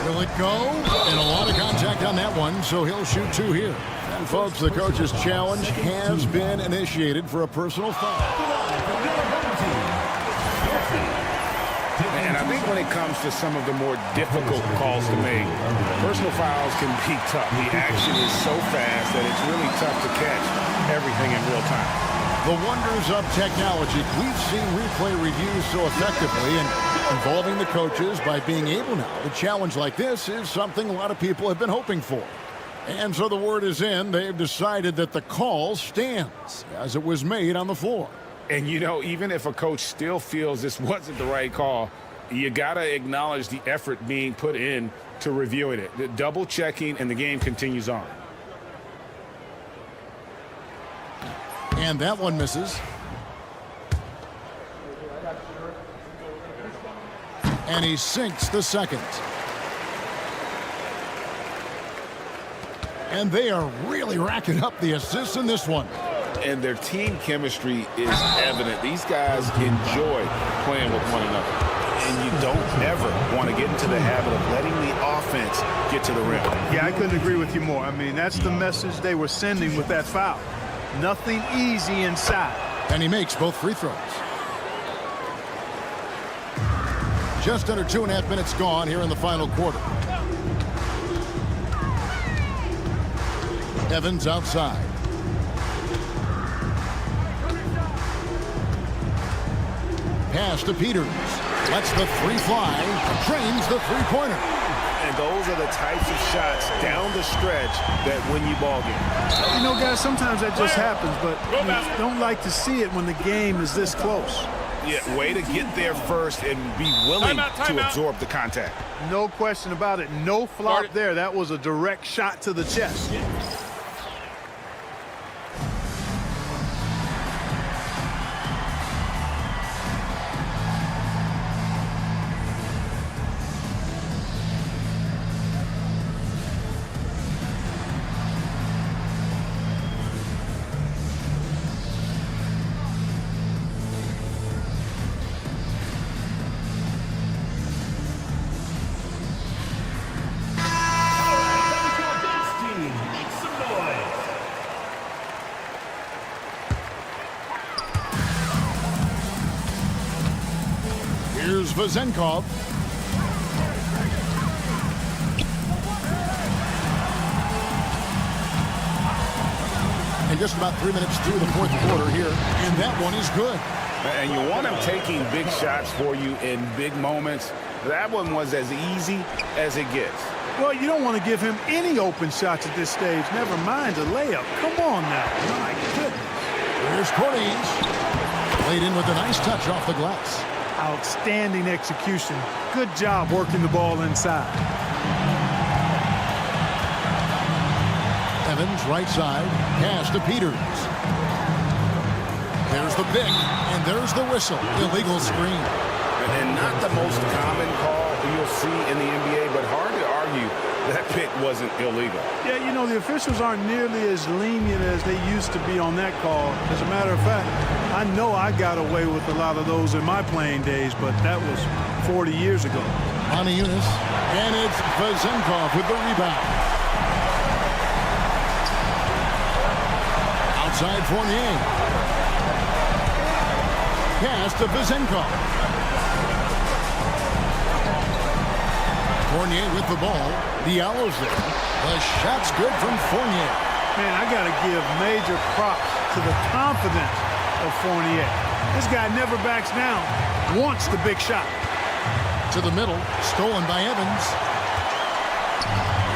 Will it go? And a lot of contact on that one, so he'll shoot 2 here. And folks, the coach's challenge has been initiated for a personal foul. And I think when it comes to some of the more difficult calls to make, personal fouls can be tough. The action is so fast that it's really tough to catch everything in real time. The wonders of technology. We've seen replay reviews so effectively and involving the coaches by being able now to challenge like this is something a lot of people have been hoping for. And so the word is in. They've decided that the call stands as it was made on the floor. And, even if a coach still feels this wasn't the right call, you got to acknowledge the effort being put in to reviewing it. The double checking, and the game continues on. And that one misses. And he sinks the second. And they are really racking up the assists in this one. And their team chemistry is evident. These guys enjoy playing with one another. And you don't ever want to get into the habit of letting the offense get to the rim. Yeah, I couldn't agree with you more. I mean, that's the message they were sending with that foul. Nothing easy inside. And he makes both free throws. Just under 2.5 minutes gone here in the final quarter. Evans outside. Pass to Peters. Lets the 3 fly. Trains the 3-pointer. And those are the types of shots down the stretch that win you ball games. Guys, sometimes that just happens, but you don't like to see it when the game is this close. Yeah, way to get there first and be willing to absorb the contact. No question about it. No flop there. That was a direct shot to the chest. Vezenkov. And just about 3 minutes through the fourth quarter here, and that one is good. And you want him taking big shots for you in big moments. That one was as easy as it gets. Well, you don't want to give him any open shots at this stage. Never mind a layup. Come on now. My goodness. Here's Cordes. Played in with a nice touch off the glass. Outstanding execution. Good job working the ball inside. Evans, right side, pass to Peters. There's the pick, and there's the whistle. Illegal screen. And not the most common call you'll see in the NBA, but hard to argue that pick wasn't illegal. Yeah, you know, the officials aren't nearly as lenient as they used to be on that call. As a matter of fact, I know I got away with a lot of those in my playing days, but that was 40 years ago. Monty Eunice, and it's Vezenkov with the rebound. Outside Fournier. Pass to Vezenkov. Fournier with the ball. Diallo's there. The shot's good from Fournier. Man, I got to give major props to the confidence of Fournier. This guy never backs down. Wants the big shot. To the middle. Stolen by Evans.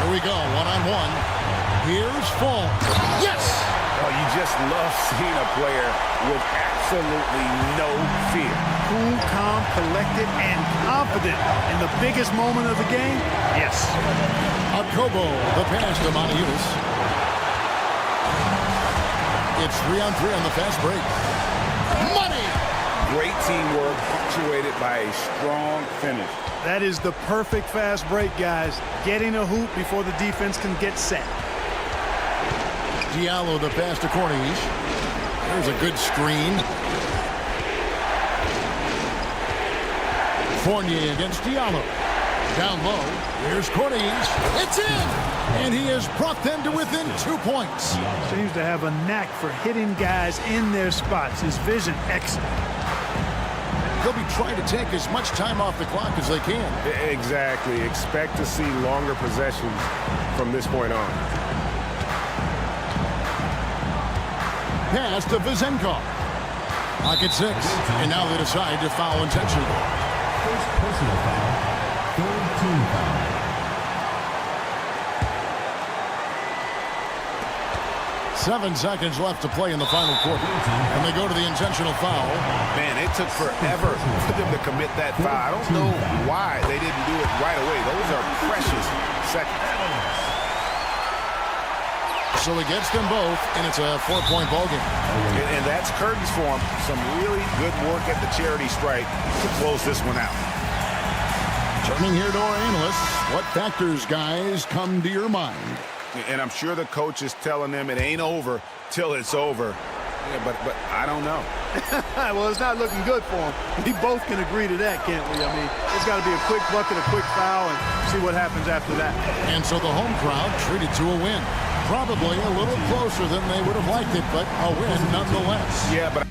Here we go. One-on-one. Here's Fall. Yes! Oh, you just love seeing a player with absolutely no fear. Cool, calm, collected, and confident in the biggest moment of the game? Yes. Akobo, the pass to Monty Eunice. It's 3-on-3 on the fast break. Money! Great teamwork, punctuated by a strong finish. That is the perfect fast break, guys. Getting a hoop before the defense can get set. Diallo, the pass to Cordes. There's a good screen. Fournier against Diallo. Down low. Here's Cordes. It's in! And he has brought them to within 2 points. Seems to have a knack for hitting guys in their spots. His vision excellent. They'll be trying to take as much time off the clock as they can. Exactly. Expect to see longer possessions from this point on. Pass to Vezenkov. Pocket 6. And now they decide to foul intentionally. First personal foul, third team foul. 7 seconds left to play in the final quarter. And they go to the intentional foul. Man, it took forever for them to commit that foul. I don't know why they didn't do it right away. Those are precious seconds. So he gets them both, and it's a 4-point ball game. And that's curtains for him. Some really good work at the charity stripe to close this one out. Turning here to our analysts, what factors, guys, come to your mind? And I'm sure the coach is telling them it ain't over till it's over. Yeah, but I don't know. Well, it's not looking good for him. We both can agree to that, can't we? I mean, it's got to be a quick bucket, a quick foul, and see what happens after that. And so the home crowd treated to a win. Probably a little closer than they would have liked it, but a win nonetheless. Yeah, but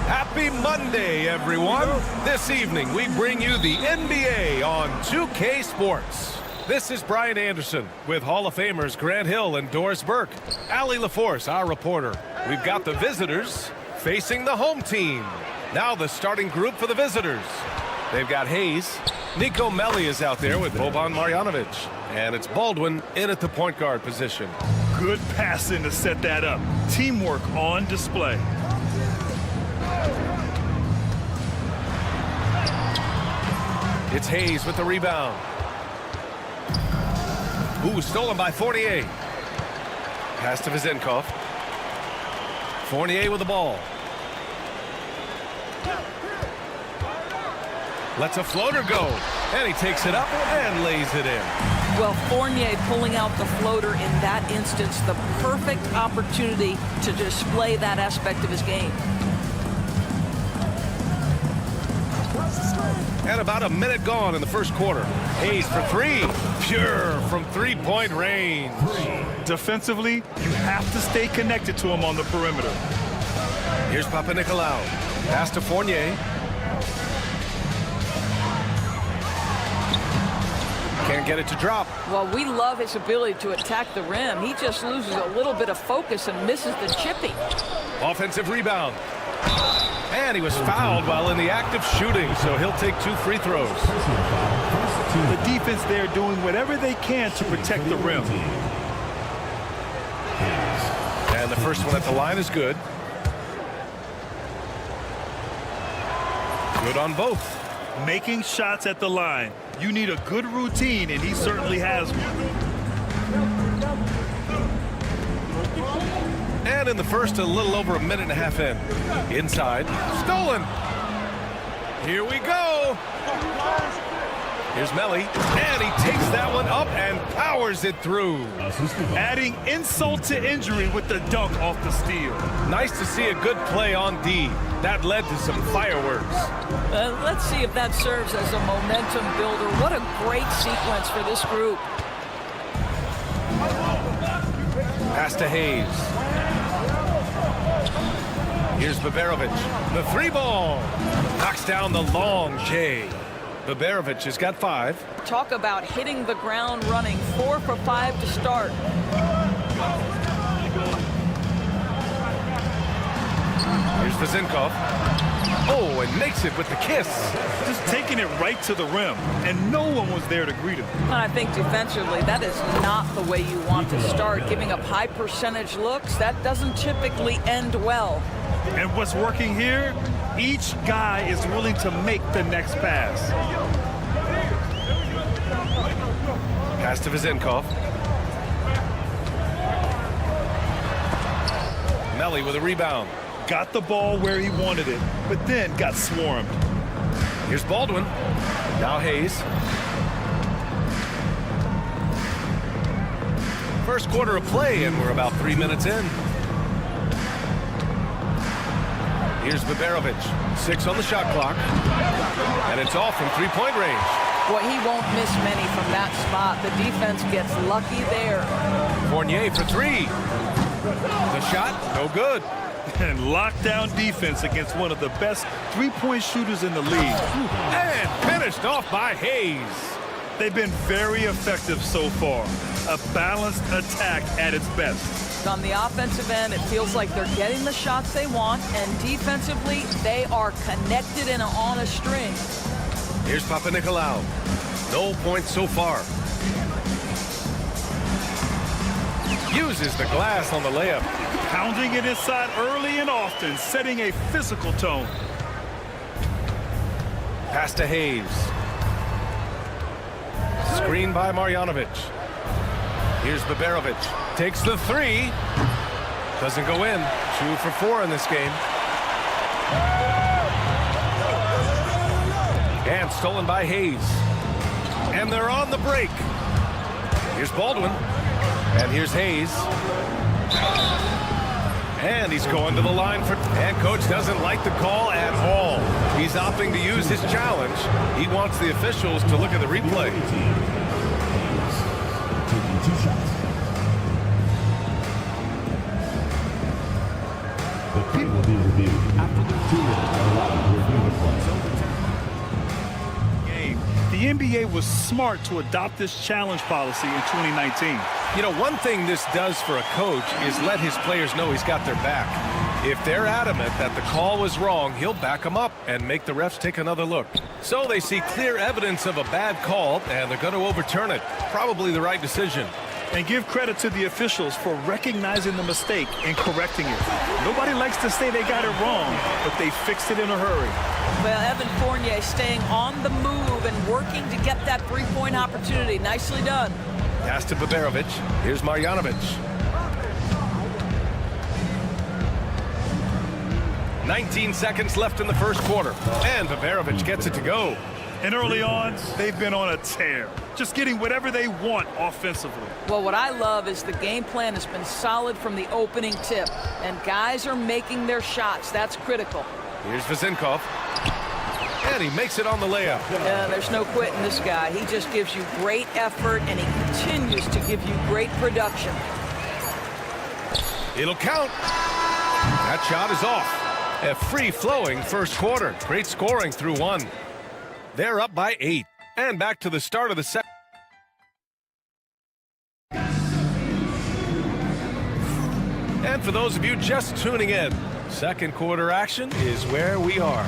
Happy Monday, everyone. This evening, we bring you the NBA on 2K Sports. This is Brian Anderson with Hall of Famers Grant Hill and Doris Burke. Allie LaForce, our reporter. We've got the visitors facing the home team. Now the starting group for the visitors. They've got Hayes. Nico Melli is out there with Boban Marjanovic. And it's Baldwin in at the point guard position. Good passing to set that up. Teamwork on display. It's Hayes with the rebound. Ooh, stolen by Fournier. Pass to Vezenkov. Fournier with the ball. Lets a floater go. And he takes it up and lays it in. Well, Fournier pulling out the floater in that instance, the perfect opportunity to display that aspect of his game. And about a minute gone in the first quarter. Hayes for three. Pure from three-point range. Defensively, you have to stay connected to him on the perimeter. Here's Papanikolaou. Pass to Fournier. Can't get it to drop. Well, we love his ability to attack the rim. He just loses a little bit of focus and misses the chipping. Offensive rebound. And he was fouled while in the act of shooting, so he'll take 2 free throws. The defense there doing whatever they can to protect the rim. And the first one at the line is good. Good on both. Making shots at the line. You need a good routine, and he certainly has one. And in the first, a little over a minute and a half in. Inside. Stolen. Here we go. Here's Melly. And he takes that one up and powers it through. Adding insult to injury with the dunk off the steal. Nice to see a good play on D. That led to some fireworks. Let's see if that serves as a momentum builder. What a great sequence for this group. Pass to Hayes. Here's Baberovic. The 3-ball. Knocks down the long J. Baberovic has got 5. Talk about hitting the ground running. 4 for 5 to start. Here's Vezinkov. Oh, and makes it with the kiss. Just taking it right to the rim, and no one was there to greet him. And I think defensively, that is not the way you want to start. Giving up high percentage looks, that doesn't typically end well. And what's working here, each guy is willing to make the next pass. Pass to Vezinkov. Melly with a rebound. Got the ball where he wanted it, but then got swarmed. Here's Baldwin. Now Hayes. First quarter of play, and we're about 3 minutes in. Here's Baberovic. 6 on the shot clock. And it's off from three-point range. Boy, he won't miss many from that spot. The defense gets lucky there. Fournier for 3. The shot, no good. And lockdown defense against one of the best three-point shooters in the league. And finished off by Hayes. They've been very effective so far. A balanced attack at its best. On the offensive end, it feels like they're getting the shots they want, and defensively, they are connected and on a string. Here's Papanikolaou. No points so far. Uses the glass on the layup. Pounding it inside early and often, setting a physical tone. Pass to Hayes. Screen by Marjanovic. Here's Baberovic. Takes the 3. Doesn't go in. 2 for 4 in this game. And stolen by Hayes. And they're on the break. Here's Baldwin. And here's Hayes. And he's going to the line for... And coach doesn't like the call at all. He's opting to use his challenge. He wants the officials to look at the replay. Taking 2 shots. The play will be reviewed after the 2 minutes are allowed to review the play. The NBA was smart to adopt this challenge policy in 2019. You know, one thing this does for a coach is let his players know he's got their back. If they're adamant that the call was wrong, he'll back them up and make the refs take another look. So they see clear evidence of a bad call, and they're going to overturn it. Probably the right decision. And give credit to the officials for recognizing the mistake and correcting it. Nobody likes to say they got it wrong, but they fixed it in a hurry. Well, Evan Fournier staying on the move and working to get that three-point opportunity. Nicely done. Pass to Baberovic. Here's Marjanovic. 19 seconds left in the first quarter. And Baberovic gets it to go. And early on, they've been on a tear. Just getting whatever they want offensively. Well, what I love is the game plan has been solid from the opening tip. And guys are making their shots. That's critical. Here's Vezinkov. And he makes it on the layup. Yeah, there's no quitting this guy. He just gives you great effort, and he continues to give you great production. It'll count. That shot is off. A free-flowing first quarter. Great scoring through 1. They're up by 8. And back to the start of the second. And for those of you just tuning in, second quarter action is where we are.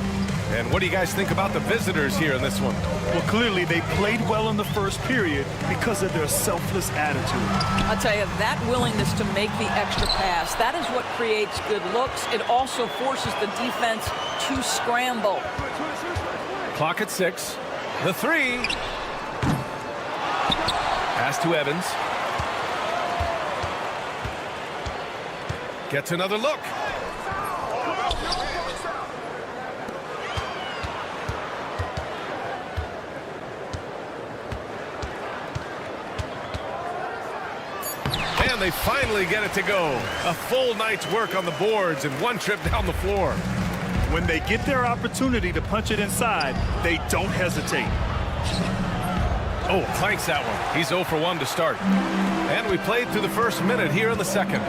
And what do you guys think about the visitors here in this one? Well, clearly they played well in the first period because of their selfless attitude. I'll tell you, that willingness to make the extra pass, that is what creates good looks. It also forces the defense to scramble. Clock at 6. The 3. Pass to Evans. Gets another look. And they finally get it to go. A full night's work on the boards and one trip down the floor. When they get their opportunity to punch it inside, they don't hesitate. Oh, clanks that one. He's 0 for 1 to start. And we played through the first minute here in the second.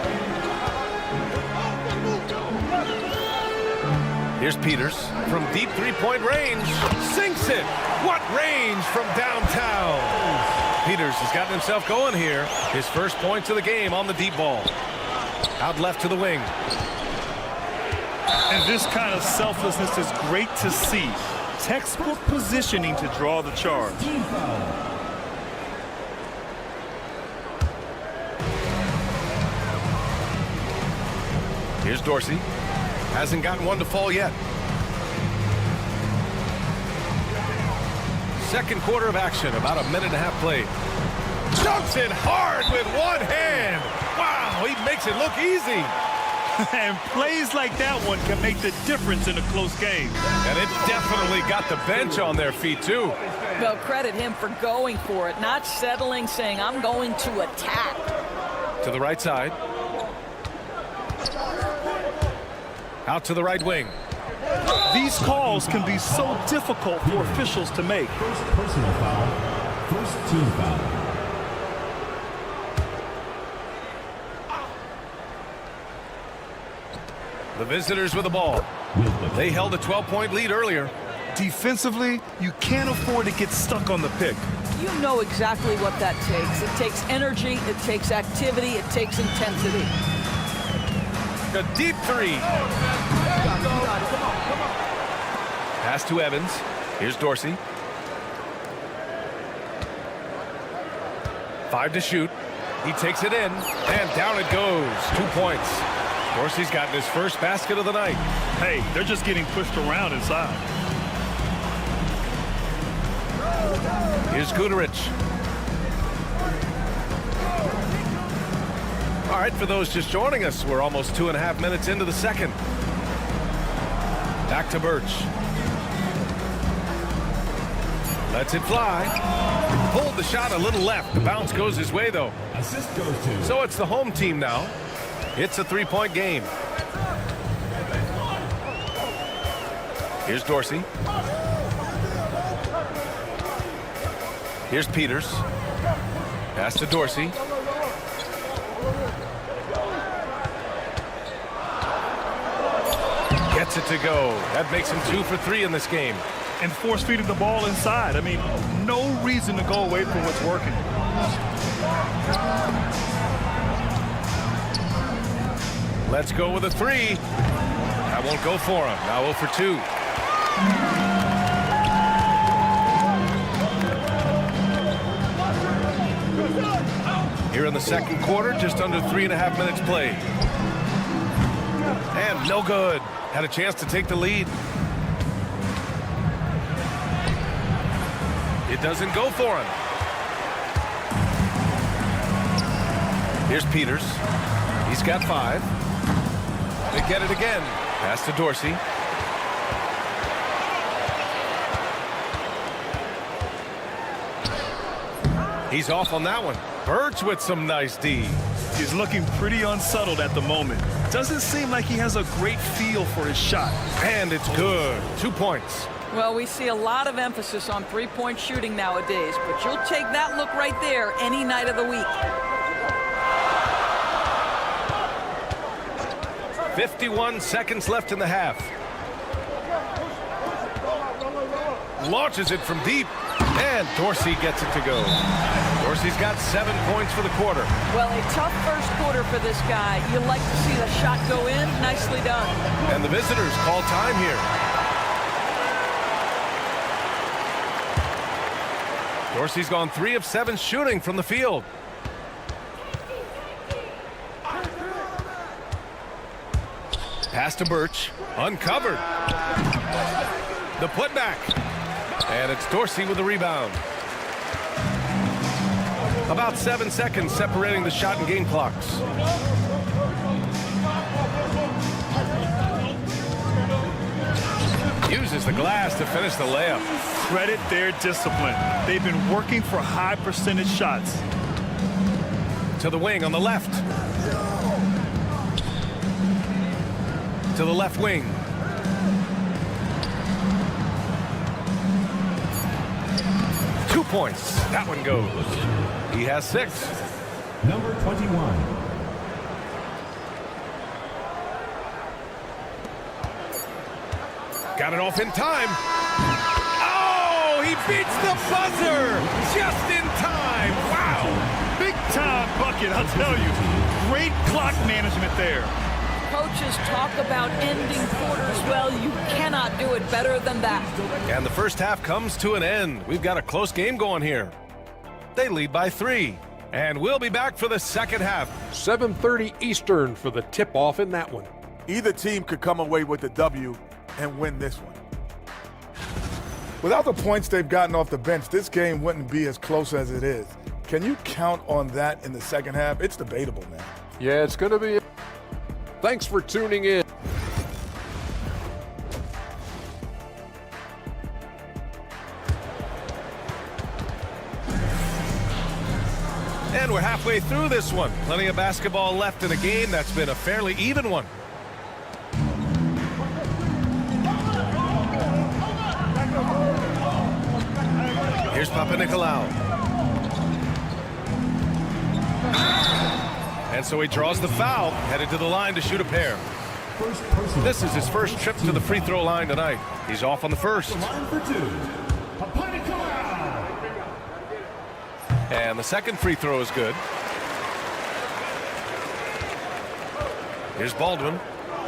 Here's Peters from deep three-point range. Sinks it. What range from downtown. Peters has gotten himself going here. His first points of the game on the deep ball. Out left to the wing. And this kind of selflessness is great to see. Textbook positioning to draw the charge. Here's Dorsey. Hasn't gotten one to fall yet. Second quarter of action, about a minute and a half played. Dunks it hard with one hand. Wow, he makes it look easy. And plays like that one can make the difference in a close game. And it definitely got the bench on their feet, too. Well, credit him for going for it, not settling, saying, I'm going to attack. To the right side. Out to the right wing. These calls can be so difficult for officials to make. First personal foul. First team foul. The visitors with the ball. They held a 12-point lead earlier. Defensively, you can't afford to get stuck on the pick. You know exactly what that takes. It takes energy, it takes activity, it takes intensity. A deep three. Pass to Evans. Here's Dorsey. 5 to shoot. He takes it in, and down it goes. 2 points. Dorsey's gotten his first basket of the night. Hey, they're just getting pushed around inside. Here's Guterich. All right, for those just joining us, we're almost 2.5 minutes into the second. Back to Birch. Lets it fly. Pulled the shot a little left. The bounce goes his way, though. Assist goes to. So it's the home team now. It's a 3-point game. Here's Dorsey. Here's Peters. Pass to Dorsey. Gets it to go. That makes him 2 for 3 in this game. And force feeding the ball inside. I mean, no reason to go away from what's working. Let's go with a 3. That won't go for him. Now 0 for 2. Here in the second quarter, just under 3.5 minutes played. And no good. Had a chance to take the lead. It doesn't go for him. Here's Peters. He's got 5. They get it again. Pass to Dorsey. He's off on that one. Birch with some nice D. He's looking pretty unsettled at the moment. Doesn't seem like he has a great feel for his shot. And it's good. 2 points. Well, we see a lot of emphasis on three-point shooting nowadays, but you'll take that look right there any night of the week. 51 seconds left in the half. Launches it from deep, and Dorsey gets it to go. Dorsey's got 7 points for the quarter. Well, a tough first quarter for this guy. You like to see the shot go in. Nicely done. And the visitors call time here. Dorsey's gone 3 of 7 shooting from the field. Pass to Birch. Uncovered. The putback. And it's Dorsey with the rebound. About 7 seconds separating the shot and game clocks. Uses the glass to finish the layup. Credit their discipline. They've been working for high percentage shots. To the wing on the left. To the left wing. Points. That one goes. He has 6. Number 21. Got it off in time. Oh, he beats the buzzer just in time. Wow. Big time bucket, I'll tell you. Great clock management there. Coaches talk about ending quarters. Well, you cannot do it better than that. And the first half comes to an end. We've got a close game going here. They lead by 3. And we'll be back for the second half. 7:30 Eastern for the tip-off in that one. Either team could come away with the W and win this one. Without the points they've gotten off the bench, this game wouldn't be as close as it is. Can you count on that in the second half? It's debatable, man. Yeah, it's going to be. Thanks for tuning in. And we're halfway through this one. Plenty of basketball left in a game that's been a fairly even one. Here's Papanikolaou. And so he draws the foul, headed to the line to shoot a pair. This is his first trip to the free throw line tonight. He's off on the first. And the second free throw is good. Here's Baldwin.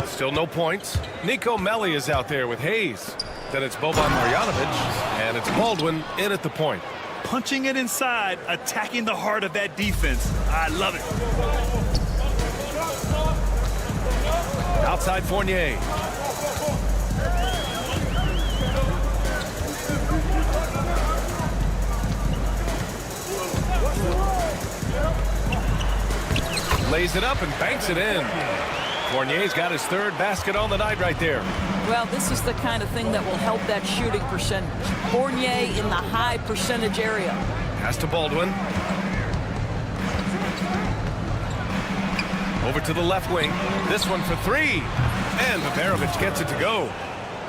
Still no points. Nico Melli is out there with Hayes. Then it's Boban Marjanovic, and it's Baldwin in at the point. Punching it inside, attacking the heart of that defense. I love it. Outside Fournier. Lays it up and banks it in. Fournier's got his third basket on the night right there. Well, this is the kind of thing that will help that shooting percentage. Fournier in the high percentage area. Pass to Baldwin. Over to the left wing. This one for 3. And Baberovic gets it to go.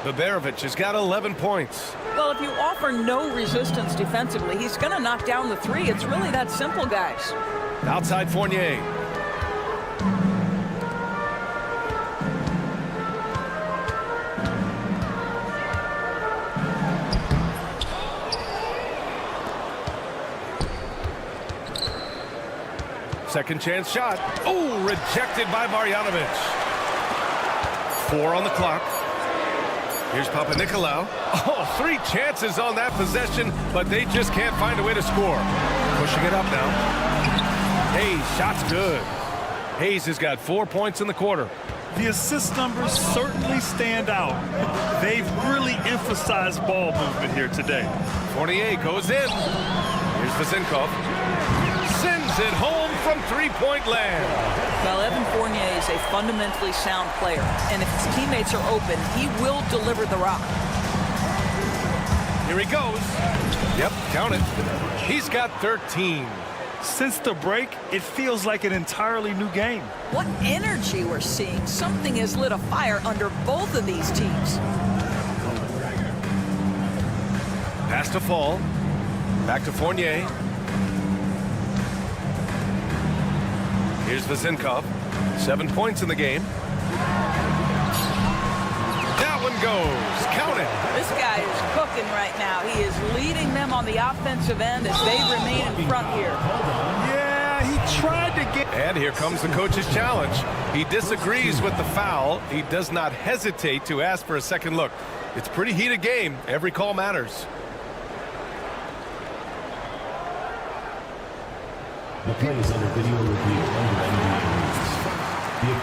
Baberovic has got 11 points. Well, if you offer no resistance defensively, he's going to knock down the 3. It's really that simple, guys. Outside Fournier. Second chance shot. Oh, rejected by Marjanovic. 4 on the clock. Here's Papanikolaou. Oh, 3 chances on that possession, but they just can't find a way to score. Pushing it up now. Hayes, shot's good. Hayes has got 4 points in the quarter. The assist numbers certainly stand out. They've really emphasized ball movement here today. Fournier goes in. Here's Vazenkov. Sends it home from three-point land. Well, Evan Fournier is a fundamentally sound player, and if his teammates are open, he will deliver the rock. Here he goes. Yep, count it. He's got 13. Since the break, it feels like an entirely new game. What energy we're seeing. Something has lit a fire under both of these teams. Pass to Fall. Back to Fournier. Here's Vazenkov. 7 points in the game. That one goes. Count it. This guy is cooking right now. He is leading them on the offensive end as they remain in front here. Yeah, he tried to get... And here comes the coach's challenge. He disagrees with the foul. He does not hesitate to ask for a second look. It's a pretty heated game. Every call matters. The play is under video review under NBA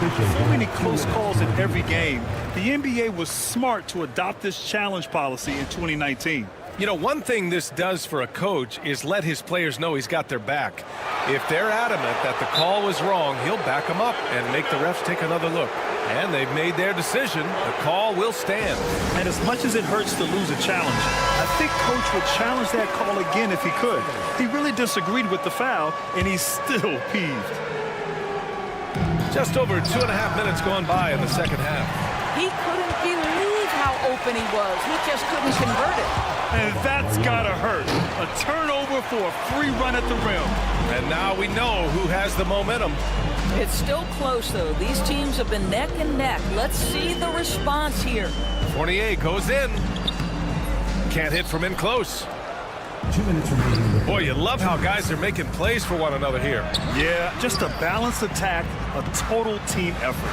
rules. So many close calls in every game. The NBA was smart to adopt this challenge policy in 2019. You know, one thing this does for a coach is let his players know he's got their back. If they're adamant that the call was wrong, he'll back them up and make the refs take another look. And they've made their decision. The call will stand. And as much as it hurts to lose a challenge, I think Coach would challenge that call again if he could. He really disagreed with the foul, and he's still peeved. Just over 2.5 minutes gone by in the second half. He couldn't believe how open he was. He just couldn't convert it. And that's gotta hurt. A turnover for a free run at the rim. And now we know who has the momentum. It's still close, though. These teams have been neck and neck. Let's see the response here. Fournier goes in. Can't hit from in close. 2 minutes remaining. Boy, you love how guys are making plays for one another here. Yeah, just a balanced attack, a total team effort.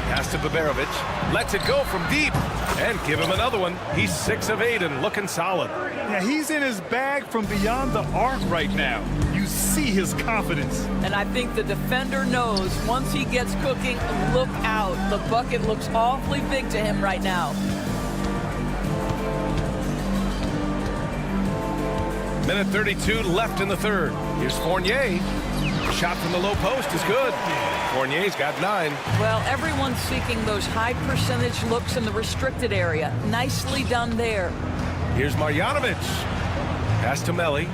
Pass to Baberovic. Lets it go from deep. And give him another one. He's 6 of 8 and looking solid. Yeah, he's in his bag from beyond the arc right now. You see his confidence. And I think the defender knows once he gets cooking, look out. The bucket looks awfully big to him right now. Minute 32 left in the third. Here's Fournier. Shot from the low post is good. Fournier's got 9. Well, everyone's seeking those high percentage looks in the restricted area. Nicely done there. Here's Marjanovic. Pass to Melli.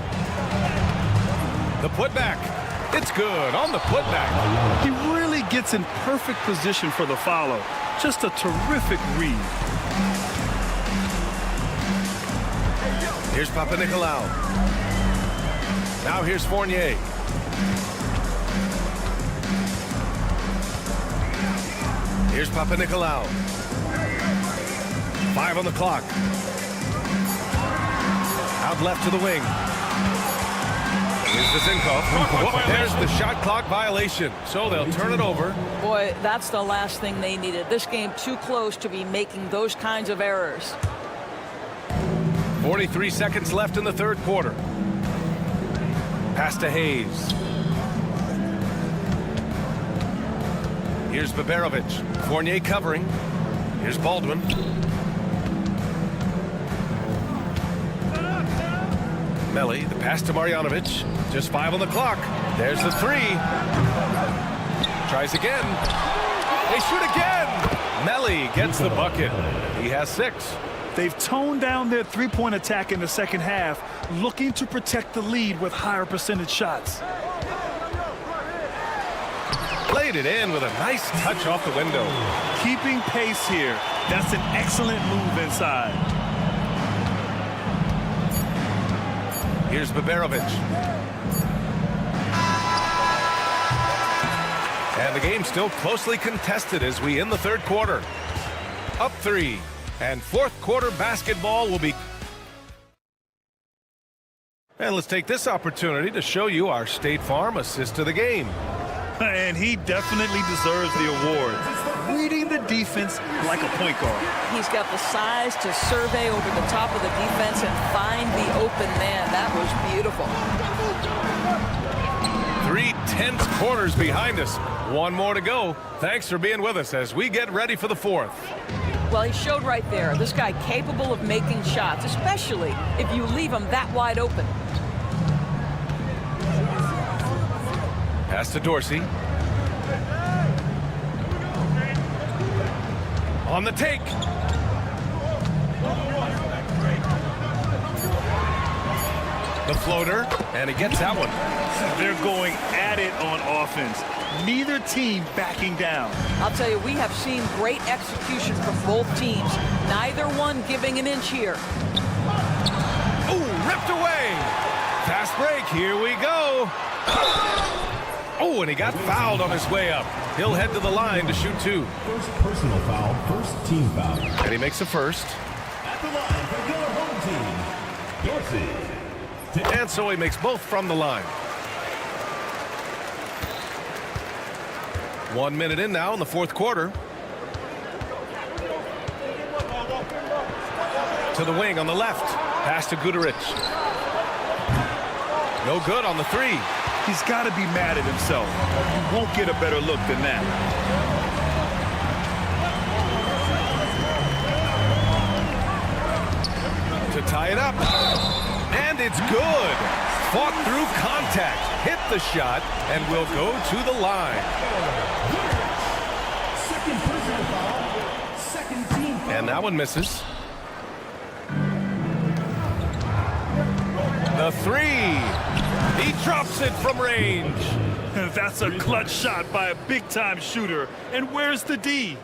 The putback. It's good on the putback. He really gets in perfect position for the follow. Just a terrific read. Here's Papanikolaou. Now here's Fournier. Here's Papanikolaou. 5 on the clock. Out left to the wing. Here's Zizinkov. There's the shot clock violation. So they'll turn it over. Boy, that's the last thing they needed. This game too close to be making those kinds of errors. 43 seconds left in the third quarter. Pass to Hayes. Here's Baberovic. Fournier covering. Here's Baldwin. Melli, the pass to Marjanovic. Just 5 on the clock. There's the 3. Tries again. They shoot again. Melli gets the bucket. He has 6. They've toned down their three-point attack in the second half, looking to protect the lead with higher percentage shots. Played it in with a nice touch off the window. Keeping pace here. That's an excellent move inside. Here's Baberovic. And the game's still closely contested as we end the third quarter. Up 3. And fourth quarter basketball will be. And let's take this opportunity to show you our State Farm assist to the game. And he definitely deserves the award. Reading the defense like a point guard. He's got the size to survey over the top of the defense and find the open man. That was beautiful. 3 tense quarters behind us. One more to go. Thanks for being with us as we get ready for the fourth. Well, he showed right there, this guy capable of making shots, especially if you leave him that wide open. Pass to Dorsey. On the take. The floater, and he gets that one. They're going at it on offense. Neither team backing down. I'll tell you, we have seen great execution from both teams. Neither one giving an inch here. Ooh, ripped away. Fast break, here we go. Oh, and he got fouled on his way up. He'll head to the line to shoot 2. First personal foul, first team foul. And he makes a first. At the line for your home team, Dorsey. And so he makes both from the line. 1 minute in now in the fourth quarter. To the wing on the left. Pass to Guduric. No good on the 3. He's got to be mad at himself. You won't get a better look than that. To to tie it up. And it's good. Fought through contact, hit the shot, and will go to the line. And that one misses. The three. He drops it from range. That's a clutch shot by a big-time shooter. And where's the D?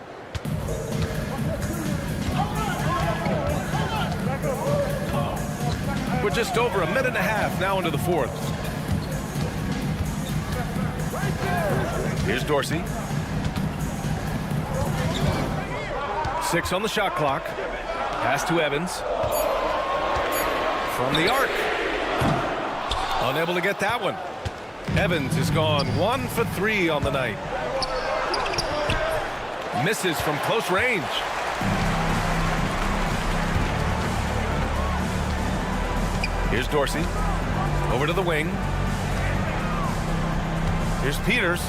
We're just over a minute and a half now into the fourth. Here's Dorsey. 6 on the shot clock. Pass to Evans. From the arc. Unable to get that one. Evans is gone 1 for 3 on the night. Misses from close range. Here's Dorsey. Over to the wing. Here's Peters.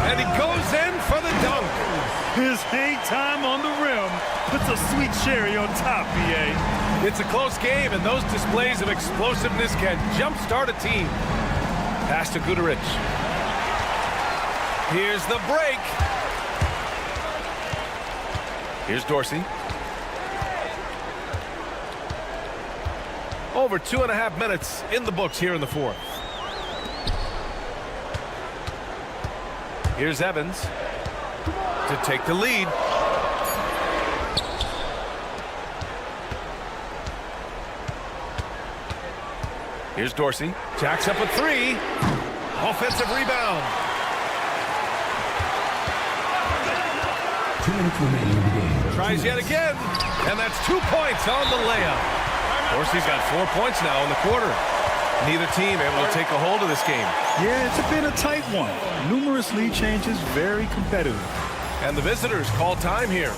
And he goes in for the dunk. His hang time on the rim puts a sweet cherry on top, BA. It's a close game, and those displays of explosiveness can jumpstart a team. Pass to Guduric. Here's the break. Here's Dorsey. Over 2.5 minutes in the books here in the fourth. Here's Evans to take the lead. Here's Dorsey. Jacks up a 3. Offensive rebound. 2 minutes remaining in the game. Tries yet again. And that's 2 points on the layup. Dorsey's got 4 points now in the quarter. Neither team able to take a hold of this game. Yeah, it's been a tight one. Numerous lead changes, very competitive. And the visitors call time here.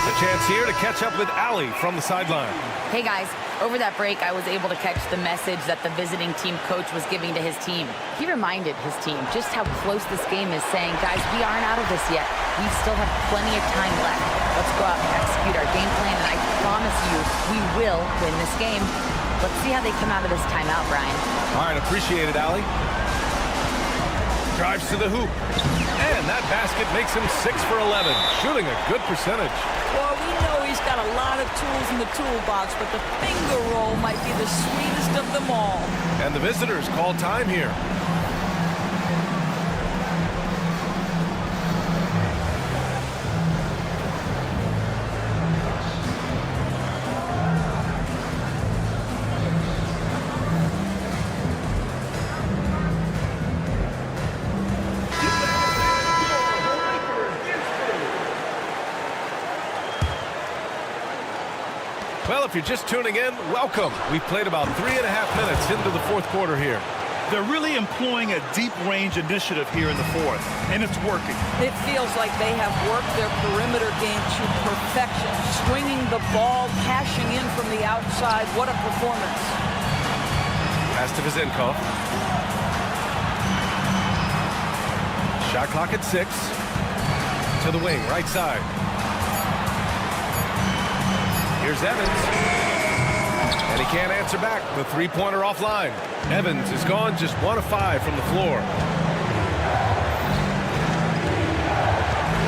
A chance here to catch up with Allie from the sideline. Hey guys, over that break I was able to catch the message that the visiting team coach was giving to his team. He reminded his team just how close this game is, saying, guys, we aren't out of this yet. We still have plenty of time left. Let's go out and execute our game plan, and I promise you we will win this game. Let's see how they come out of this timeout, Brian. All right, appreciate it, Allie. Drives to the hoop. And that basket makes him 6 for 11, shooting a good percentage. Well, we know he's got a lot of tools in the toolbox, but the finger roll might be the sweetest of them all. And the visitors call time here. Well, if you're just tuning in, welcome. We've played about 3.5 minutes into the fourth quarter here. They're really employing a deep range initiative here in the fourth, and it's working. It feels like they have worked their perimeter game to perfection, swinging the ball, cashing in from the outside. What a performance. Pass to Vizenkov. Shot clock at 6. To the wing, right side. Here's Evans. And he can't answer back. The three-pointer offline. Evans is gone just 1 of 5 from the floor.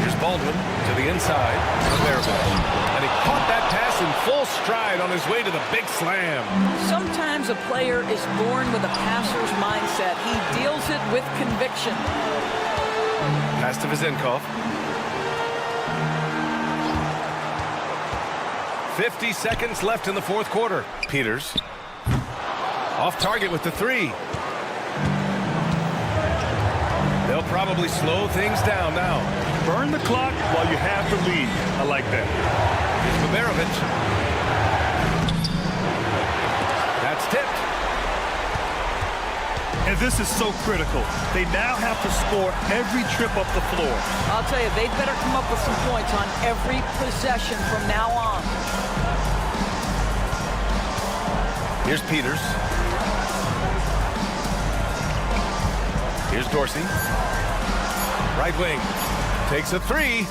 Here's Baldwin to the inside. And he caught that pass in full stride on his way to the big slam. Sometimes a player is born with a passer's mindset. He deals it with conviction. Pass to Vizenkov. 50 seconds left in the fourth quarter. Peters. Off target with the 3. They'll probably slow things down now. Burn the clock while you have the lead. I like that. Here's Baberovic. That's tipped. And this is so critical. They now have to score every trip up the floor. I'll tell you, they better come up with some points on every possession from now on. Here's Peters. Here's Dorsey. Right wing. Takes a three.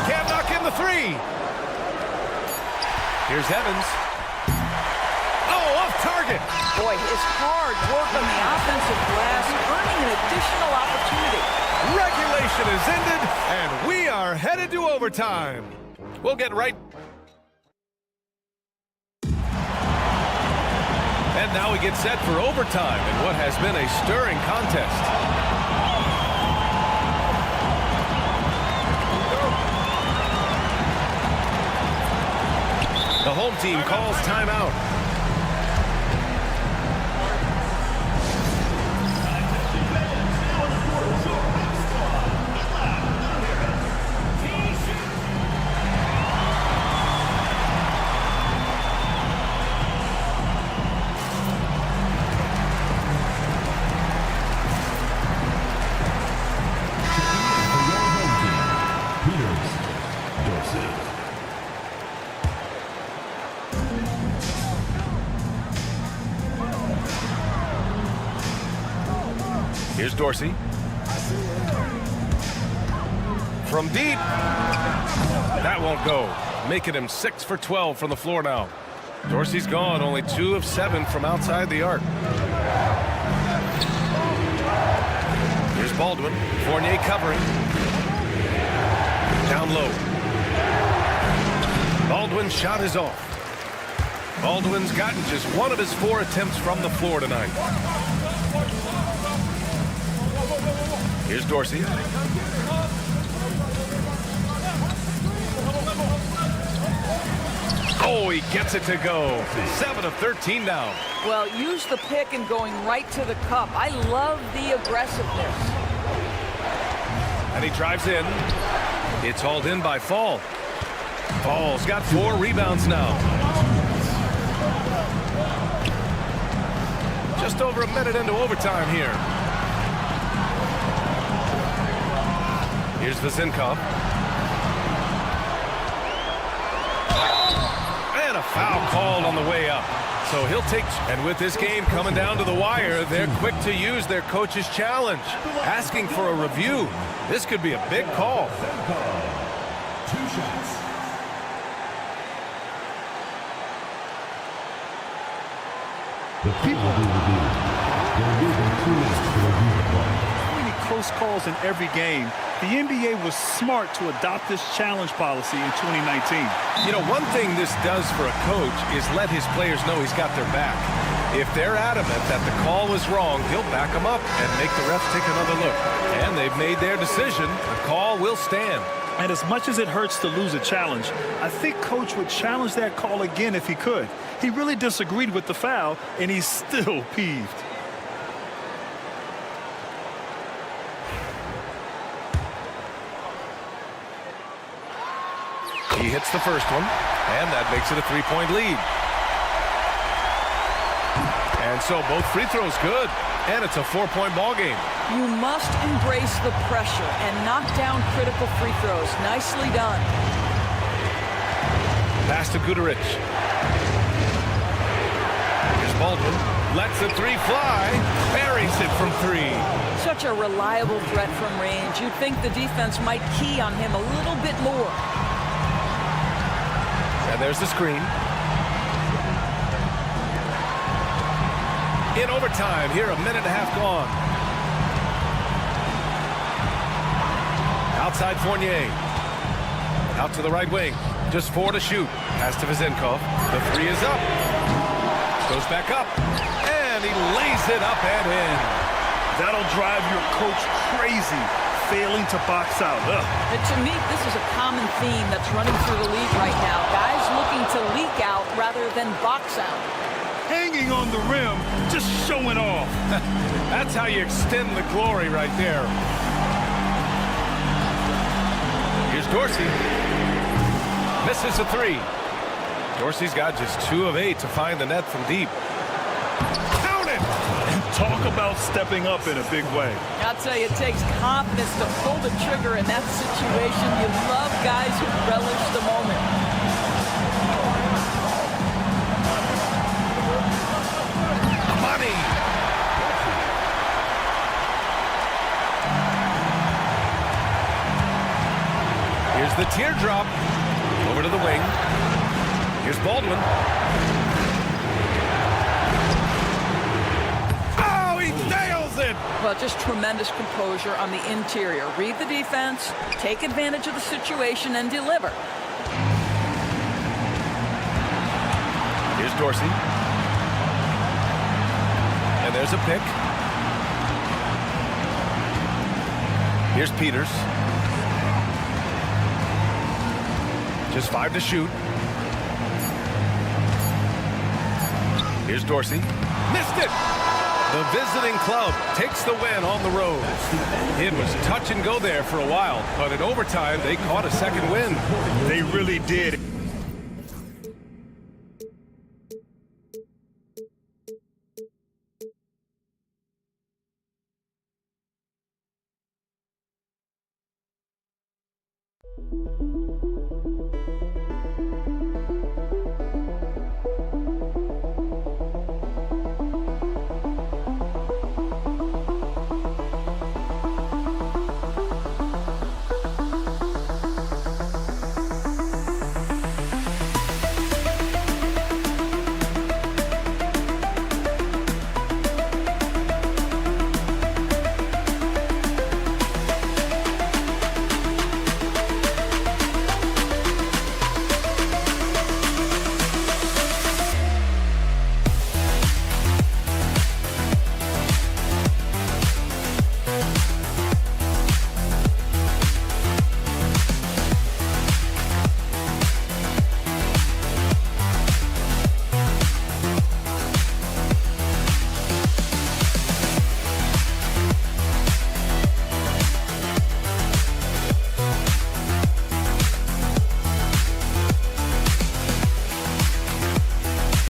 Can't knock in the three. Here's Evans. Oh, off target. Boy, his hard work on the offensive glass, earning an additional opportunity. Regulation is ended, and we are headed to overtime. We'll get right. And now we get set for overtime in what has been a stirring contest. The home team calls timeout. Here's Dorsey. From deep. That won't go. Making him 6 for 12 from the floor now. Dorsey's gone, only 2 of 7 from outside the arc. Here's Baldwin. Fournier covering. Down low. Baldwin's shot is off. Baldwin's gotten just 1 of his 4 attempts from the floor tonight. Here's Dorsey. Oh, he gets it to go. 7 of 13 now. Well, use the pick and going right to the cup. I love the aggressiveness. And he drives in. It's hauled in by Fall. Fall's got 4 rebounds now. Just over a minute into overtime here. Here's Vezinkov. And a foul called on the way up. So he'll take, and with this game coming down to the wire, they're quick to use their coach's challenge, asking for a review. This could be a big call. 2 shots. The people will be reviewed. There will be 2 minutes to review the play. Close calls in every game. The NBA was smart to adopt this challenge policy in 2019. You know, one thing this does for a coach is let his players know he's got their back. If they're adamant that the call was wrong, he'll back them up and make the refs take another look. And they've made their decision. The call will stand. And as much as it hurts to lose a challenge, I think Coach would challenge that call again if he could. He really disagreed with the foul, and he's still peeved. He hits the first one, and that makes it a 3-point lead. And so both free throws good, and it's a 4-point ball game. You must embrace the pressure and knock down critical free throws. Nicely done. Pass to Guterich. Here's Baldwin. Lets the 3 fly. Buries it from 3. Such a reliable threat from range. You'd think the defense might key on him a little bit more. And there's the screen. In overtime, here a minute and a half gone. Outside Fournier. Out to the right wing. Just 4 to shoot. Pass to Vezinkov. The 3 is up. Goes back up. And he lays it up and in. That'll drive your coach crazy, failing to box out. And to me, this is a common theme that's running through the league right now. Guys looking to leak out rather than box out. Hanging on the rim, just showing off. That's how you extend the glory right there. Here's Dorsey. Misses a 3. Dorsey's got just 2 of 8 to find the net from deep. Count it! And talk about stepping up in a big way. I'll tell you, it takes confidence to pull the trigger in that situation. You love guys who relish the moment. Money! teardrop. Over to the wing. Here's Baldwin. Oh, he nails it! Well, just tremendous composure on the interior. Read the defense, take advantage of the situation, and deliver. Here's Dorsey. And there's a pick. Here's Peters. Just 5 to shoot. Here's Dorsey. Missed it! The visiting club takes the win on the road. It was touch and go there for a while, but in overtime, they caught a second win. They really did.